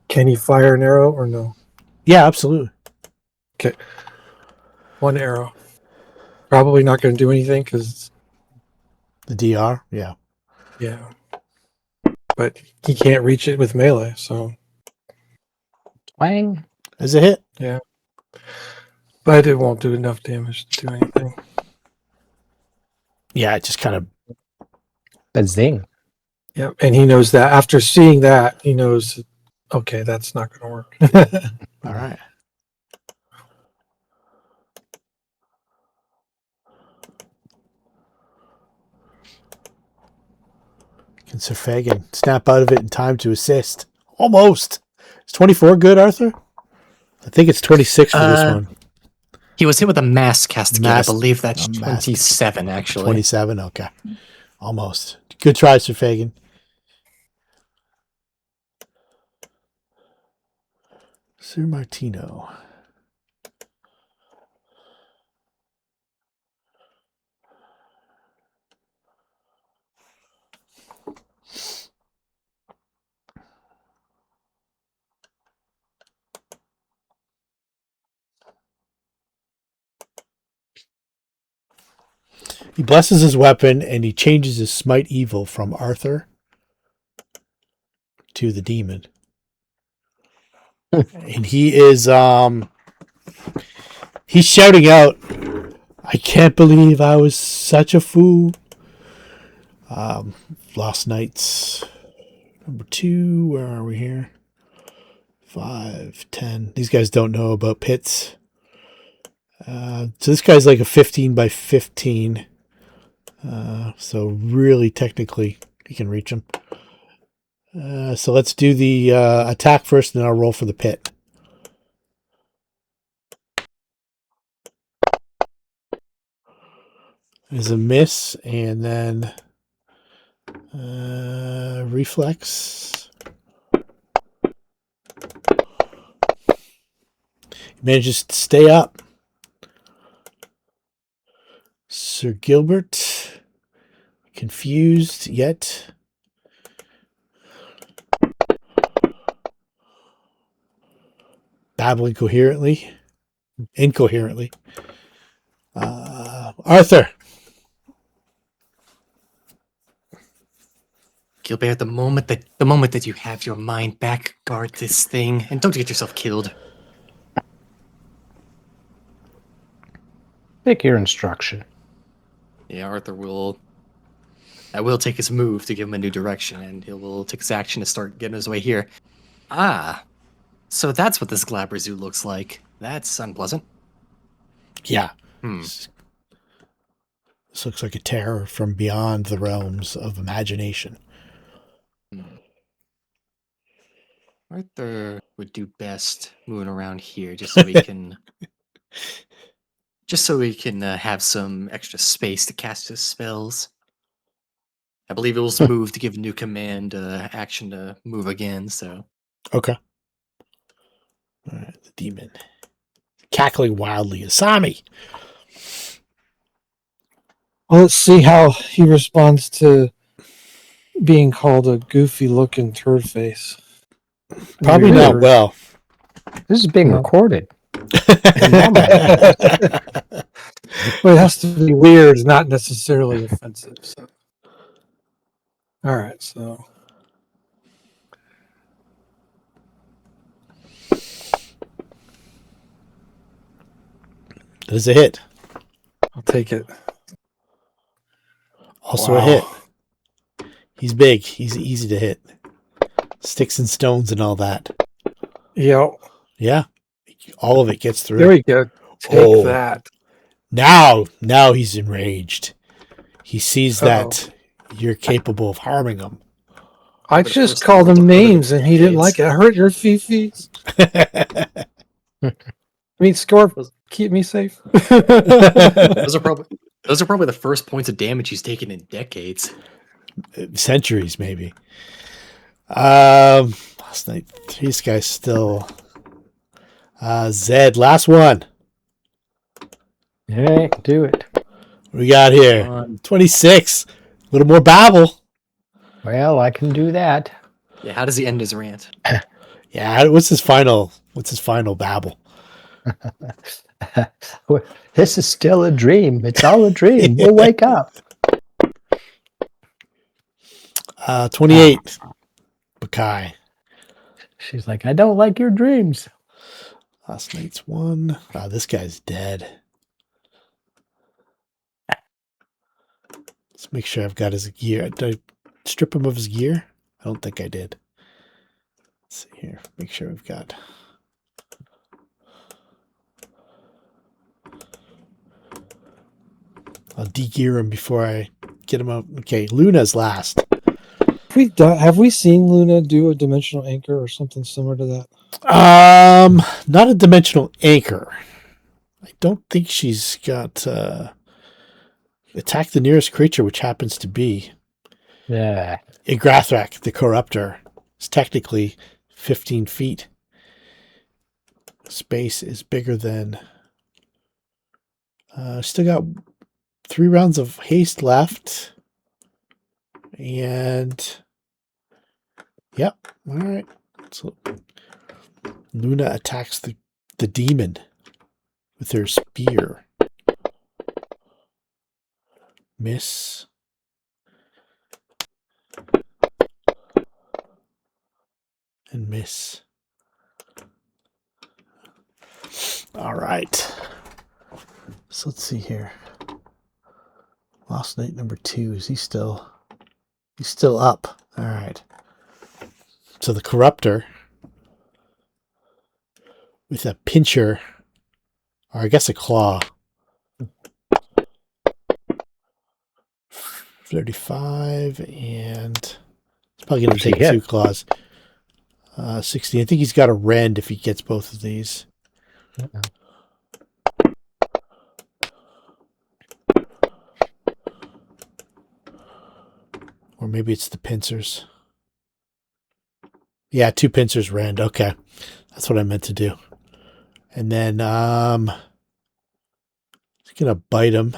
Can he fire an arrow or no? Yeah, absolutely. Okay. 1 arrow. Probably not going to do anything because, The DR? Yeah. yeah. But he can't reach it with melee, so. Twang. As a hit. Yeah. But it won't do enough damage to do anything. Yeah, it just kind of... A zing. Yeah, and he knows that. After seeing that, he knows, okay, that's not going to work. All right. Can Sir Faegyn snap out of it in time to assist? Almost. Is 24 good, Arthur? I think it's 26 for this one. He was hit with a mass castigate. Mass- I believe that's a mass- 27, actually. 27, okay. Almost. Good try, Sir Faegyn. Sir Martino. He blesses his weapon and he changes his smite evil from Arthur to the demon. And he is he's shouting out, I can't believe I was such a fool. Lost Knights number 2, where are we here? 5, 10. These guys don't know about pits. So this guy's like a 15 by 15. So really technically you can reach him. So let's do the attack first, and then I'll roll for the pit. There's a miss, and then reflex. He manages to stay up. Sir Gilbert, confused yet. Babbling incoherently. Arthur. Gilbert, the moment that you have your mind back, guard this thing and don't get yourself killed. Take your instruction. Yeah, Arthur will take his move to give him a new direction, and he will take his action to start getting his way here. Ah, so that's what this Glabber Zoo looks like. That's unpleasant. Yeah. Hmm. This looks like a terror from beyond the realms of imagination. Arthur would do best moving around here just so we can have some extra space to cast his spells. I believe it will move to give a new command action to move again, so. Okay. All right, the demon. Cackling wildly. Asami! Well, let's see how he responds to being called a goofy-looking turd face. Probably Maybe not we're- well. This is being No. recorded. Well, it has to be weird, not necessarily offensive. So. All right, so That is a hit. I'll take it. Also Wow. a hit. He's big. He's easy to hit. Sticks and stones and all that. Yeah. Yeah. All of it gets through. There you go. Take that. Now he's enraged. He sees Uh-oh. that you're capable of harming him. I But just first called of all, him the names and he didn't like decades. it. I hurt your fifis. I mean, Skjor, keep me safe. Those are probably the first points of damage he's taken in decades. Centuries, maybe. Last night, these guys still. Zed, last one. Yeah, do it. What we got here? 26. A little more babble. Well, I can do that. Yeah, how does he end his rant? Yeah, what's his final babble? This is still a dream. It's all a dream. We'll wake up. 28. Baccae. She's like, I don't like your dreams. Last night's one. This guy's dead. Let's make sure I've got his gear. Did I strip him of his gear? I don't think I did. Let's see here. Make sure we've got. I'll de-gear him before I get him out. Okay, Luna's last. Have we seen Luna do a dimensional anchor or something similar to that? Not a dimensional anchor. I don't think she's got attack the nearest creature, which happens to be Igrathrak, the Corruptor. It's technically 15 feet. Space is bigger than. Still got 3 rounds of haste left, and yep. All right. So Luna attacks the demon with her spear. Miss. And miss. All right. So let's see here. Lost Knight number 2. Is he still? He's still up. All right. So the Corruptor with a pincher, or I guess a claw. 35 and it's probably going to take 2 claws. 60. I think he's got a rend if he gets both of these. Or maybe it's the pincers. Yeah, 2 pincers rend. Okay. That's what I meant to do. And then he's going to bite him.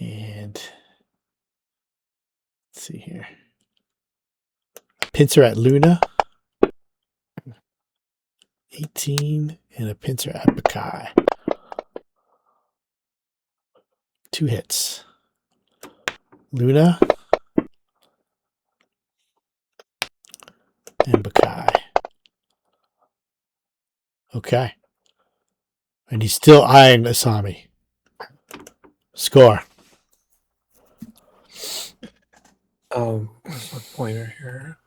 And let's see here. A pincer at Luna. 18 and a pincer at Baccae. 2 hits. Luna and Baccae. Okay. And he's still eyeing Asami. Score. Where's my pointer here?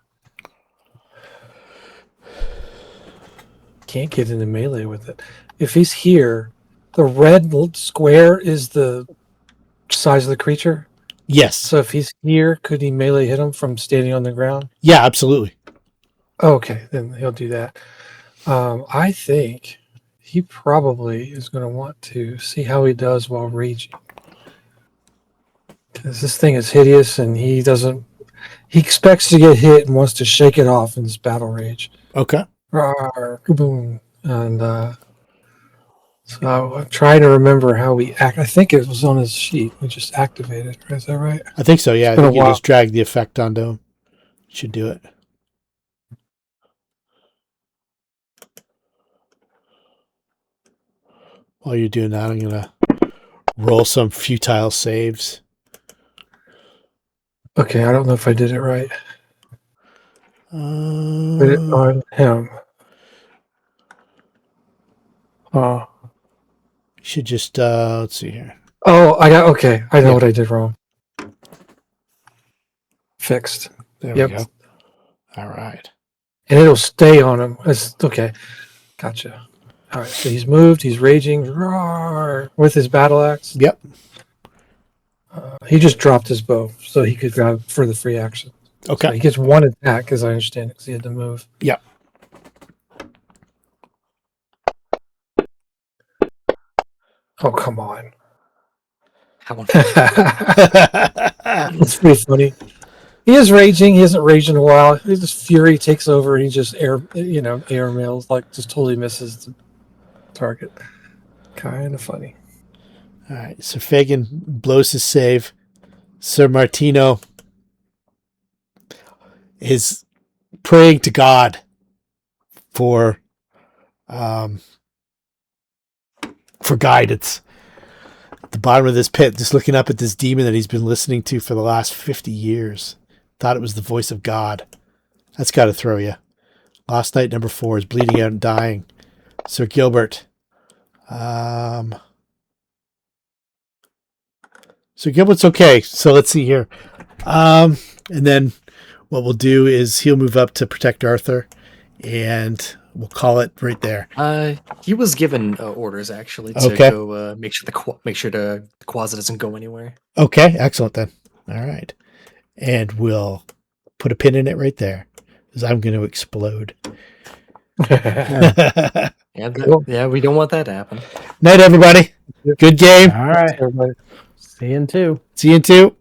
Can't get into melee with it. If he's here, the red square is the size of the creature. Yes. So if he's here, could he melee hit him from standing on the ground? Yeah, absolutely. Okay, then he'll do that. I think he probably is going to want to see how he does while raging. Because this thing is hideous and he expects to get hit and wants to shake it off in this battle rage. Okay. Rawr, kaboom. And so I'm trying to remember how we act. I think it was on his sheet. We just activated. Is that right? I think so, yeah. It's I been think a you while. just drag the effect onto him. Should do it. While you're doing that, I'm going to roll some futile saves. Okay, I don't know if I did it right. Put it on him. Oh. Should just let's see here. Oh, I got okay. I know Yeah. what I did wrong. Fixed. There Yep. we go. All right. And it'll stay on him. It's, okay. Gotcha. All right. So he's moved. He's raging roar, with his battle axe. Yep. He just dropped his bow so he could grab for the free action. Okay. So he gets one attack, as I understand it, because he had to move. Yep. Oh, come on. How It's pretty funny. He is raging. He hasn't raged in a while. His fury takes over, and he just air mails, like just totally misses the target. Kind of funny. All right. Sir Faegyn blows his save. Sir Martino is praying to God for guidance. At the bottom of this pit, just looking up at this demon that he's been listening to for the last 50 years. Thought it was the voice of God. That's got to throw you. Last night, number 4 is bleeding out and dying. Sir Gilbert. Sir Gilbert's okay. So let's see here. And then what we'll do is he'll move up to protect Arthur, and we'll call it right there. He was given orders actually to Okay. go make sure the Quaza doesn't go anywhere. Okay, excellent then. All right. And we'll put a pin in it right there, because I'm going to explode. Yeah, Cool. yeah, we don't want that to happen. Night, everybody. Good game. All right. Everybody. See you in 2. See you in 2.